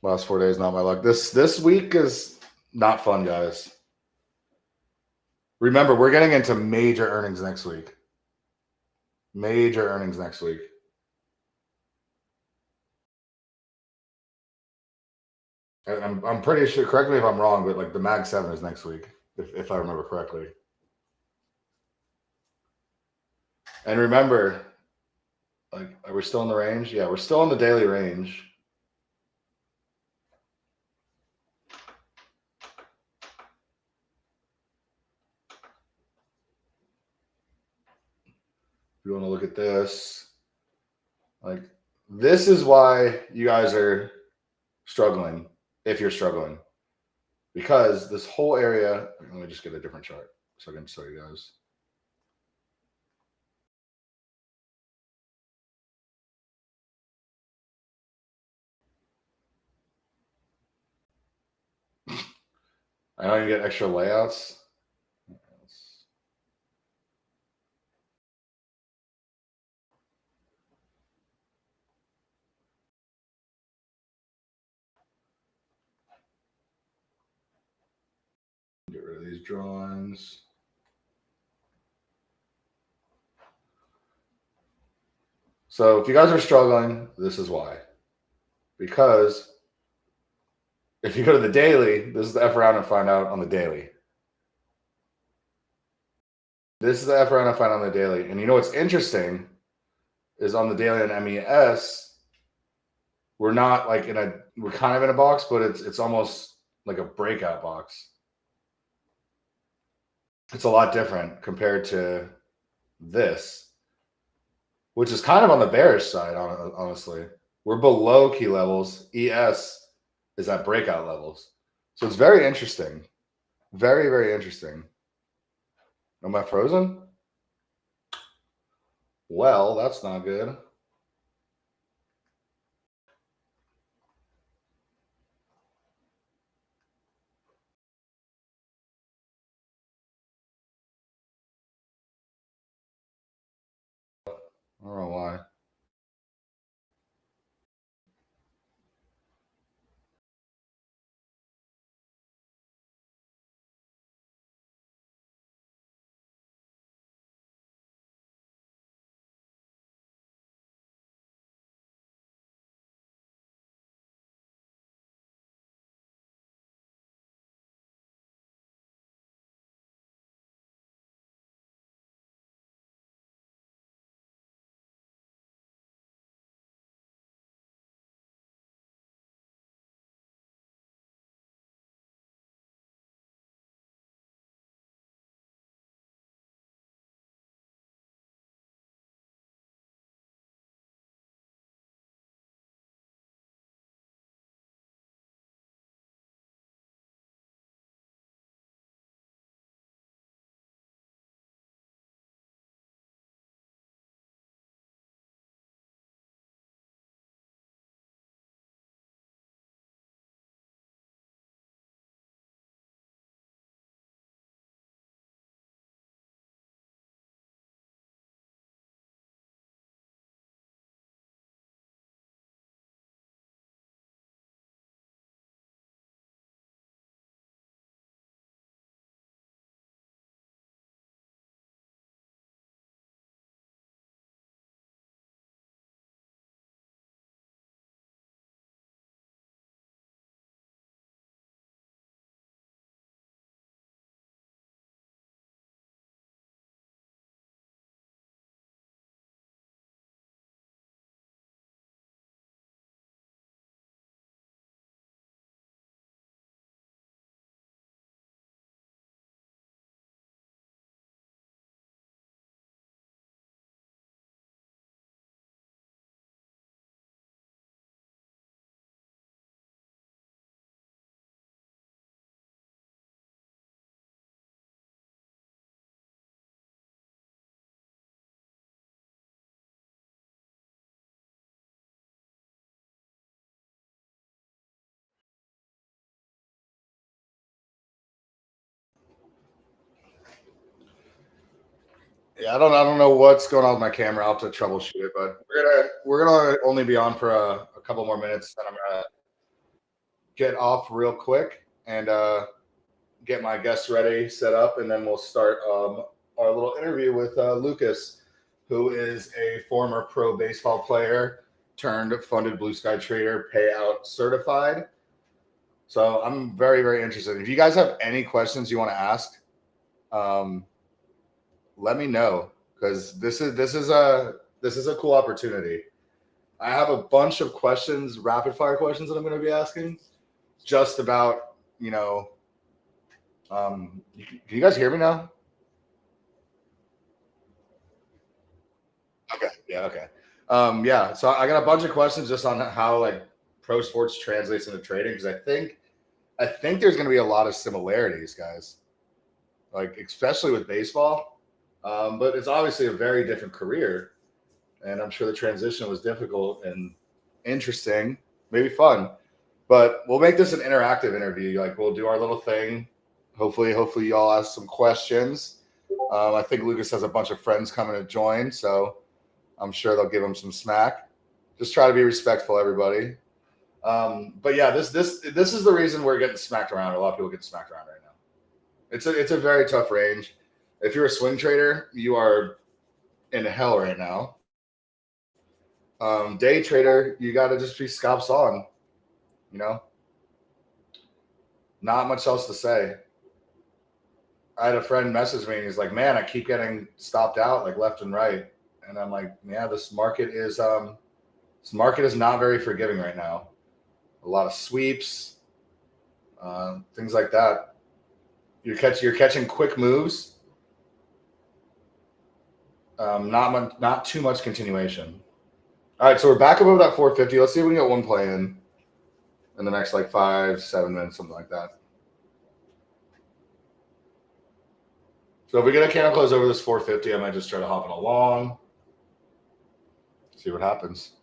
Last 4 days, not my luck. This week is not fun, guys. Remember, we're getting into major earnings next week. Major earnings next week. I'm pretty sure, correct me if I'm wrong, but like the Mag 7 is next week, if I remember correctly. And remember, like, are we still in the range? Yeah, we're still in the daily range. If you want to look at this, like, this is why you guys are struggling, if you're struggling. Because this whole area, let me just get a different chart so I can show you guys. I know you get extra layouts. Get rid of these drawings. So if you guys are struggling, this is why. Because if you go to the daily, this is the F around and find out on the daily. This is the F around and find out on the daily. And you know what's interesting is on the daily and MES, we're not like we're kind of in a box, but it's almost like a breakout box. It's a lot different compared to this, which is kind of on the bearish side, honestly. We're below key levels. ES is at breakout levels. So it's very interesting. Very, very interesting. Am I frozen? Well, that's not good. I don't know why. Yeah, I don't know what's going on with my camera. I'll have to troubleshoot it, but we're gonna only be on for a couple more minutes. Then I'm gonna get off real quick and get my guests ready, set up, and then we'll start our little interview with Lucas, who is a former pro baseball player turned funded BluSky trader, payout certified. So I'm very, very interested. If you guys have any questions you want to ask, let me know, because this is a cool opportunity. I have a bunch of questions, rapid fire questions that I'm going to be asking, just about, can you guys hear me now? Okay. Yeah. Okay. Yeah. So I got a bunch of questions just on how like pro sports translates into trading, because I think there's going to be a lot of similarities, guys. Like especially with baseball, but it's obviously a very different career, and I'm sure the transition was difficult and interesting, maybe fun. But we'll make this an interactive interview. Like we'll do our little thing. Hopefully y'all ask some questions. I think Lucas has a bunch of friends coming to join, so I'm sure they'll give him some smack. Just try to be respectful, everybody. But yeah, this is the reason we're getting smacked around. A lot of people get smacked around right now. It's a very tough range. If you're a swing trader, you are in hell right now. Day trader, you got to just be scalps on, you know? Not much else to say. I had a friend message me and he's like, man, I keep getting stopped out like left and right. And I'm like, yeah, this market is not very forgiving right now. A lot of sweeps, things like that. You're catching quick moves. Not too much continuation. All right, so we're back above that 450. Let's see if we can get one play in the next like 5-7 minutes, something like that. So if we get a candle close over this 450, I might just try to hop in a long. See what happens.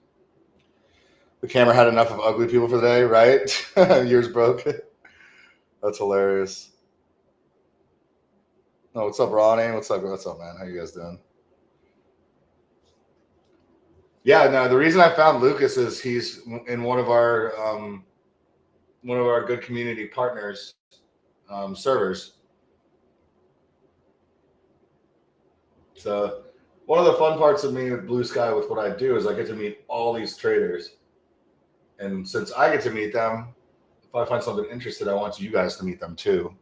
The camera had enough of ugly people for the day, right? Yours broke. That's hilarious. Oh, what's up, Ronnie? What's up, man? How you guys doing? Yeah, no, the reason I found Lucas is he's in one of our good community partners servers. So one of the fun parts of me with BluSky with what I do is I get to meet all these traders. And since I get to meet them, if I find something interesting, I want you guys to meet them too.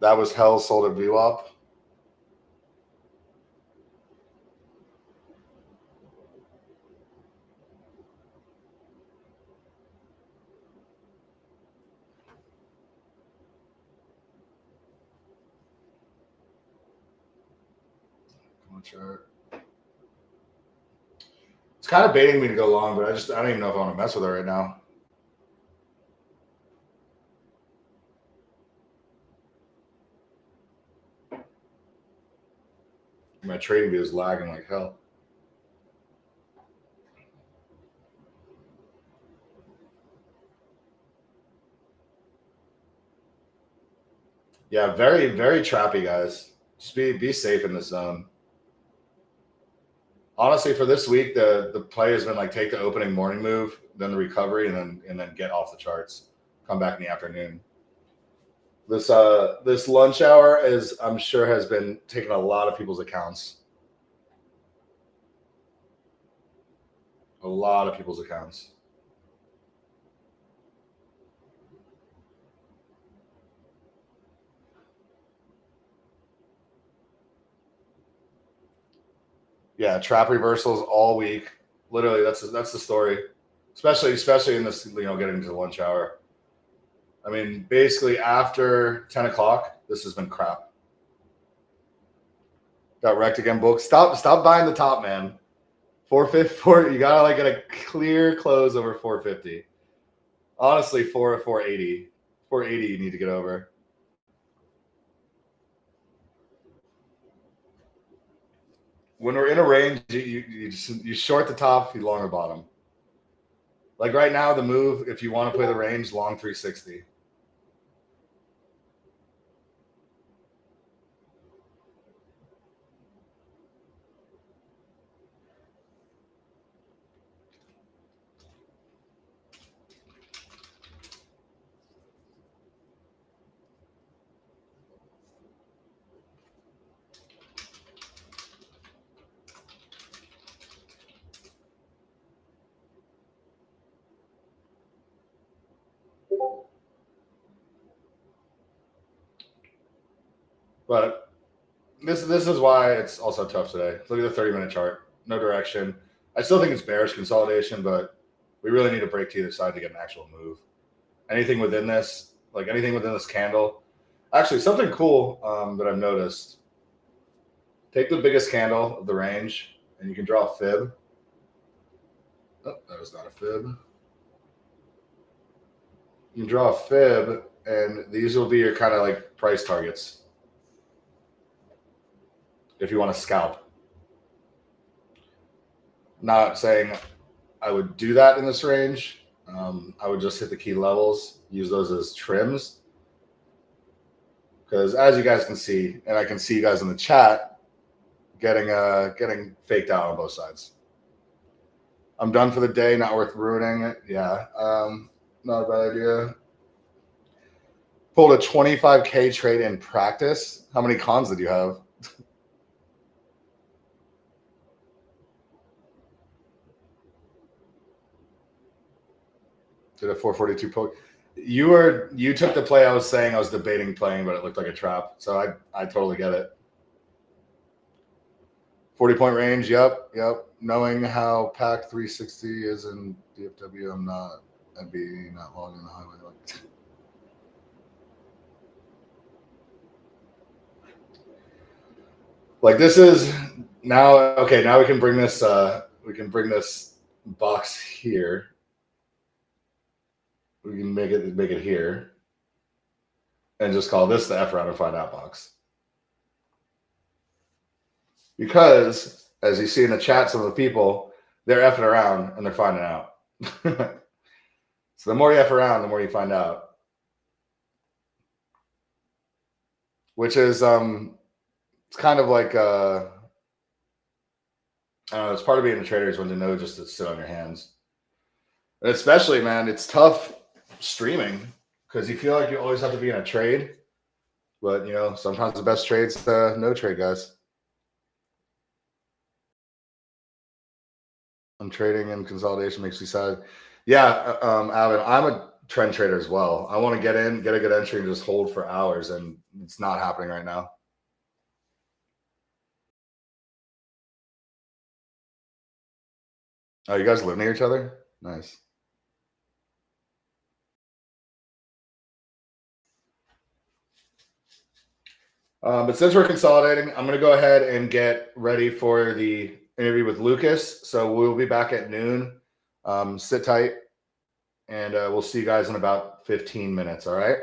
That was hell sold at VWAP. Chart. It's kind of baiting me to go long, but I don't even know if I want to mess with it right now. My trading view is lagging like hell. Yeah, very, very trappy, guys. Just be safe in this zone. Honestly, for this week, the play has been like take the opening morning move, then the recovery, and then get off the charts. Come back in the afternoon. This lunch hour I'm sure has been taking a lot of people's accounts. A lot of people's accounts. Yeah, trap reversals all week. Literally, that's the story. Especially in this, getting into the lunch hour. I mean, basically after 10 o'clock, this has been crap. Got wrecked again, book. Stop buying the top, man. 450, you gotta get a clear close over 450. Honestly, 480. 480 you need to get over. When we're in a range, you short the top, you long the bottom. Like right now, the move, if you want to play the range, long 360. But this is why it's also tough today. Look at the 30-minute chart. No direction. I still think it's bearish consolidation, but we really need to break to either side to get an actual move. Anything within this candle. Actually, something cool that I've noticed. Take the biggest candle of the range, and you can draw a fib. Oh, that was not a fib. You can draw a fib, and these will be your kind of like price targets if you want to scalp. Not saying I would do that in this range. I would just hit the key levels, use those as trims. Because as you guys can see, and I can see you guys in the chat, getting faked out on both sides. I'm done for the day, not worth ruining it. Yeah, not a bad idea. Pulled a 25K trade in practice. How many cons did you have? Did a 442 poke. You took the play I was saying I was debating playing, but it looked like a trap. So I totally get it. 40-point range. Yep. Knowing how packed 360 is in DFW, I'd be not long in the highway. Like this is now okay. Now we can bring this. We can bring this box here. We can make it here, and just call this the F around and find out box. Because as you see in the chat, some of the people they're effing around and they're finding out. So the more you F around, the more you find out. Which is it's kind of like I don't know, it's part of being a trader is when to know just to sit on your hands. And especially, man, it's tough streaming because you feel like you always have to be in a trade. But you know, sometimes the best trade's no trade, guys. I'm trading and consolidation makes me sad. Yeah, Alvin, I'm a trend trader as well. I want to get in, get a good entry, and just hold for hours, and it's not happening right now. Oh, you guys live near each other? Nice. But since we're consolidating, I'm going to go ahead and get ready for the interview with Lucas. So we'll be back at noon. Sit tight, and we'll see you guys in about 15 minutes. All right.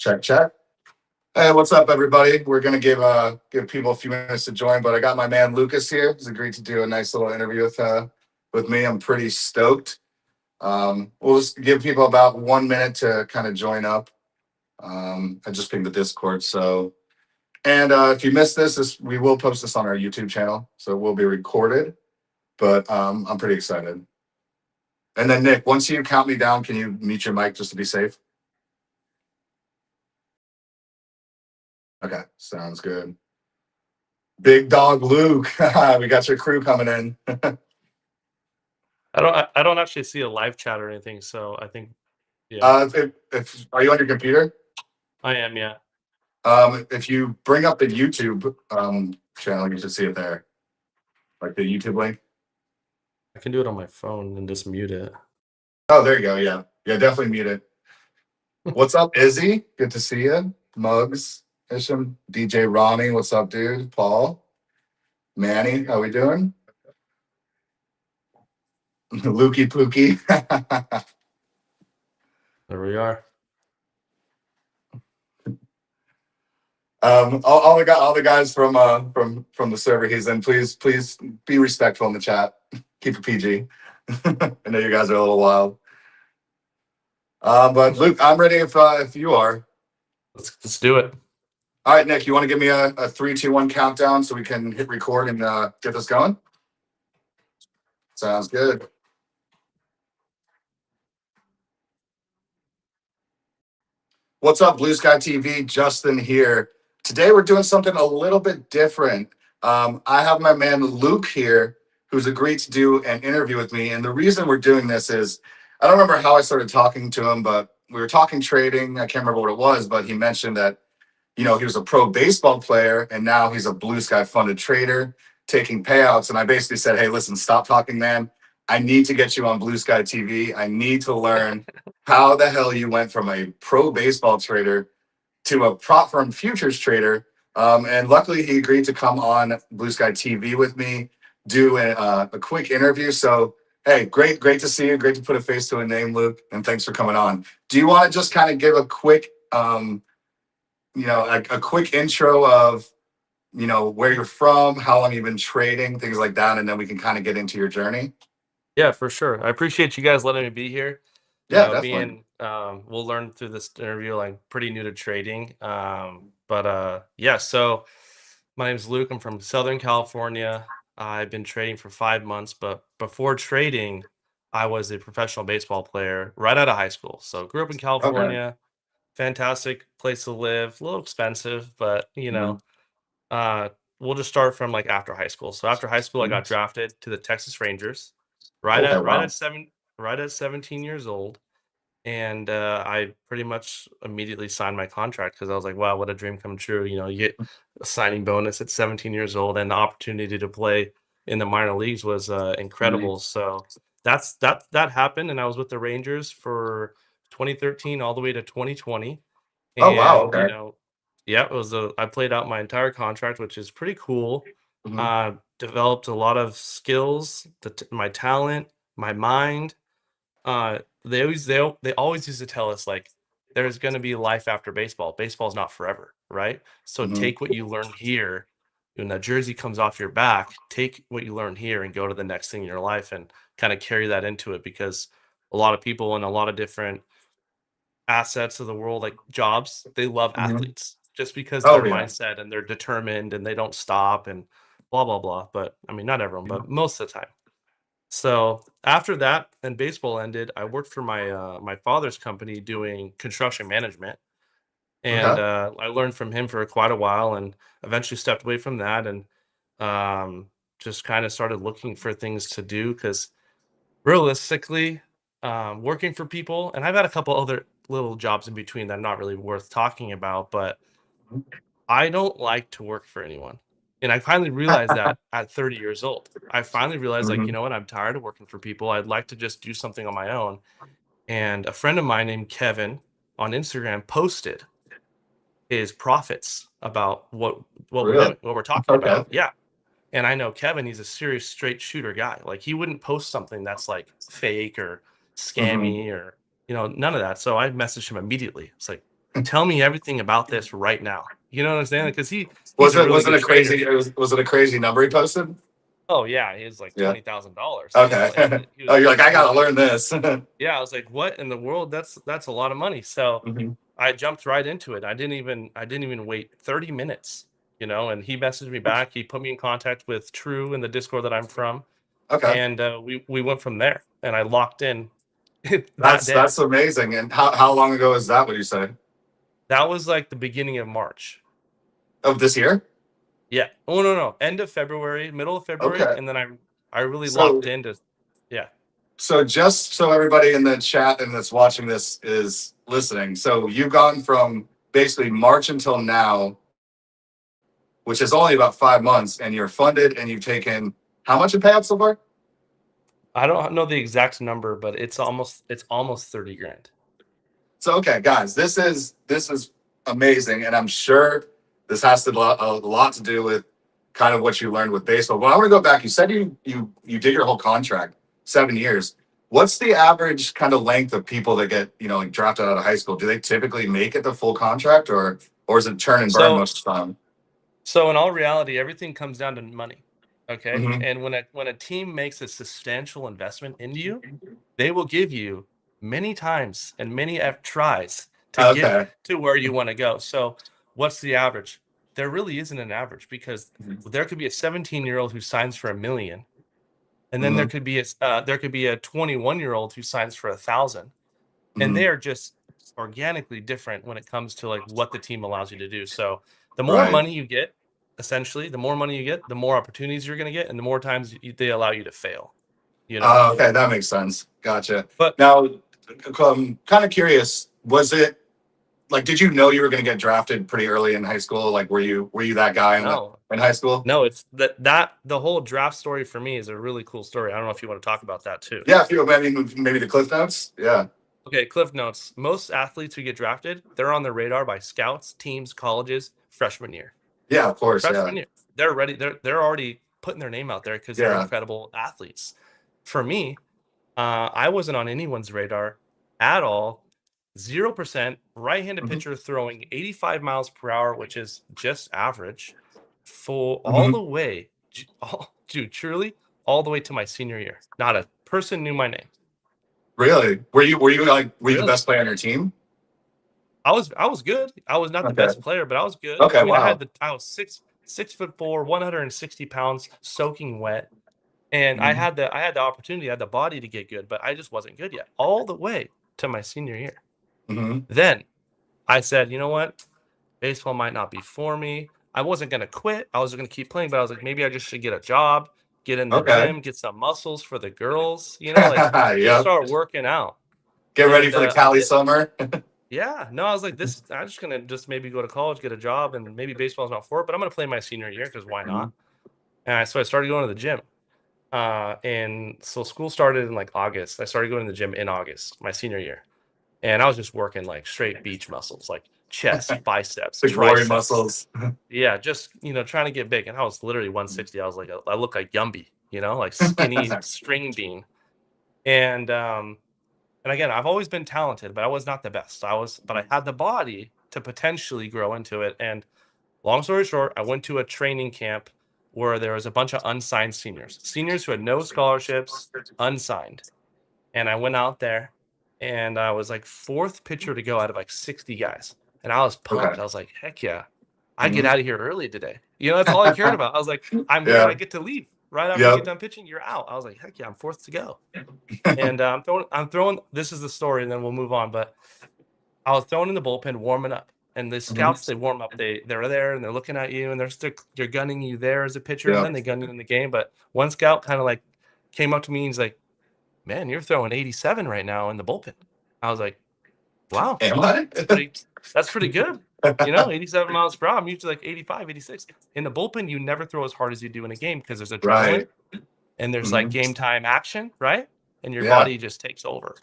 Check, check. Hey, what's up, everybody? We're gonna give people a few minutes to join, but I got my man Lucas here. He's agreed to do a nice little interview with me. I'm pretty stoked. We'll just give people about 1 minute to kind of join up. I just pinged the Discord, so if you missed this, we will post this on our YouTube channel, so it will be recorded. But I'm pretty excited. And then Nick, once you count me down, can you mute your mic just to be safe? Okay, sounds good. Big dog Luke, we got your crew coming in. I don't actually see a live chat or anything, so I think If are you on your computer? I am, yeah. If you bring up the YouTube channel, you should see it there, like the YouTube link. I can do it on my phone and just mute it. Oh, there you go. Yeah, definitely mute it. What's up, Izzy? Good to see you. Muggs, Isham, DJ Ronnie. What's up, dude? Paul, Manny, how we doing? Lukey Pookie. There we are. All the guys from the server he's in, please be respectful in the chat. Keep it PG. I know you guys are a little wild. But Luke, I'm ready if you are. Let's do it. All right, Nick, you want to give me a 3, 2, 1 countdown so we can hit record and get this going? Sounds good. What's up, BluSky TV? Justin here. Today we're doing something a little bit different. I have my man Luke here, who's agreed to do an interview with me. And the reason we're doing this is, I don't remember how I started talking to him, but we were talking trading. I can't remember what it was, but he mentioned that, he was a pro baseball player and now he's a BluSky funded trader taking payouts. And I basically said, hey, listen, stop talking, man. I need to get you on BluSky TV. I need to learn how the hell you went from a pro baseball trader to a prop firm futures trader. And luckily he agreed to come on BluSky TV with me, do a quick interview. So, hey, great to see you. Great to put a face to a name, Luke. And thanks for coming on. Do you want to just kind of give a quick, a quick intro of, where you're from, how long you've been trading, things like that, and then we can kind of get into your journey? Yeah, for sure. I appreciate you guys letting me be here. Yeah, definitely. We'll learn through this interview. I'm pretty new to trading. Yeah, so my name's Luke. I'm from Southern California. I've been trading for 5 months, but before trading, I was a professional baseball player right out of high school. So grew up in California, fantastic place to live, a little expensive, but uh, we'll just start from like after high school. So after high school, I got drafted to the Texas Rangers, right at 17 years old, and I pretty much immediately signed my contract because I was like, wow, what a dream come true. You get a signing bonus at 17 years old, and the opportunity to play in the minor leagues was incredible. So that happened, and I was with the Rangers for 2013 all the way to 2020. Oh, wow. And Okay. yeah, I played out my entire contract, which is pretty cool. Mhm. Developed a lot of skills, my talent, my mind. They always used to tell us like there's going to be life after baseball. Baseball's not forever, right? So Mhm. take what you learn here. When that jersey comes off your back, take what you learn here and go to the next thing in your life and kind of carry that into it, because a lot of people in a lot of different assets of the world, like jobs, they love Mhm. athletes just because Oh, their yeah. mindset and they're determined and they don't stop and blah blah blah. But I mean, not everyone, but most of the time. So after that and baseball ended, I worked for my father's company doing construction management, and Okay. I learned from him for quite a while, and eventually stepped away from that and just kind of started looking for things to do because realistically, working for people, and I've had a couple other little jobs in between that are not really worth talking about, but I don't like to work for anyone. And I finally realized that at 30 years old. I finally realized, like, you Mhm. know what? I'm tired of working for people. I'd like to just do something on my own. And a friend of mine named Kevin on Instagram posted his profits about what we're Really? doing, what we're talking Okay. about. Yeah. And I know Kevin, he's a serious straight shooter guy. Like he wouldn't post something that's like fake or Mhm. scammy or none of that. So I messaged him immediately. It's like, tell me everything about this right now. You know what I'm saying? Because he's Was a it really was it good a crazy trader. was it a crazy number he posted? Oh yeah, he was like Yeah. $20,000. Okay. And Oh, you're like, I he was gotta learn this. yeah, I was like, what in the world? That's a lot of money. So Mhm. I jumped right into it. I didn't even wait 30 minutes, and he messaged me back. He put me in contact with True in the Discord that I'm from, Okay. and we went from there. And I locked in that day. That's amazing. And how long ago is that? Would you say That was like the beginning of March. of this year? Yeah. Oh no, end of February, middle of February, Okay. and then I really So locked into. Yeah. so just so everybody in the chat and that's watching this is listening. So you've gone from basically March until now, which is only about 5 months, and you're funded and you've taken how much in payouts so far? I don't know the exact number, but it's almost 30 grand. So okay, guys, this is amazing, and I'm sure this has a lot to do with kind of what you learned with baseball. But I want to go back. You said you did your whole contract, 7 years. What's the average kind of length of people that get like drafted out of high school? Do they typically make it the full contract, or is it turn and burn most of the time? So in all reality, everything comes down to money. Okay. Mhm. And when a team makes a substantial investment into you, they will give you many times and many tries to get Okay. to where you want to go. So what's the average? There really isn't an average, because there could be a 17-year-old who signs for $1 million, and then Mhm. there could be a 21-year-old who signs for 1,000, and Mhm. they are just organically different when it comes to like what the team allows you to do. So the more Right. money you get, essentially, the more money you get, the more opportunities you're going to get, and the more times they allow you to fail. Okay, that makes sense. Gotcha. But Now, I'm kind of curious. Was it like, did you know you were going to get drafted pretty early in high school? Like, were you that guy no, in high school? no, it's that the whole draft story for me is a really cool story. I don't know if you want to talk about that too. Yeah, if you maybe the Cliff Notes. Yeah. Okay, Cliff Notes. Most athletes who get drafted, they're on the radar by scouts, teams, colleges, freshman year. Yeah, of course. Yeah. Freshman year, they're ready. They're already putting their name out there because they're Yeah. incredible athletes. For me, I wasn't on anyone's radar at all. 0% right-handed Mhm. pitcher throwing 85 miles per hour, which is just average, for all Mhm. the way, dude, truly all the way to my senior year. Not a person knew my name. Really? Were you the Really? best player on your team? I was good. I was not the Okay. best player, but I was good. Okay. I mean, Wow. I was 6'4", 160 pounds, soaking wet. And I Mhm. had the opportunity, I had the body to get good, but I just wasn't good yet, all the way to my senior year. Mhm. Then I said, you know what? Baseball might not be for me. I wasn't going to quit. I was going to keep playing, but I was like, maybe I just should get a job, get in the Okay. gym, get some muscles for the girls, like just Yep. start working out. Get ready And for the I Cali did. summer. Yeah. No, I was like, I'm just going to just maybe go to college, get a job, and maybe baseball's not for it, but I'm going to play my senior year because why not? Mhm. So I started going to the gym. And so school started in like August. I started going to the gym in August, my senior year. And I was just working like straight beach muscles, like chest, biceps, The glory triceps. muscles. Yeah, just trying to get big. And I was literally 160. I was like, I look like Gumby, like skinny string bean. And again, I've always been talented, but I was not the best. But I had the body to potentially grow into it. And long story short, I went to a training camp where there was a bunch of unsigned seniors who had no scholarships, unsigned. And I went out there, and I was like fourth pitcher to go out of like 60 guys. And I was pumped. Okay. I was like, heck yeah, I get Mhm. out of here early today. That's all I cared about. I was like, I'm here. I Yeah. get to leave right after you get Yep. done pitching. You're out. I was like, heck yeah, I'm fourth to go. And I'm throwing. This is the story, and then we'll move on. But I was thrown in the bullpen, warming up. And the Mhm. scouts, they warm up. They're there and they're looking at you, and they're gunning you there as a pitcher, and Yep. then they gun you in the game. But one scout kind of like came up to me and he's like, "Man, you're throwing 87 right now in the bullpen." I was like, "Wow, Am I? that's pretty good." 87 miles per hour. I'm usually like 85, 86. In the bullpen, you never throw as hard as you do in a game because there's adrenaline Right. and there's like Mhm. game time action, right? And your Yeah. body just takes over.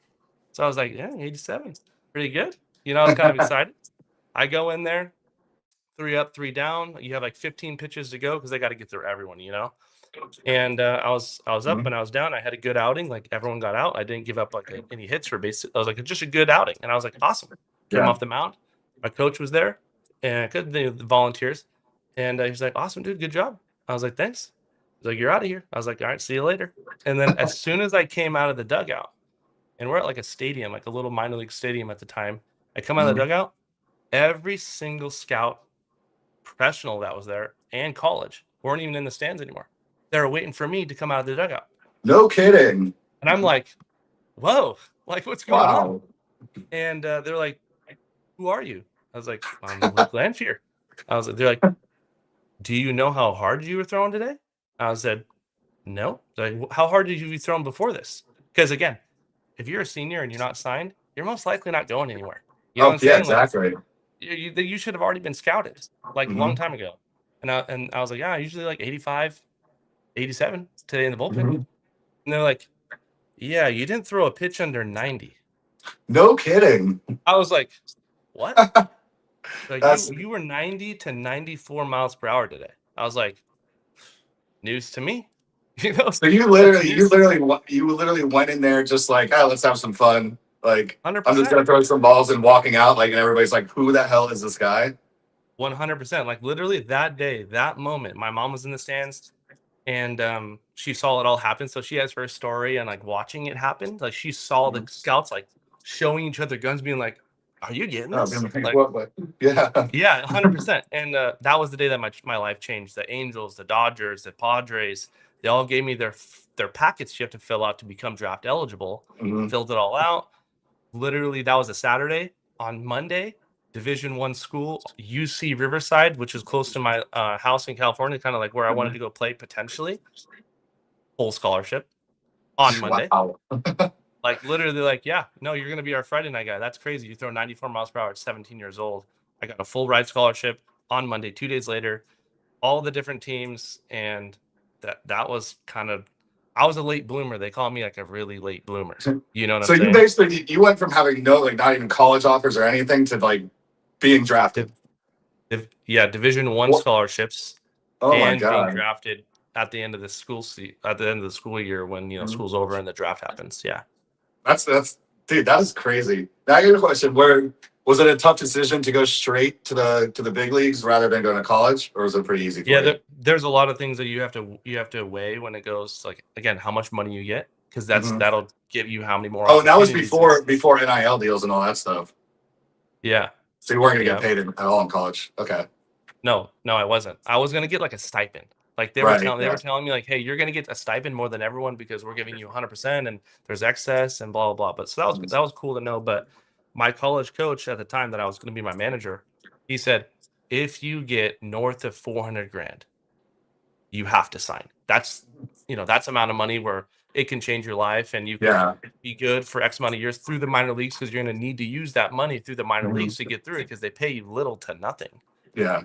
So I was like, yeah, 87, pretty good. I was kind of excited. I go in there, 3 up, 3 down. You have like 15 pitches to go because they got to get through everyone. And I was up Mhm. and I was down. I had a good outing. Like everyone got out. I didn't give up like any hits for base. I was like, just a good outing. And I was like, awesome. Came Yeah. off the mound. My coach was there, and the volunteers, and he was like, "Awesome, dude, good job." I was like, "Thanks." He's like, "You're out of here." I was like, "All right, see you later." And then as soon as I came out of the dugout, and we're at like a stadium, like a little minor league stadium at the time, I come out of the dugout. Every single scout, professional that was there, and college weren't even in the stands anymore. They were waiting for me to come out of the dugout, No kidding. and I'm like, "Whoa, like what's going on?" Wow. And they're like, "Who are you?" I was like, "I'm Luke Lanphier." I was like, they're like, "Do you know how hard you were throwing today?" I said, "No." They're like, "How hard did you be throwing before this?" Because again, if you're a senior and you're not signed, you're most likely not going anywhere. You know what Oh I'm yeah, saying? Like exactly. you should have already been scouted like a long Hmm. time ago. And I was like, "Yeah, usually like 85, 87 today in the bullpen." Hmm. And they're like, "Yeah, you didn't throw a pitch under 90." No kidding. I was like, "What?" Like That's you were 90 to 94 miles per hour today. I was like, news to me. You know, so you that's literally news. you literally went in there just like, oh, let's have some fun. Like I'm just 100%. gonna throw some balls and walking out like, and everybody's like, who the hell is this guy? 100%. Like literally that day, that moment, my mom was in the stands and she saw it all happen. So she has her story and like watching it happen. Like she saw the Mhm. scouts like showing each other guns, being like, "Are you getting Oh, this?" Like, what? Yeah. yeah, 100%. And that was the day that my life changed. The Angels, the Dodgers, the Padres, they all gave me their packets you have to fill out to become draft eligible. Hmm. Filled it all out. Literally, that was a Saturday. On Monday, Division 1 school, UC Riverside, which is close to my house in California, kind of like where I wanted to go play potentially. Full scholarship on Monday. Wow. Like literally, like, yeah, no, you're gonna be our Friday night guy. That's crazy. You throw 94 miles per hour at 17 years old. I got a full ride scholarship on Monday. 2 days later, all the different teams, and that was kind of. I was a late bloomer. They call me like a really late bloomer. You know what I'm So you saying? basically you went from having no like not even college offers or anything to like being drafted. Yeah, Division 1 What? scholarships Oh my and being god. drafted at the end of the at the end of the school year when school's over and the draft happens. Yeah. That's dude, that is crazy. Now I got a question. Where was it a tough decision to go straight to the big leagues rather than going to college, or was it pretty easy Yeah, for you? there's a lot of things that you have to weigh when it goes like again how much money you get because Hmm. that'll give you how many more Oh, and that was opportunities. before NIL deals and all that stuff. Yeah, So you weren't going to get yeah. paid at all in college. Okay. No, I wasn't. I was gonna get like a stipend. Like Right. they Yeah. were telling me like, hey, you're gonna get a stipend more than everyone because we're giving you 100% and there's excess and blah blah blah. But so that was cool to know. But my college coach at the time that I was gonna be my manager, he said, if you get north of 400 grand, you have to sign. That's amount of money where it can change your life and you can Yeah. be good for X amount of years through the minor leagues because you're gonna need to use that money through the minor Hmm. leagues to get through it because they pay you little to nothing. Yeah.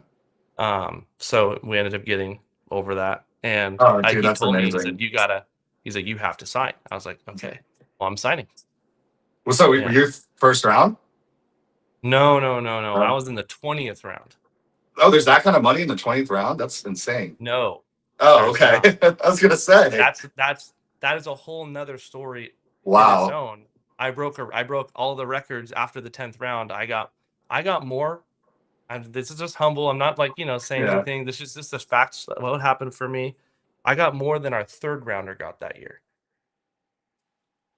So we ended up getting over that. And Oh, dude, he that's told me, he said, amazing. he's like, you have to sign. I was like, okay, well, I'm signing. Well, so were Yeah. you first round? No, no, no, no. I No. was in the 20th round. Oh, there's that kind of money in the 20th round. That's insane. No, Oh, there's okay. not. I was gonna say. That is a whole nother story in its Wow. own. I broke all the records after the 10th round. I got more. And this is just humble. I'm not like, saying Yeah. anything. This is just the facts. What happened for me. I got more than our third rounder got that year.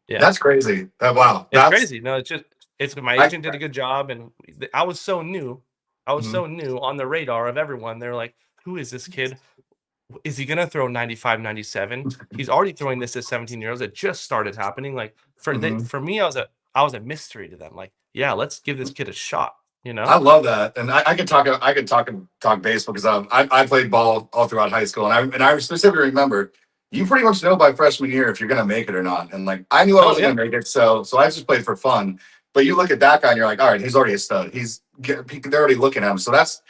Yeah. That's crazy. Wow. It's That's crazy. No, it's my I. agent did a good job, and I was so new. I was Mhm. so new on the radar of everyone. They're like, "Who is this kid? Is he gonna throw 95, 97? He's already throwing this at 17 years old. It just started happening." Like Mhm. for me, I was a mystery to them. Like, yeah, let's give this kid a shot. You I know? love that, and I could talk. I could talk baseball because I played ball all throughout high school, and I specifically remember you pretty much know by freshman year if you're going to make it or not. And like I knew I Oh wasn't yeah, going to make it, so I just played for fun. But you look at that guy and you're like, all right, he's already a stud. They're already looking at him. So that's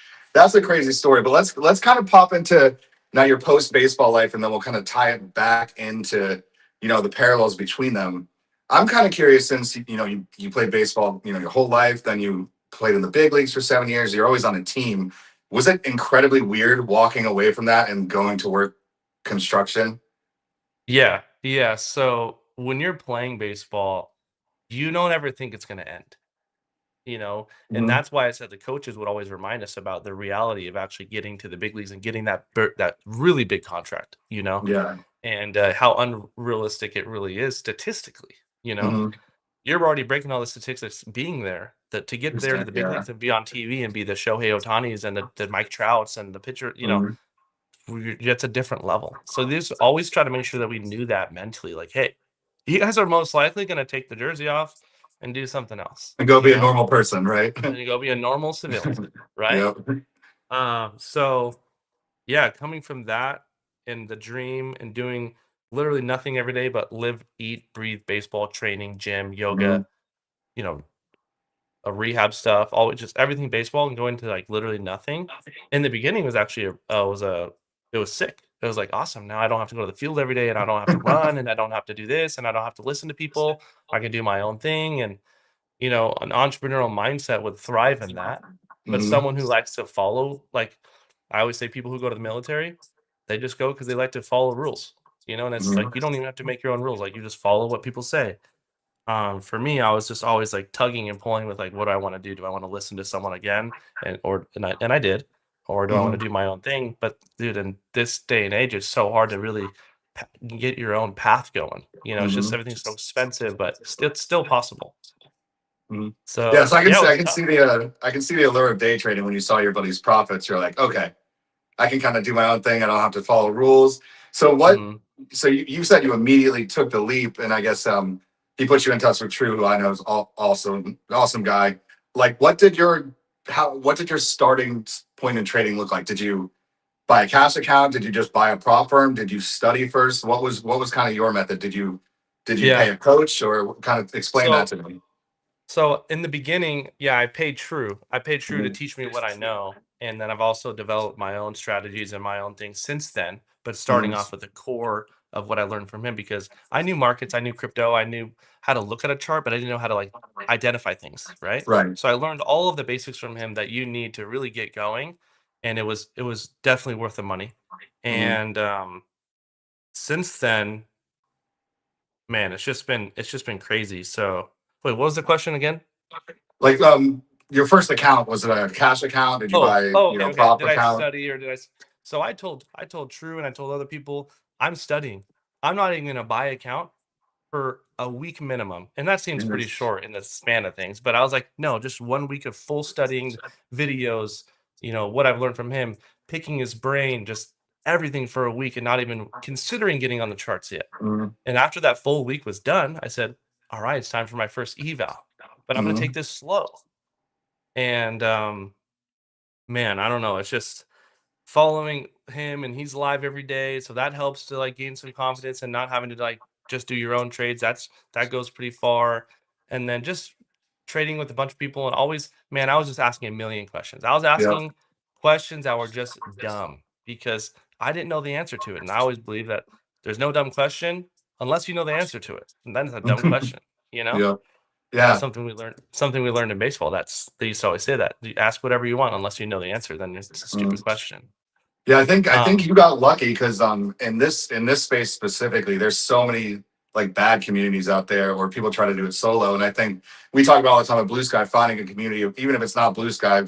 a crazy story. But let's kind of pop into now your post baseball life, and then we'll kind of tie it back into the parallels between them. I'm kind of curious since you played baseball your whole life, then you played in the big leagues for 7 years. You're always on a team. Was it incredibly weird walking away from that and going to work construction? yeah, yeah. So when you're playing baseball, you don't ever think it's gonna end. and that's why I said the coaches would always remind us about the reality of actually getting to the big leagues and getting that really big contract, Yeah. and how unrealistic it really is statistically. Mhm. You're already breaking all the statistics being there. That to get there to the big Yeah. leagues and be on TV and be the Shohei Otanis and the Mike Trouts and the pitcher, Mhm. it's a different level. So this always try to make sure that we knew that mentally, like, hey, you guys are most likely going to take the jersey off and do something else, And go be a normal person, right? and you go be a normal civilian, right? Yep. So yeah, coming from that and the dream and doing literally nothing every day but live, eat, breathe baseball, training, gym, yoga, Mhm. you know, a rehab stuff, always just everything baseball and going to like literally nothing. In the beginning was actually it was sick. It was like awesome. Now I don't have to go to the field every day and I don't have to run and I don't have to do this and I don't have to listen to people. I can do my own thing. And an entrepreneurial mindset would thrive in that. But Mhm. someone who likes to follow, like I always say, people who go to the military, they just go because they like to follow rules. And it's like Mhm. you don't even have to make your own rules. Like you just follow what people say. For me, I was just always like tugging and pulling with like, what do I want to do? Do I want to listen to someone again, and I did, or do I want to Mhm. do my own thing? But dude, in this day and age, it's so hard to really get your own path going. It's just Mhm. everything's so expensive, but it's still possible. Mhm. Yeah, So so yeah, it I was can tough. see the allure of day trading when you saw your buddy's profits. You're like, okay, I can kind of do my own thing. I don't have to follow rules. So what? Mhm. So you said you immediately took the leap, and I guess he put you in touch with True, who I know is also an awesome guy. Like, what did your starting point in trading look like? Did you buy a cash account? Did you just buy a prop firm? Did you study first? What was kind of your method? Did you pay Yeah. a coach, or kind of explain that So to me? So in the beginning, yeah, I paid True. I paid True to Mhm. teach me what I know, and then I've also developed my own strategies and my own things since then. But starting Mhm. off with the core of what I learned from him, because I knew markets, I knew crypto, I knew how to look at a chart, but I didn't know how to like identify things, right? Right. So I learned all of the basics from him that you need to really get going, and it was definitely worth the money. Mhm. And since then, man, it's just been crazy. So wait, what was the question again? Like, your first account, was it a cash account? Did you Oh, buy, oh, okay, okay. prop Did I account? study or did I so I told True and I told other people, "I'm studying. I'm not even gonna buy account for a week minimum." And that seems Mhm. pretty short in the span of things, but I was like, "No, just 1 week of full studying, videos, what I've learned from him, picking his brain, just everything for a week and not even considering getting on the charts yet." Mhm. And after that full week was done, I said, "All right, it's time for my first eval, but I'm gonna take Mhm. this slow." And, man, I don't know, it's just following him and he's live every day, so that helps to like gain some confidence and not having to like just do your own trades. That goes pretty far. And then just trading with a bunch of people and always, man, I was just asking a million questions. I was Yep. asking questions that were just dumb because I didn't know the answer to it. And I always believe that there's no dumb question unless you know the answer to it. And then it's a dumb question, you know? Yep. And that's Yeah. something we learned in baseball. They used to always say that. You ask whatever you want unless you know the answer, then it's a stupid Mhm. question. Yeah, I think Um, you got lucky because in this space specifically, there's so many like bad communities out there where people try to do it solo. And I think we talk about all the time at Blue Sky finding a community, even if it's not Blue Sky,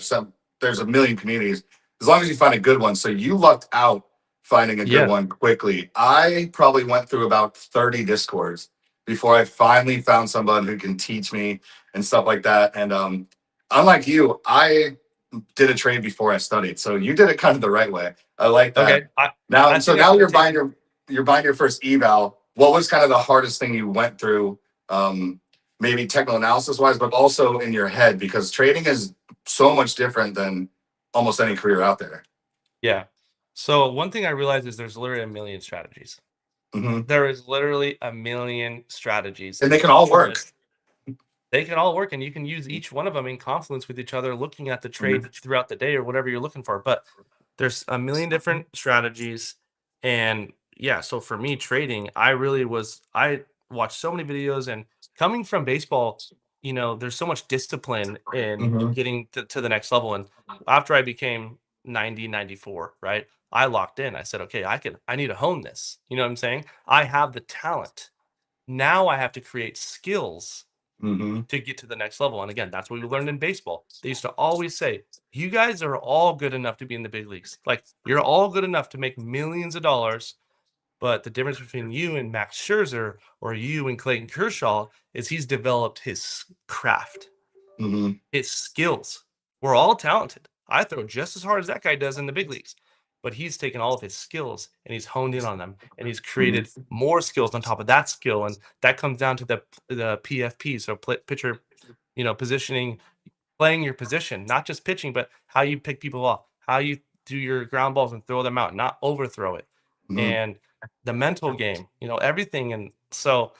there's a million communities, as long as you find a good one. So you lucked out finding a good yeah. one quickly. I probably went through about 30 discords before I finally found someone who can teach me and stuff like that. And unlike you, I did a trade before I studied. So you did it kind of the right way. I like Okay. that. I Now, I so think I now should have you're buying taken. your first eval. What was kind of the hardest thing you went through, maybe technical analysis wise, but also in your head, because trading is so much different than almost any career out there. Yeah. So one thing I realized is there's literally a million strategies. Hmm. There is literally a million strategies, And they and can all each one work. is they can all work, and you can use each one of them in confluence with each other, looking at the Mhm. trade throughout the day or whatever you're looking for. But there's a million different strategies, and yeah. So for me, trading, I watched so many videos, and coming from baseball, there's so much discipline in Mhm. getting to the next level. And after I became 90, 94, right? I locked in. I said, okay, I need to hone this. You know what I'm saying? I have the talent. Now I have to create skills to get to the next level. And again, that's what we learned in baseball. They used to always say, you guys are all good enough to be in the big leagues. Like, you're all good enough to make millions of dollars. But the difference between you and Max Scherzer or you and Clayton Kershaw is he's developed his craft, his skills. We're all talented. I throw just as hard as that guy does in the big leagues. But he's taken all of his skills and he's honed in on them, and he's created more skills on top of that skill. And that comes down to the PFP, so pitcher, positioning, playing your position, not just pitching, but how you pick people off, how you do your ground balls and throw them out, not overthrow it, and the mental game, everything. And so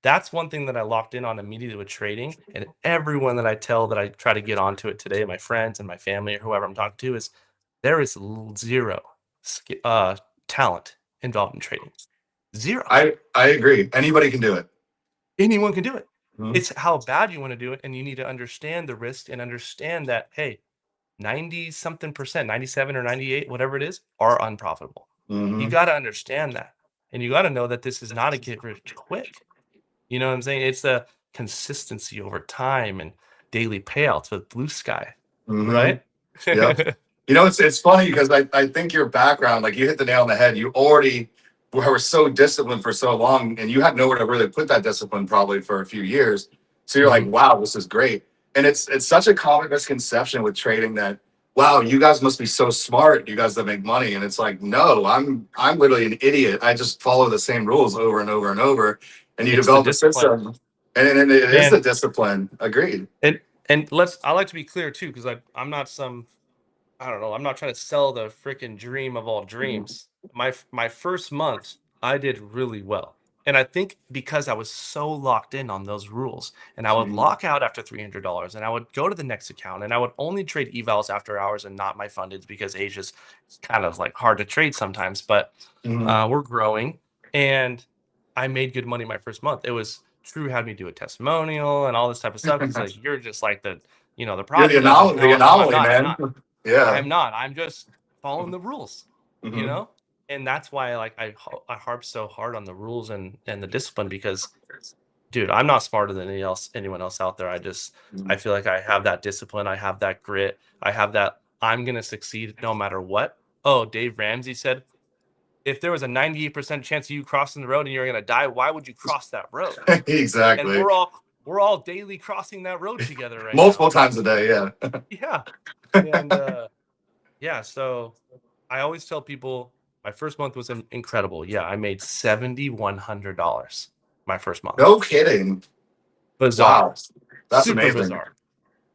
that's one thing that I locked in on immediately with trading. And everyone that I tell that I try to get onto it today, my friends and my family or whoever I'm talking to, is there is zero talent involved in trading. Zero. I agree. Anybody can do it. Anyone can do it. It's how bad you want to do it. And you need to understand the risk and understand that, hey, 90-something%, 97 or 98, whatever it is, are unprofitable. You got to understand that. And you got to know that this is not a get rich quick. You know what I'm saying? It's a consistency over time and daily payouts with BluSky, right? Yeah. It's funny because I think your background, like, you hit the nail on the head. You already were so disciplined for so long, and you had nowhere to really put that discipline probably for a few years. So you're like, wow, this is great. And it's such a common misconception with trading that, wow, you guys must be so smart, you guys that make money. And it's like, no, I'm literally an idiot. I just follow the same rules over and over and over. And you develop a system. And it is the discipline. Agreed. And I like to be clear too, because I'm not I'm not trying to sell the freaking dream of all dreams. My first month, I did really well. And I think because I was so locked in on those rules, and I would lock out after $300, and I would go to the next account, and I would only trade evals after hours and not my fundeds, because Asia's kind of like hard to trade sometimes, but we're growing. And I made good money my first month. It was True had me do a testimonial and all this type of stuff. He's like, you're just like the product. You're the anomaly, man. Yeah. I'm not. I'm just following the rules, And that's why I harp so hard on the rules and the discipline, because, dude, I'm not smarter than anyone else out there. I feel like I have that discipline. I have that grit. I have that I'm going to succeed no matter what. Oh, Dave Ramsey said, if there was a 98% chance of you crossing the road and you're going to die, why would you cross that road? Exactly. And we're all daily crossing that road together right multiple times a day. Yeah. Yeah. And so I always tell people my first month was incredible. Yeah, I made $7,100 my first month. No kidding. Bizarre. Wow. That's super amazing. Bizarre.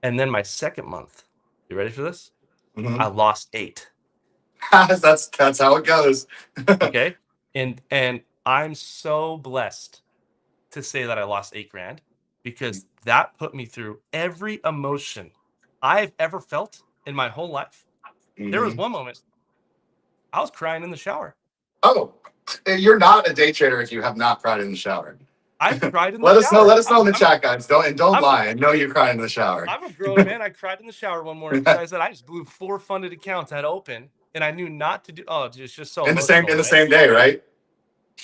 And then my second month, you ready for this? I lost 8. That's how it goes. Okay. And I'm so blessed to say that I lost $8,000, because that put me through every emotion I've ever felt in my whole life. There was one moment I was crying in the shower. Oh, you're not a day trader if you have not cried in the shower. I cried in the shower. Let us know in the chat, guys. Don't lie. I know you're crying in the shower. I'm a grown man. I cried in the shower one morning because I said I just blew 4 funded accounts I had open, and I knew not to do. Oh, it's just so in the same day, right?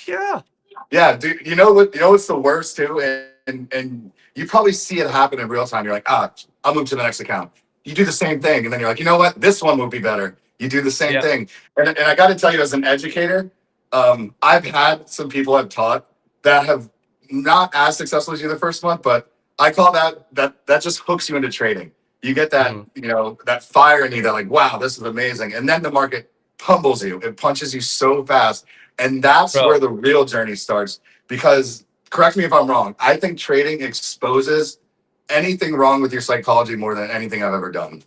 Yeah. Yeah, dude. You know what's the worst too, and you probably see it happen in real time. You're like, I'll move to the next account. You do the same thing, and then you're like, you know what? This one will be better. You do the same thing. And I got to tell you, as an educator, I've had some people I've taught that have not as successful as you the first month, but I call that just hooks you into trading. You get that, that fire in you that like, wow, this is amazing. And then the market humbles you. It punches you so fast. And that's where the real journey starts. Because, correct me if I'm wrong, I think trading exposes anything wrong with your psychology more than anything I've ever done.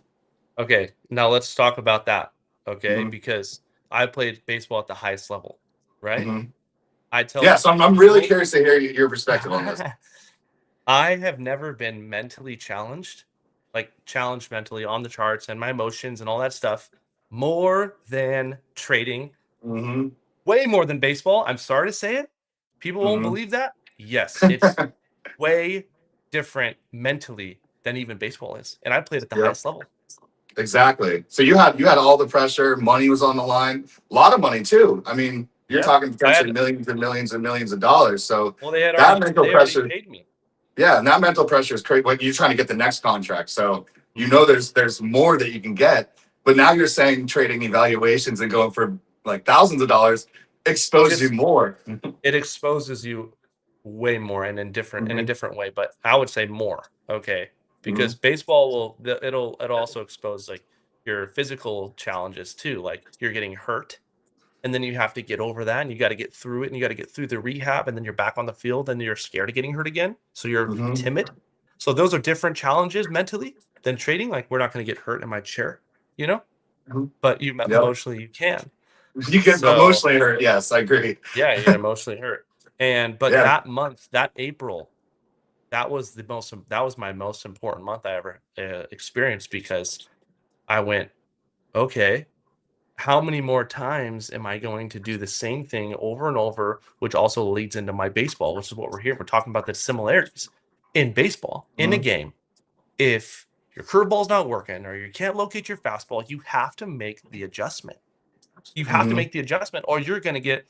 Okay, now let's talk about that. Okay, because I played baseball at the highest level, right? So I'm really curious to hear your perspective on this. I have never been mentally challenged mentally on the charts and my emotions and all that stuff, more than trading, way more than baseball. I'm sorry to say it. People won't believe that. Yes, it's way different mentally than even baseball is. And I played at the highest level. Exactly. So you had all the pressure, money was on the line, a lot of money too. I mean, you're talking potentially millions and millions and millions of dollars. So they had that mental pressure paid me. Yeah, and that mental pressure is crazy. When you're trying to get the next contract, so you know there's more that you can get. But now you're saying trading evaluations and going for like thousands of dollars exposes you more. It exposes you way more and in a Mhm. different way, but I would say more. Okay. Because Mhm. baseball it'll also expose like your physical challenges too. Like you're getting hurt and then you have to get over that and you got to get through it and you got to get through the rehab and then you're back on the field and you're scared of getting hurt again. So you're Mhm. timid. So those are different challenges mentally than trading. Like we're not going to get hurt in my chair, you know, Mhm. but you Yep. emotionally you can. You get So emotionally hurt. Yes, I agree. yeah, you get emotionally hurt. But Yeah. that month, that April, that was my most important month I ever experienced because I went, okay, how many more times am I going to do the same thing over and over, which also leads into my baseball, which is what we're here. We're talking about the similarities in baseball, in a Mhm. game. If your curveball's not working or you can't locate your fastball, you have to make the adjustment. You have to Mhm. make the adjustment, or you're going to get,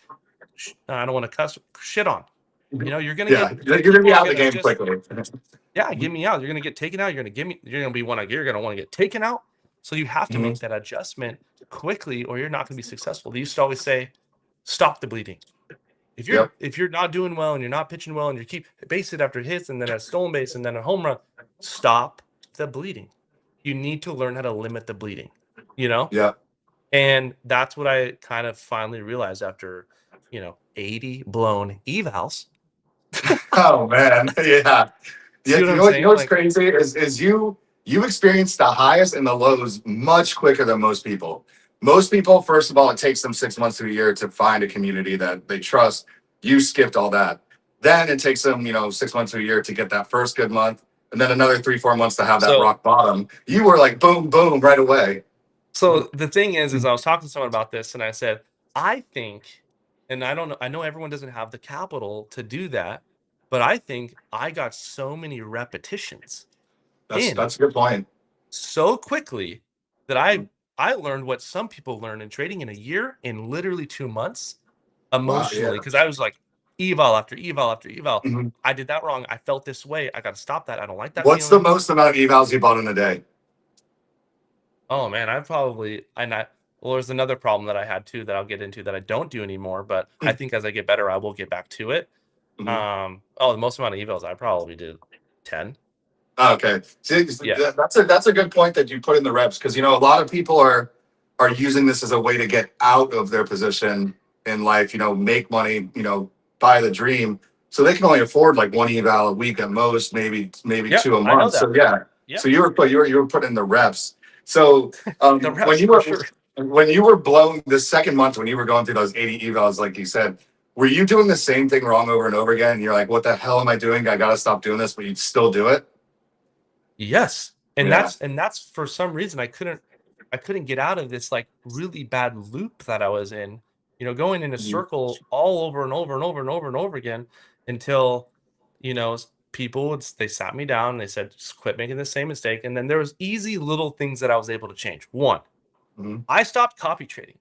I don't want to cuss, shit on. You know, you're going to Yeah, get, you're gonna people be are out of the going to game just, quickly. yeah, get me out. You're going to get taken out. You're going to be you're going to want to get taken out. So you have to Mhm. make that adjustment quickly or you're not going to be successful. They used to always say, stop the bleeding. Yep. If you're not doing well and you're not pitching well and you keep base hit after hits and then a stolen base and then a home run, stop the bleeding. You need to learn how to limit the bleeding, you know? Yeah. And that's what I kind of finally realized after, 80 blown evals. Oh man. Yeah. Yeah. See what You I'm know what? You know saying? what's Like, crazy is you experience the highs and the lows much quicker than most people. Most people, first of all, it takes them 6 months to a year to find a community that they trust. You skipped all that. Then it takes them, 6 months to a year to get that first good month, and then another 3, 4 months to have that so rock bottom. You were like boom, boom right away. So the thing is I was talking to someone about this and I said, I think, and I don't know, I know everyone doesn't have the capital to do that, but I think I got so many repetitions in That's a good point. so quickly that I learned what some people learn in trading in a year, in literally 2 months, Wow. Yeah. emotionally, because I was like eval after eval after eval. Mhm. I did that wrong. I felt this way. I got to stop that. I don't like that What's the feeling. most amount of evals you bought in a day? Oh man, I probably and I well, there's another problem that I had too that I'll get into that I don't do anymore, but I think as I get better, I will get back to it. Mhm. The most amount of evals I probably did 10. Okay. See, Yeah. that's a good point that you put in the reps because a lot of people are using this as a way to get out of their position in life. Make money. Buy the dream. So they can only afford like one eval a week at most, maybe Yeah, two a I know month. that. So yeah. Yeah. So you were putting in the reps. So The when reps you for were sure. when you were blown the second month when you were going through those 80 evals, like you said, were you doing the same thing wrong over and over again? And you're like, what the hell am I doing? I gotta stop doing this, but you'd still do it. Yes. And Yeah. that's for some reason I couldn't get out of this like really bad loop that I was in, going in a Mhm. circle all over and over and over and over and over again until, they sat me down and they said, just quit making the same mistake. And then there was easy little things that I was able to change. One, Mhm. I stopped copy trading.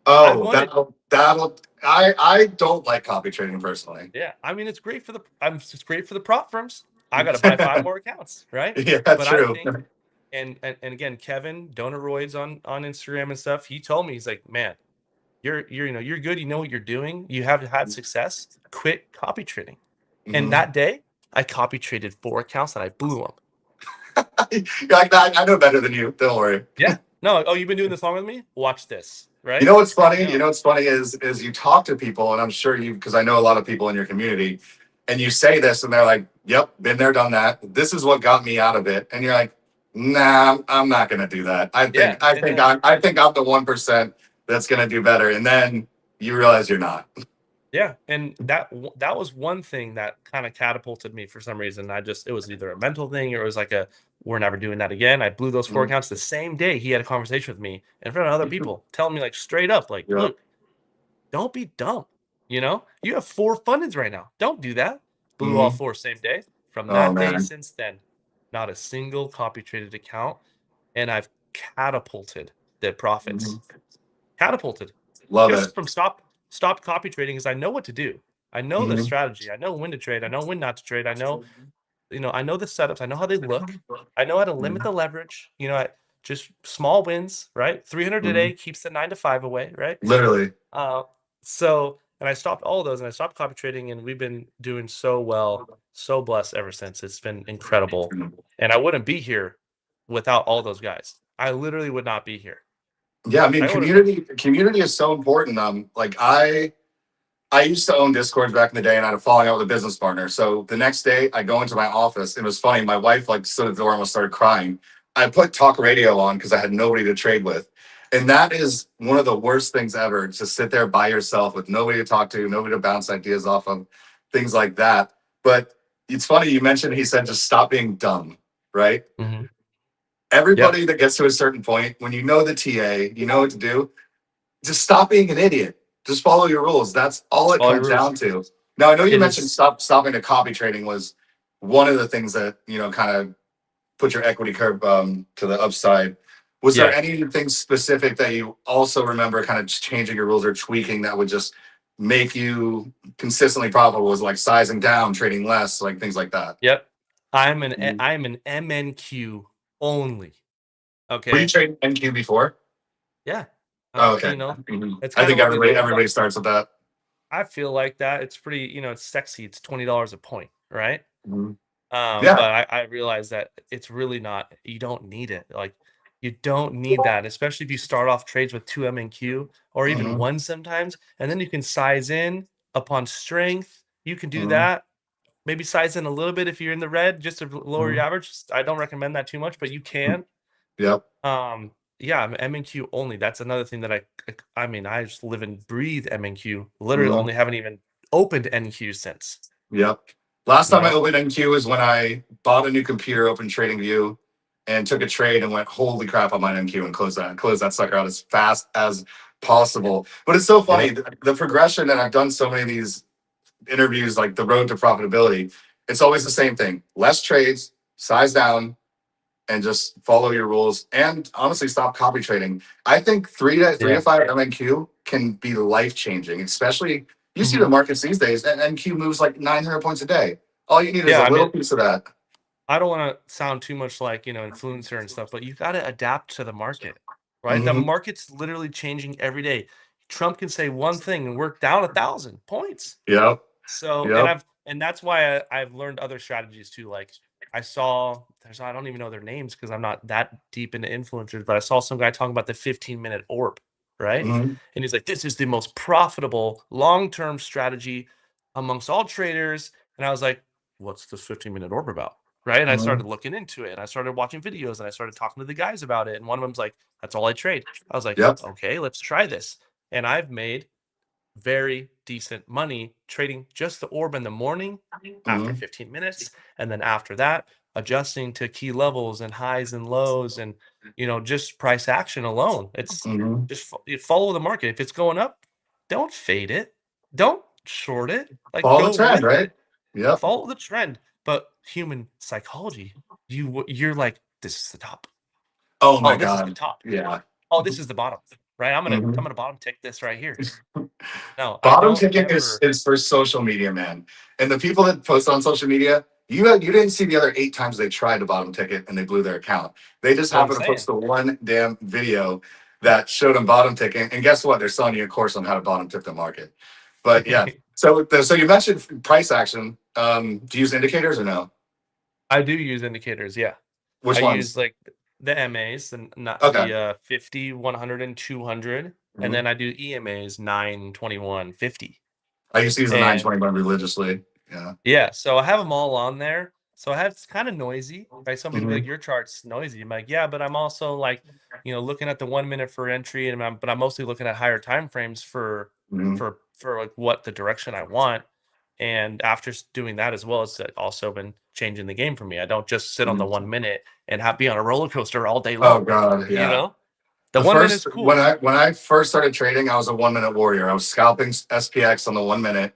I Oh, wanted, that'll. I don't like copy trading personally. yeah, I mean, it's great for the prop firms. I got to buy 5 more accounts, right? Yeah, But I true. think, and again, Kevin Donaroids on Instagram and stuff, he told me, he's like, man, you're good. You know what you're doing. You have had success. Quit copy trading. And Mhm. that day, I copy traded 4 accounts and I blew them. Like that, I know better than you. Don't worry. Yeah. No. Oh, you've been doing this long with me. Watch this. You Right. know what's funny? You No. know what's funny is you talk to people, and I'm sure you because I know a lot of people in your community, and you say this, and they're like, "Yep, been there, done that. This is what got me out of it," and you're like, "Nah, I'm not gonna do that. I Yeah. think I And think then I'm the 1% that's gonna do better," and then you realize you're not. yeah, and that was one thing that kind of catapulted me for some reason. It was either a mental thing or it was like we're never doing that again. I blew those 4 accounts the same day. He had a conversation with me in front of other people, telling me like straight up, like, Yep. look, don't be dumb. You have 4 fundings right now. Don't do that. Blew all Mhm. 4 same day. From Oh that day man. since then, not a single copy traded account, and I've catapulted the profits. Mhm. Catapulted Love just it. from stop copy trading because I know what to do. I know the strategy. I know when to trade. I know when not to trade. I know, I know the setups. I know how they look. I know how to limit the leverage. Just small wins, right? 300 a day keeps the 9 to 5 away, right? Literally. And I stopped all of those, and I stopped copy trading, and we've been doing so well, so blessed ever since. It's been incredible, and I wouldn't be here without all those guys. I literally would not be here. Yeah, I mean, community is so important. Like I used to own Discord back in the day, and I had a falling out with a business partner. So the next day, I go into my office. It was funny. My wife like stood at the door and almost started crying. I put talk radio on because I had nobody to trade with, and that is one of the worst things ever. To sit there by yourself with nobody to talk to, nobody to bounce ideas off of, things like that. But it's funny you mentioned. He said just stop being dumb, right? Mm-hmm. Everybody that gets to a certain point, when you know the TA, you know what to do. Just stop being an idiot. Just follow your rules. That's all it comes down to. Now, I know you mentioned stopping the copy trading was one of the things that, kind of put your equity curve to the upside. Was there anything specific that you also remember kind of changing your rules or tweaking that would just make you consistently profitable? Was like sizing down, trading less, like things like that? Yep. I'm an MNQ only. Okay. Were you trading NQ before? Yeah. Oh, okay. It's I think everybody starts with that. I feel like that. It's pretty, it's sexy. It's $20 a point, right? Yeah. But I realize that it's really not. You don't need it. Like, you don't need that, especially if you start off trades with 2 MNQ or even one sometimes, and then you can size in upon strength. You can do that. Maybe size in a little bit if you're in the red, just to lower your average. I don't recommend that too much, but you can. Yep. Yeah, I'm MNQ only. That's another thing that I just live and breathe MNQ. Literally only haven't even opened NQ since. Yep. Last time I opened NQ was when I bought a new computer, opened TradingView, and took a trade and went, holy crap, on my NQ and closed that sucker out as fast as possible. But it's so funny, the progression, and I've done so many of these interviews, like the road to profitability, it's always the same thing. Less trades, size down, and just follow your rules, and honestly stop copy trading. I think 3 to 5 MNQ can be life changing, especially you see the markets these days, and NQ moves like 900 points a day. All you need is a little piece of that. I don't want to sound too much like, influencer and stuff, but you got to adapt to the market, right? The market's literally changing every day. Trump can say one thing and we're down 1,000 points. Yep. So, and that's why I've learned other strategies too. Like, I don't even know their names because I'm not that deep into influencers, but I saw some guy talking about the 15-minute orb, right? And he's like, this is the most profitable long-term strategy amongst all traders. And I was like, what's this 15-minute orb about? Right. And I started looking into it, and I started watching videos, and I started talking to the guys about it. And one of them's like, that's all I trade. I was like, okay, let's try this. And I've made very decent money trading just the orb in the morning after 15 minutes. And then after that, adjusting to key levels and highs and lows, and, just price action alone. It's just follow the market. If it's going up, don't fade it. Don't short it. Like, follow the trend, right? Yeah. Follow the trend. But human psychology, you're like, this is the top. Oh my God. This is the top. Yeah. Oh, this is the bottom. Right? I'm gonna bottom tick this right here. No, bottom ticking is for social media, man. And the people that post on social media, you didn't see the other 8 times they tried to bottom tick it and they blew their account. They just happened to post the one damn video that showed them bottom ticking. And guess what? They're selling you a course on how to bottom tip the market. But yeah. So you mentioned price action. Do you use indicators or no? I do use indicators, yeah. Which ones? I use like the MAs, the 50, 100, and 200. And then I do EMAs, 9, 21, 50. I used to use the 921 religiously. Yeah. Yeah. So I have them all on there. So it's kind of noisy, right? Some people be like, your chart's noisy. I'm like, yeah, but I'm also like, looking at the 1 minute for entry, but I'm mostly looking at higher time frames for like what the direction I want. And after doing that as well, it's also been changing the game for me. I don't just sit on the 1 minute and be on a roller coaster all day long. Oh God, yeah. The 1 minute is cool. When I first started trading, I was a 1 minute warrior. I was scalping SPX on the 1 minute,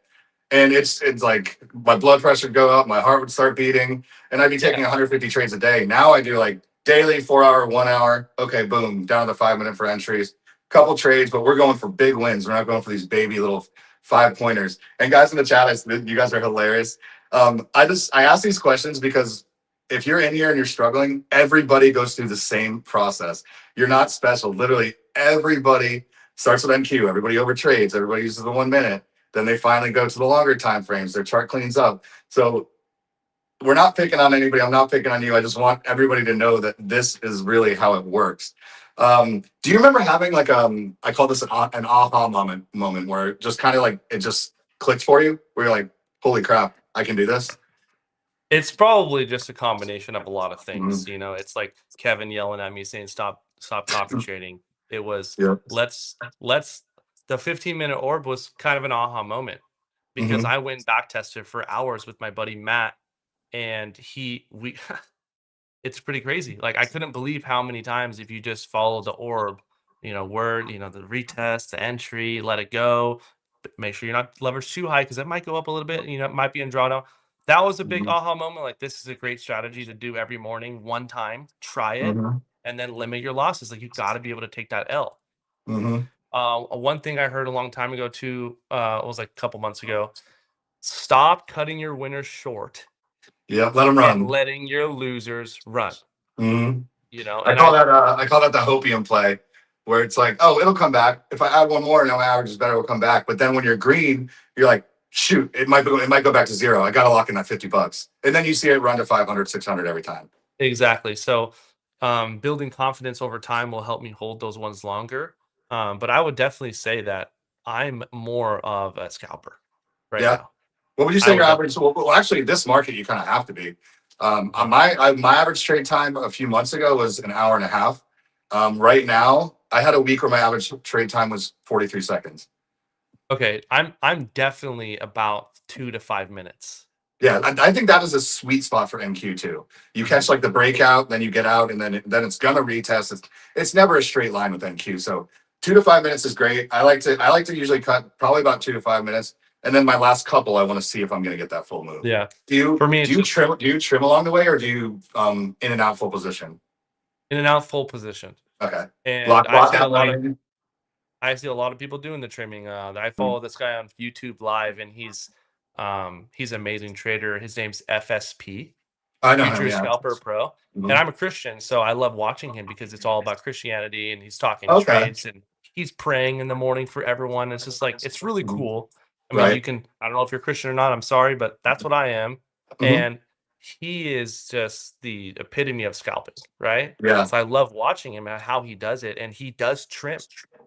and it's like my blood pressure would go up, my heart would start beating, and I'd be taking 150 trades a day. Now I do like daily, 4 hour, 1 hour. Okay, boom, down to the 5 minute for entries. Couple trades, but we're going for big wins. We're not going for these baby little 5-pointers. And guys in the chat, you guys are hilarious. I ask these questions because if you're in here and you're struggling, everybody goes through the same process. You're not special. Literally everybody starts with NQ. Everybody overtrades. Everybody uses the 1 minute. Then they finally go to the longer time frames. Their chart cleans up. So we're not picking on anybody. I'm not picking on you. I just want everybody to know that this is really how it works. Do you remember having like I call this an aha moment where it just kind of like it just clicked for you, where you're like, holy crap, I can do this? It's probably just a combination of a lot of things. You know, it's like Kevin yelling at me saying, stop copy trading. It was let's the 15-minute orb was kind of an aha moment because I went back tested for hours with my buddy Matt, and we it's pretty crazy. Like, I couldn't believe how many times if you just follow the orb, you know, the retest, the entry, let it go, but make sure you're not leveraged too high because it might go up a little bit. You know, it might be in drawdown. That was a big aha moment. Like, this is a great strategy to do every morning, one time, try it, and then limit your losses. Like, you got to be able to take that L. One thing I heard a long time ago too, it was like a couple months ago, stop cutting your winners short. Yeah, let them run. And letting your losers run. You know, I call that the hopium play, where it's like, oh, it'll come back. If I add one more, no, my average is better, it'll come back. But then when you're green, you're like, shoot, it might go back to zero. I got to lock in that $50, and then you see it run to 500, 600 every time. Exactly. So, building confidence over time will help me hold those ones longer. But I would definitely say that I'm more of a scalper right now. What would you say your average? Well, actually, this market you kind of have to be. My average trade time a few months ago was an hour and a half. Right now, I had a week where my average trade time was 43 seconds. Okay, I'm definitely about 2 to 5 minutes. Yeah, I think that is a sweet spot for NQ too. You catch like the breakout, then you get out, and then it's gonna retest. It's never a straight line with NQ. So 2 to 5 minutes is great. I like to usually cut probably about 2 to 5 minutes. And then my last couple, I want to see if I'm going to get that full move. Yeah. Do you trim along the way, or do you in and out full position? In and out full position. Okay. And I see a lot of people doing the trimming. I follow this guy on YouTube Live, and he's an amazing trader. His name's FSP. I know Future him, yeah. Scalper Pro. And I'm a Christian, so I love watching him because it's all about Christianity, and he's talking trades, and he's praying in the morning for everyone. It's just like, it's really cool. I mean, I don't know if you're Christian or not, I'm sorry, but that's what I am. And he is just the epitome of scalping, right? Yeah. So I love watching him and how he does it. And he does trim.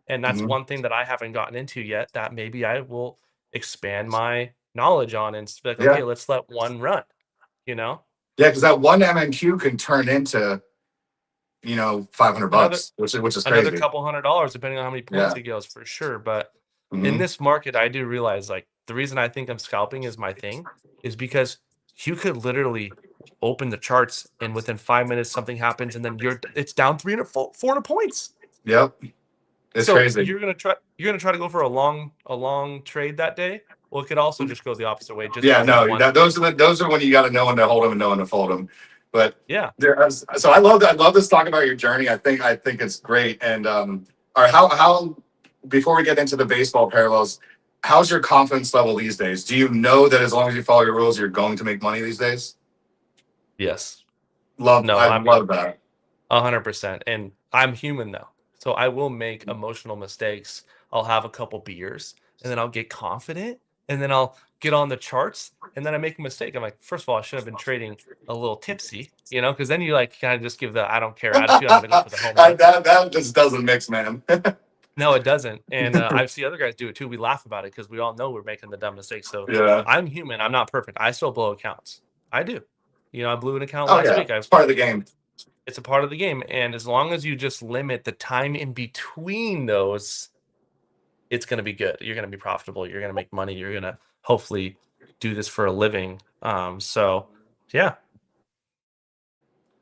And that's one thing that I haven't gotten into yet that maybe I will expand my knowledge on and be like, okay, let's let one run, you know? Yeah, because that one MNQ can turn into, you know, $500, which is crazy. Another couple $100, depending on how many points he goes, for sure. But in this market, I do realize, like, the reason I think I'm scalping is my thing is because you could literally open the charts and within 5 minutes something happens and then it's down 300, 400 points. Yep. It's crazy. You're gonna try to go for a long trade that day. Well, it could also just go the opposite way. Just those are when you got to know when to hold them and know when to fold them. But yeah, so I love this talk about your journey. I think it's great. And how before we get into the baseball parallels, how's your confidence level these days? Do you know that as long as you follow your rules, you're going to make money these days? Yes. I love that. 100%. And I'm human though, so I will make emotional mistakes. I'll have a couple beers and then I'll get confident and then I'll get on the charts and then I make a mistake. I'm like, first of all, I should have been trading a little tipsy, you know, because then you like kind of just give the I don't care attitude. I'm for the home run. That just doesn't mix, man. No, it doesn't. And I see other guys do it too. We laugh about it because we all know we're making the dumb mistakes. So I'm human. I'm not perfect. I still blow accounts. I do. You know, I blew an account last week. It's part of the game. It's a part of the game. And as long as you just limit the time in between those, it's going to be good. You're going to be profitable. You're going to make money. You're going to hopefully do this for a living. So, yeah.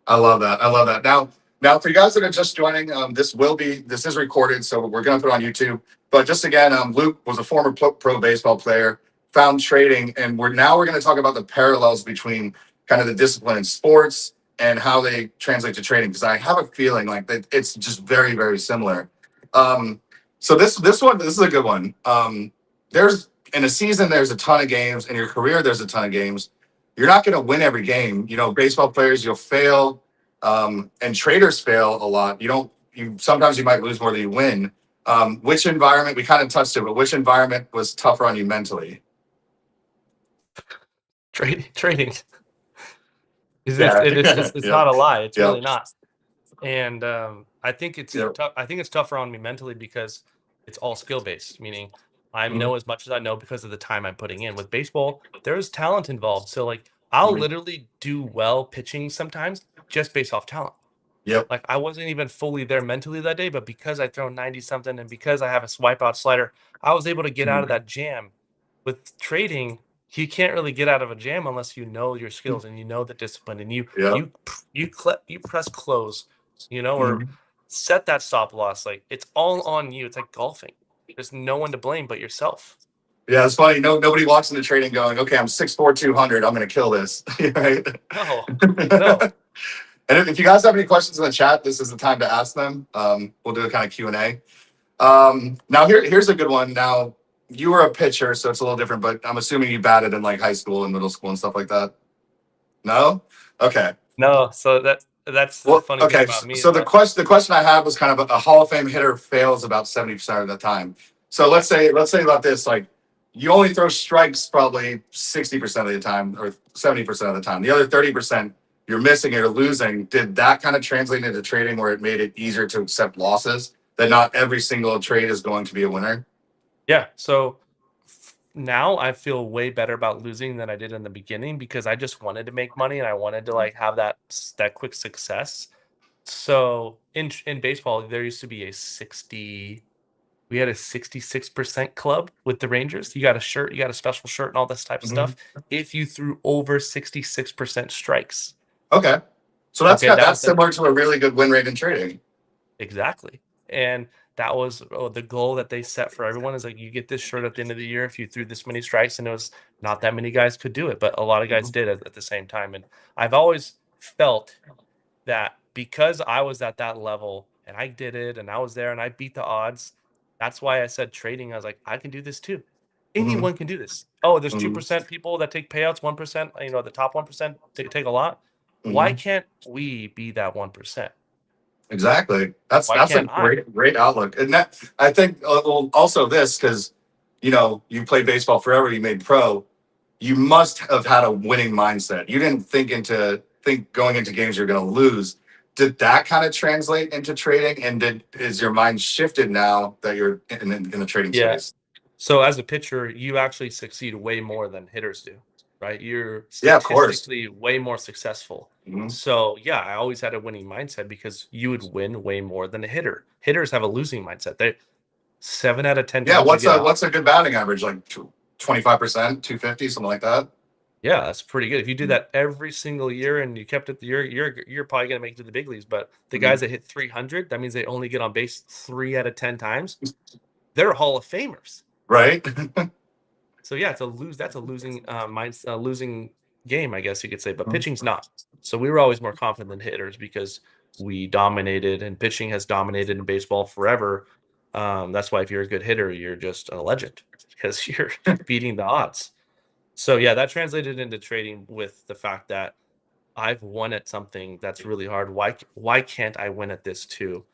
I love that. Now, for you guys that are just joining, this is recorded, so we're going to put it on YouTube. But just again, Luke was a former pro baseball player, found trading, and we're going to talk about the parallels between kind of the discipline in sports and how they translate to trading, because I have a feeling like that it's just very, very similar. So this is a good one. There's in a season, there's a ton of games. In your career, there's a ton of games. You're not going to win every game. You know, baseball players, you'll fail, and traders fail a lot. Sometimes you might lose more than you win. Which environment, we kind of touched it, but which environment was tougher on you mentally? Trading. Yeah. It's not a lie. It's Yep. really not. And I think it's Yep. tough. I think it's tougher on me mentally because it's all skill based, meaning I Mhm. know as much as I know because of the time I'm putting in. With baseball, there's talent involved. So like I'll Mhm. literally do well pitching sometimes just based off talent. Yep. Like I wasn't even fully there mentally that day, but because I throw 90 something and because I have a swipe out slider, I was able to get out of that jam. With trading, you can't really get out of a jam unless you know your skills and you know the discipline and Yep. you press close, or Mhm. set that stop loss. Like it's all on you. It's like golfing. There's no one to blame but yourself. Yeah, it's funny. Nobody walks into trading going, okay, I'm 6'4", 200. I'm going to kill this. Right? No, no. And if you guys have any questions in the chat, this is the time to ask them. We'll do a kind of Q&A. Now, here's a good one. Now, you were a pitcher, so it's a little different, but I'm assuming you batted in like high school and middle school and stuff like that. No? Okay. No. So that's the Well, funny thing okay. about me. So the question I had was kind of a Hall of Fame hitter fails about 70% of the time. So let's say about this, like you only throw strikes probably 60% of the time or 70% of the time. The other 30% you're missing or losing. Did that kind of translate into trading where it made it easier to accept losses? That not every single trade is going to be a winner? Yeah. So now I feel way better about losing than I did in the beginning because I just wanted to make money and I wanted to like have that quick success. So in baseball, there used to be we had a 66% club with the Rangers. You got a shirt, you got a special shirt and all this type of stuff if you threw over 66% strikes. Okay. So Okay, that's similar to a really good win rate in trading. exactly. And that was the goal that they set for everyone is like you get this shirt at the end of the year if you threw this many strikes, and it was not that many guys could do it, but a lot of guys did at the same time. And I've always felt that because I was at that level and I did it and I was there and I beat the odds, that's why I said trading. I was like, I can do this too. Anyone can do this. Oh, there's 2% people that take payouts, 1%, the top 1% take a lot. Why can't we be that 1%? Exactly. That's Why a can't I? great outlook. And that I think also this because you played baseball forever, you made pro. You must have had a winning mindset. You didn't think going into games you're going to lose. Did that kind of translate into trading? And is your mind shifted now that you're in the trading Yeah. space? So as a pitcher, you actually succeed way more than hitters do, right? You're Yeah, of course. statistically way more successful. Mhm. So yeah, I always had a winning mindset because you would win way more than a hitter. Hitters have a losing mindset. They 7 out of 10 Yeah, times you get out. what's a good batting average? Like 25%, 250, something like that. Yeah, that's pretty good. If you do that every single year and you kept it, you're probably gonna make it to the big leagues. But the guys that hit 300, that means they only get on base 3 out of 10 times. They're Hall of Famers. Right. So yeah, that's a losing losing game, I guess you could say. But pitching's not. So we were always more confident than hitters because we dominated, and pitching has dominated in baseball forever. That's why if you're a good hitter, you're just a legend because you're beating the odds. So yeah, that translated into trading with the fact that I've won at something that's really hard. Why can't I win at this too?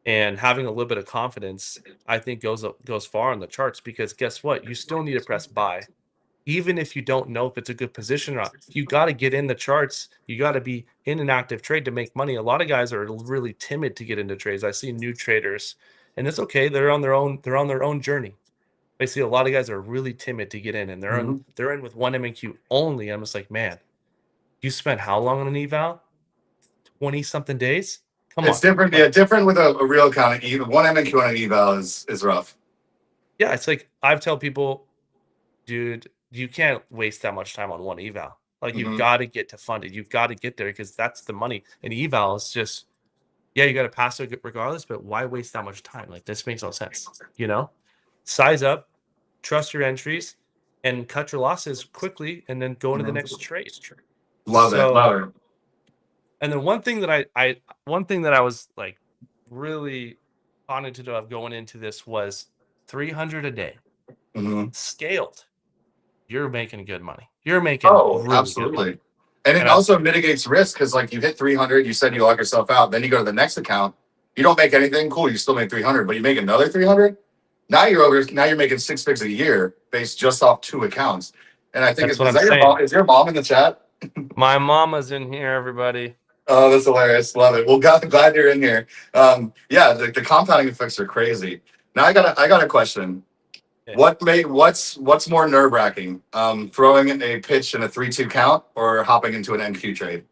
And having a little bit of confidence, I think goes far on the charts because guess what? You still need to press buy. Even if you don't know if it's a good position or not, you got to get in the charts. You got to be in an active trade to make money. A lot of guys are really timid to get into trades. I see new traders, and it's okay. They're on their own. They're on their own journey. I see a lot of guys are really timid to get in, and they're in with one MNQ only. I'm just like, man, you spent how long on an eval? 20 something days. Come It's on. different. Yeah, different with a real account. Even one MNQ on an eval is rough. Yeah, it's like I've tell people, dude, you can't waste that much time on one eval. Like you've got to get to funded. You've got to get there because that's the money. An eval is just, yeah, you got to pass it regardless, but why waste that much time? Like this makes no sense. Size up, trust your entries, and cut your losses quickly, and then go into the next trade. Love it. And then one thing that I was like really cognizant of going into this was 300 a day. scaled, you're making good money. You're making really absolutely. good. And it also mitigates risk because like you hit 300, you said you log yourself out, then you go to the next account, you don't make anything, cool, you still make 300, but you make another 300. Now you're making 6 figures a year based just off 2 accounts. And I think That's what I'm saying. is your mom in the chat? My mama's in here, everybody. Oh, that's hilarious. Love it. Well, glad you're in here. Yeah, the compounding effects are crazy. Now I got a question. Okay. What's more nerve-wracking? Throwing a pitch in a 3-2 count or hopping into an NQ trade?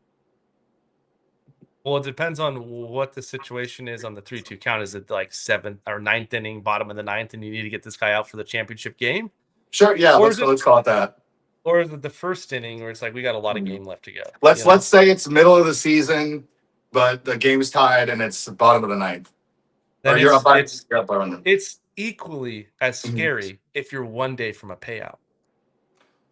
Well, it depends on what the situation is on the 3-2 count. Is it like 7th or 9th inning, bottom of the 9th, and you need to get this guy out for the championship game? Sure, yeah, Or let's call it that. Or is it the first inning where it's like we got a lot of game left to go? Let's say it's middle of the season, but the game's tied and it's bottom of the 9th. Then or you're up by it's equally as scary if you're 1 day from a payout.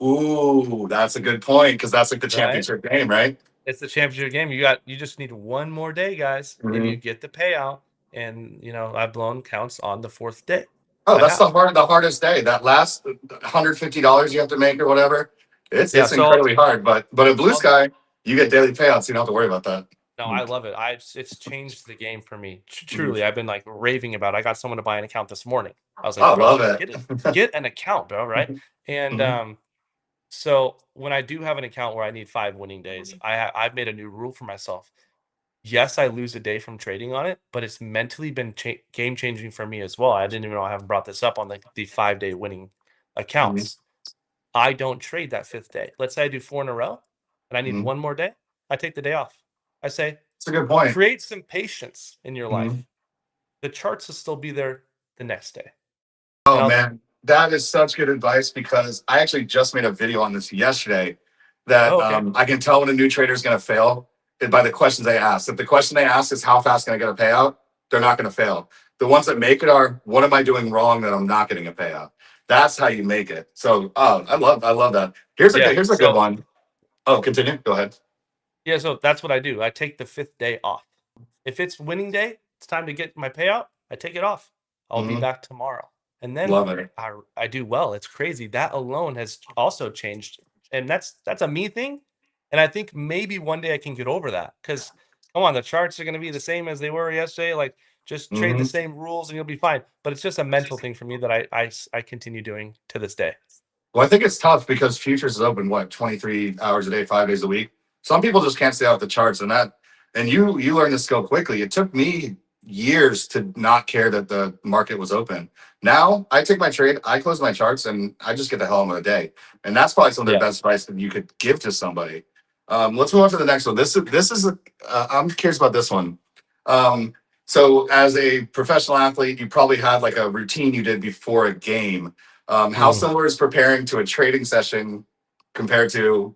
Ooh, that's a good point because that's like the championship game, right? It's the championship game. You just need 1 more day, guys, and you get the payout. And I've blown counts on the 4th day. Oh, that's the hardest day. That last $150 you have to make or whatever. It's incredibly hard. But at BluSky, you get daily payouts. You don't have to worry about that. No, I love it. It's changed the game for me. Truly, I've been like raving about it. I got someone to buy an account this morning. I was like, I love it. Get an account, bro, right? And so when I do have an account where I need 5 winning days, I've made a new rule for myself. Yes, I lose a day from trading on it, but it's mentally been game changing for me as well. I didn't even know I haven't brought this up on the 5-day winning accounts. I don't trade that 5th day. Let's say I do 4 in a row and I need 1 more day. I take the day off. I say, it's a good point. Create some patience in your life. The charts will still be there the next day. Oh, man, that is such good advice because I actually just made a video on this yesterday that I can tell when a new trader is going to fail by the questions they ask. If the question they ask is how fast can I get a payout, they're not going to fail. The ones that make it are, what am I doing wrong that I'm not getting a payout? That's how you make it. So, I love that. Here's a good one. Oh, continue. Go ahead. Yeah, so that's what I do. I take the 5th day off. If it's winning day, it's time to get my payout. I take it off. I'll be back tomorrow. And then I do well. It's crazy. That alone has also changed. And that's a me thing. And I think maybe one day I can get over that because, come on, the charts are going to be the same as they were yesterday. Like, just trade the same rules and you'll be fine. But it's just a mental thing for me that I continue doing to this day. Well, I think it's tough because futures is open, 23 hours a day, 5 days a week. Some people just can't stay off the charts. And you learn this skill quickly. It took me years to not care that the market was open. Now I take my trade, I close my charts, and I just get the hell out of the day. And that's probably some of the best advice that you could give to somebody. Let's move on to the next one. This is I'm curious about this one. So as a professional athlete, you probably had like a routine you did before a game. How similar is preparing to a trading session compared to,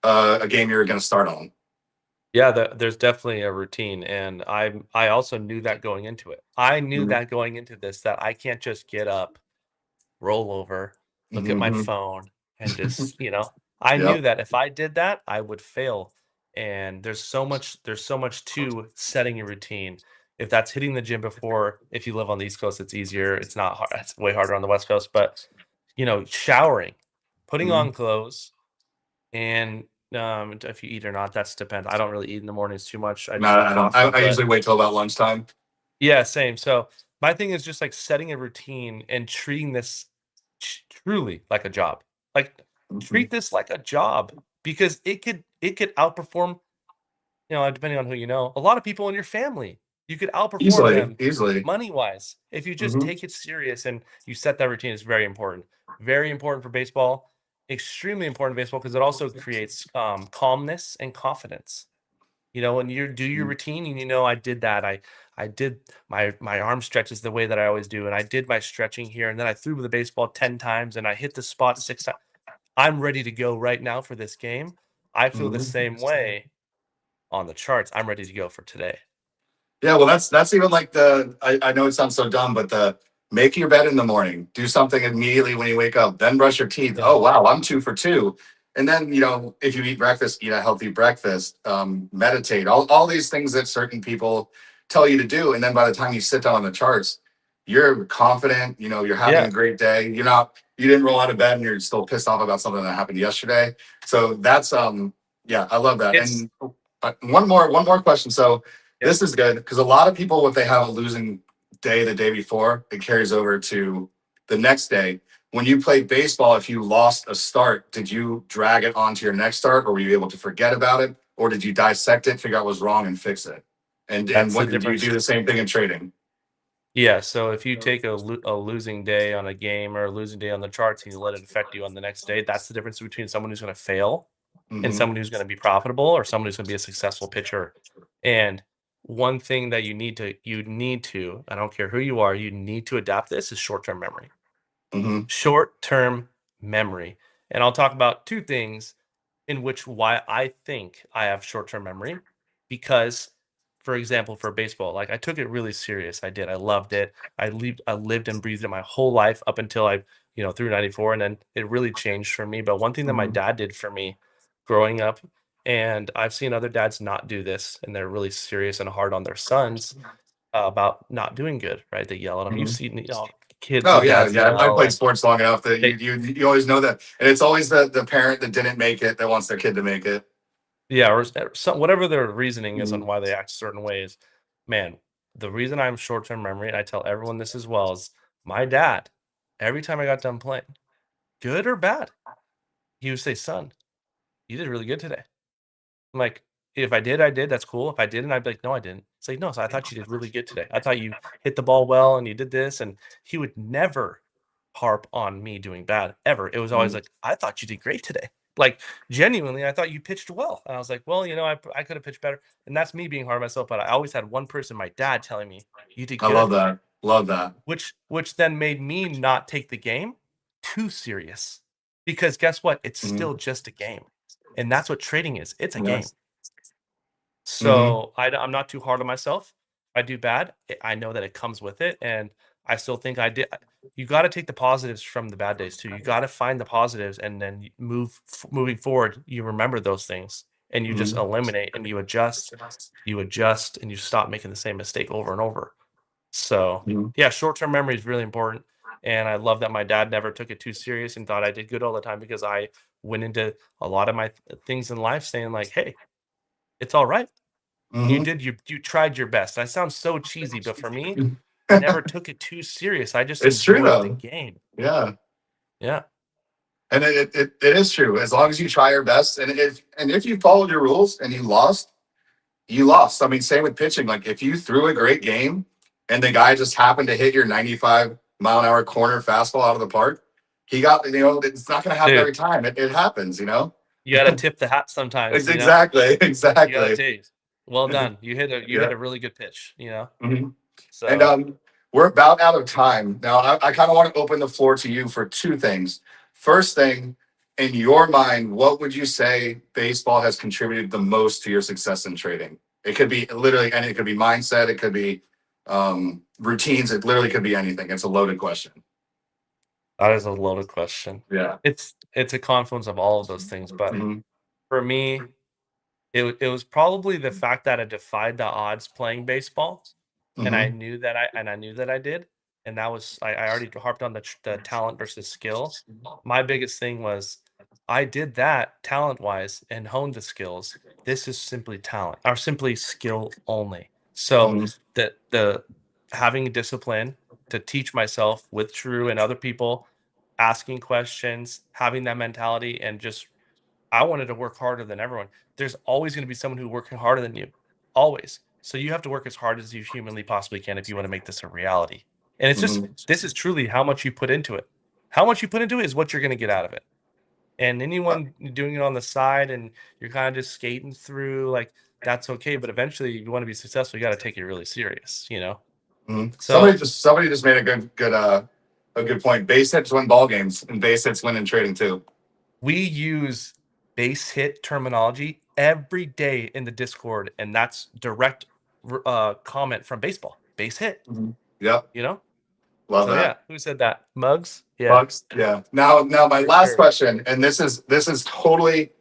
a game you're going to start on? Yeah, there's definitely a routine. And I also knew that going into it. I knew that going into this, that I can't just get up, roll over, look at my phone and just, I knew that if I did that, I would fail. And there's so much to setting a routine. If that's hitting the gym before, if you live on the East Coast, it's easier. It's not hard. It's way harder on the West Coast. But, showering, putting on clothes, and if you eat or not, that's depends. I don't really eat in the mornings too much. I usually wait till about lunchtime. Yeah, same. So my thing is just like setting a routine and treating this truly like a job. Like treat this like a job because it could outperform, depending on who a lot of people in your family. You could outperform them easily money wise if you just take it serious and you set that routine. Is very important. Very important for baseball. Extremely important in baseball because it also creates calmness and confidence. When you do your routine and I did that. I did my arm stretches the way that I always do, and I did my stretching here, and then I threw the baseball 10 times and I hit the spot 6 times. I'm ready to go right now for this game. I feel the same way on the charts. I'm ready to go for today. Yeah, well, that's even like I know it sounds so dumb, but the make your bed in the morning, do something immediately when you wake up, then brush your teeth. Oh, wow, I'm 2 for 2. And then, if you eat breakfast, eat a healthy breakfast, meditate, all these things that certain people tell you to do. And then by the time you sit down on the charts, you're confident, you know, you're having a great day. You didn't roll out of bed and you're still pissed off about something that happened yesterday. So that's, yeah, I love that. And one more question. So this is good because a lot of people, if they have a losing day the day before, it carries over to the next day. When you played baseball, if you lost a start, did you drag it onto your next start, or were you able to forget about it, or did you dissect it, figure out what was wrong, and fix it? And what did you do the same thing in trading? Yeah, so if you take a losing day on a game or a losing day on the charts and you let it affect you on the next day, that's the difference between someone who's going to fail and someone who's going to be profitable, or someone who's going to be a successful pitcher. And one thing that you need to, I don't care who you are, you need to adapt this is short-term memory. Short-term memory. And I'll talk about two things in which why I think I have short-term memory. Because, for example, for baseball, like I took it really serious. I did. I loved it. I lived and breathed it my whole life up until I, through 94. And then it really changed for me. But one thing that my dad did for me growing up, and I've seen other dads not do this, and they're really serious and hard on their sons about not doing good, right? They yell at them. You've seen, kids. Oh yeah, dads yeah. I yell played sports long enough that you always know that, and it's always the parent that didn't make it that wants their kid to make it. Yeah, or whatever their reasoning is on why they act certain ways. Man, the reason I'm short-term memory, and I tell everyone this as well, is my dad, every time I got done playing, good or bad, he would say, "Son, you did really good today." I'm like, if I did, I did. That's cool. If I didn't, I'd be like, no, I didn't. It's like, no, so I thought you did really good today. I thought you hit the ball well and you did this. And he would never harp on me doing bad ever. It was always like, I thought you did great today. Like genuinely, I thought you pitched well. And I was like, well, I could have pitched better. And that's me being hard on myself. But I always had one person, my dad, telling me, you did I good. love that. Love that. Which then made me not take the game too serious. Because guess what? It's still just a game. And that's what trading is. It's a game. So I'm not too hard on myself. If I do bad, I know that it comes with it, and I still think I did. You got to take the positives from the bad days too. You got to find the positives, and then moving forward, you remember those things, and you just eliminate and you adjust, and you stop making the same mistake over and over. So yeah, short-term memory is really important, and I love that my dad never took it too serious and thought I did good all the time, because I went into a lot of my things in life saying like, hey, it's all right. You tried your best. That sounds so cheesy, but for me, I never took it too serious. I just enjoyed the game. Yeah. Yeah. And it is true. As long as you try your best, and if you followed your rules and you lost, you lost. I mean, same with pitching. Like if you threw a great game and the guy just happened to hit your 95-mile-an-hour corner fastball out of the park, he got, it's not going to happen every time. It happens, You got to tip the hat sometimes. Exactly. Well done. You hit a really good pitch, So. And we're about out of time. Now, I kind of want to open the floor to you for two things. First thing, in your mind, what would you say baseball has contributed the most to your success in trading? It could be literally, and it could be mindset. It could be routines. It literally could be anything. It's a loaded question. That is a loaded question. Yeah. It's a confluence of all of those things. But for me, it was probably the fact that I defied the odds playing baseball. And I knew that I did. And that was, I already harped on the talent versus skill. My biggest thing was I did that talent-wise and honed the skills. This is simply talent, or simply skill only. So the having discipline to teach myself with True and other people, asking questions, having that mentality, and just I wanted to work harder than everyone. There's always going to be someone who's working harder than you, always. So you have to work as hard as you humanly possibly can if you want to make this a reality. And it's just this is truly how much you put into it. How much you put into it is what you're going to get out of it. And anyone doing it on the side and you're kind of just skating through, like, that's okay. But eventually, if you want to be successful, you got to take it really serious, So somebody just made a good point. Base hits win ball games, and base hits win in trading too. We use base hit terminology every day in the Discord, and that's direct comment from baseball. Base hit. Yep. Love that. Yeah. Who said that? Mugs? Yeah. Mugs. Yeah. Now my last question, and this is totally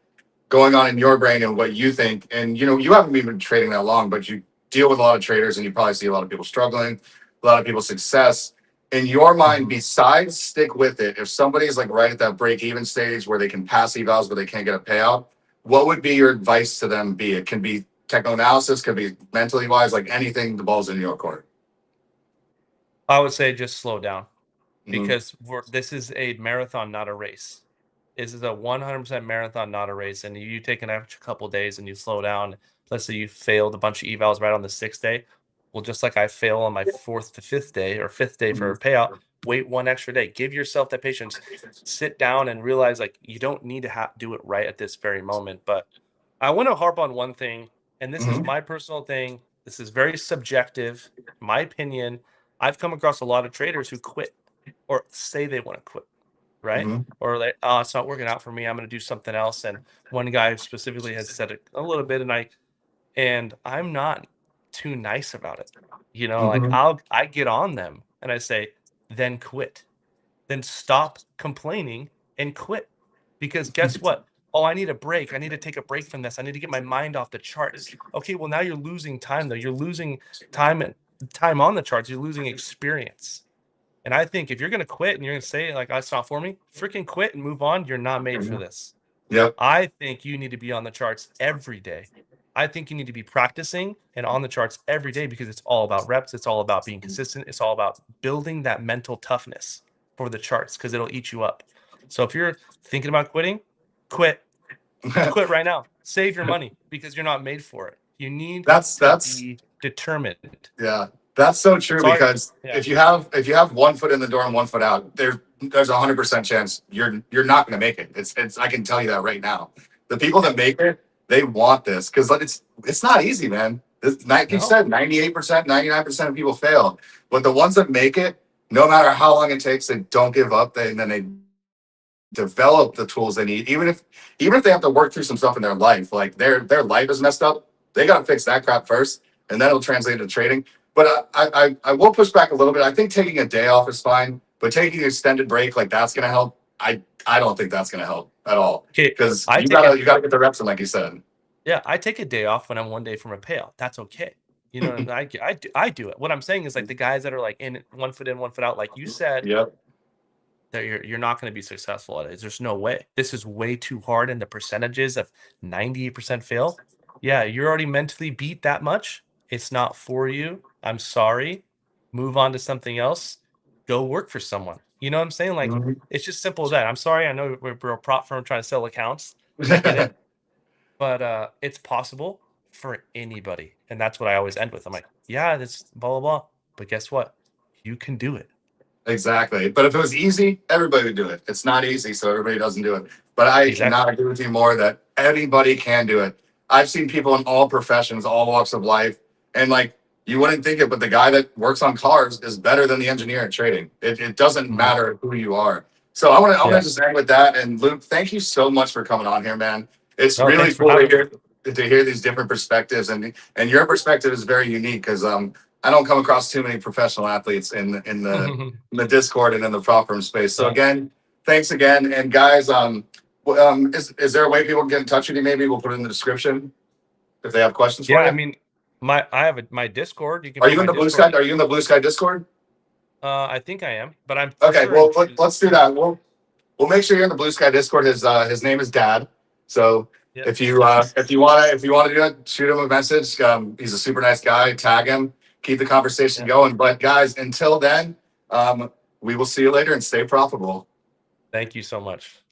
going on in your brain and what you think. And you haven't been trading that long, but you deal with a lot of traders and you probably see a lot of people struggling, a lot of people's success. in your mind, besides stick with it, if somebody's like right at that break even stage where they can pass evals but they can't get a payout, what would be your advice to them be? It can be techno analysis, could be mentally wise, like anything, the ball's in your court. I would say just slow down Mhm. because this is a marathon, not a race. This is a 100% marathon, not a race. And you take an extra couple days and you slow down. Let's say you failed a bunch of evals right on the 6th day. Well, just like I fail on my 4th to 5th day or 5th day for a payout, wait one extra day. Give yourself that patience. Sit down and realize like you don't need to do it right at this very moment. But I want to harp on one thing, and this is Mhm. my personal thing. This is very subjective, my opinion. I've come across a lot of traders who quit or say they want to quit, right? Mhm. Or like, oh, it's not working out for me. I'm going to do something else. And one guy specifically has said it a little bit, and I'm not too nice about it. You know, like Mhm. I get on them and I say, then quit. Then stop complaining and quit. Because guess what? Oh, I need a break. I need to take a break from this. I need to get my mind off the charts. Okay, well now you're losing time though. You're losing time on the charts. You're losing experience. And I think if you're going to quit and you're going to say like that's not for me, freaking quit and move on. You're not made for this. Yep. I think you need to be on the charts every day. I think you need to be practicing and on the charts every day because it's all about reps. It's all about being consistent. It's all about building that mental toughness for the charts because it'll eat you up. So if you're thinking about quitting, quit. Quit right now. Save your money because you're not made for it. You need to That's be determined. yeah, that's so true Sorry. because Yeah. if you have 1 foot in the door and 1 foot out, there's 100% chance you're not going to make it. It's I can tell you that right now. The people that make it, they want this because it's not easy, man. Like you No. said, 98%, 99% of people fail, but the ones that make it, no matter how long it takes, they don't give up. And then they develop the tools they need, even if they have to work through some stuff in their life, like their life is messed up. They got to fix that crap first, and then it'll translate into trading. But I will push back a little bit. I think taking a day off is fine, but taking an extended break like that's going to help. I don't think that's going to help at all Okay. because I you take gotta get the reps in, like you said. Yeah, I take a day off when I'm 1 day from a payout. That's okay. You know, what I mean? I do it. What I'm saying is like the guys that are like in 1 foot in, 1 foot out, like you said, Yep. that you're not going to be successful at it. There's no way. This is way too hard, and the percentages of 98% fail. Yeah, you're already mentally beat that much. It's not for you. I'm sorry. Move on to something else. Go work for someone. You know what I'm saying? Like Mhm. it's just simple as that. I'm sorry. I know we're a prop firm trying to sell accounts. I get it. But it's possible for anybody, and that's what I always end with. I'm like, "Yeah, this blah, blah, blah," but guess what? You can do it. Exactly. But if it was easy, everybody would do it. It's not easy, so everybody doesn't do it. But I Exactly. cannot agree with you more that anybody can do it. I've seen people in all professions, all walks of life, and like you wouldn't think it, but the guy that works on cars is better than the engineer at trading. It doesn't Mhm. matter who you are. So I want Yeah. to just end with that. And Luke, thank you so much for coming on here, man. It's No, really thanks for cool having me. to hear these different perspectives, and your perspective is very unique because I don't come across too many professional athletes in the Discord and in the prop firm space. So Yeah. again, thanks again. And guys, is there a way people can get in touch with you? Maybe we'll put it in the description if they have questions Yeah, for I you. mean, I have my Discord. You can Are put you in my the Blue Discord. Sky? Are you in the Blue Sky Discord? I think I am, but I'm for Okay, sure well in let's do that. We'll make sure you're in the Blue Sky Discord. His name is Dad. So Yeah. if you wanna do it, shoot him a message. He's a super nice guy. Tag him. Keep the conversation Yeah. going. But guys, until then, we will see you later and stay profitable. Thank you so much.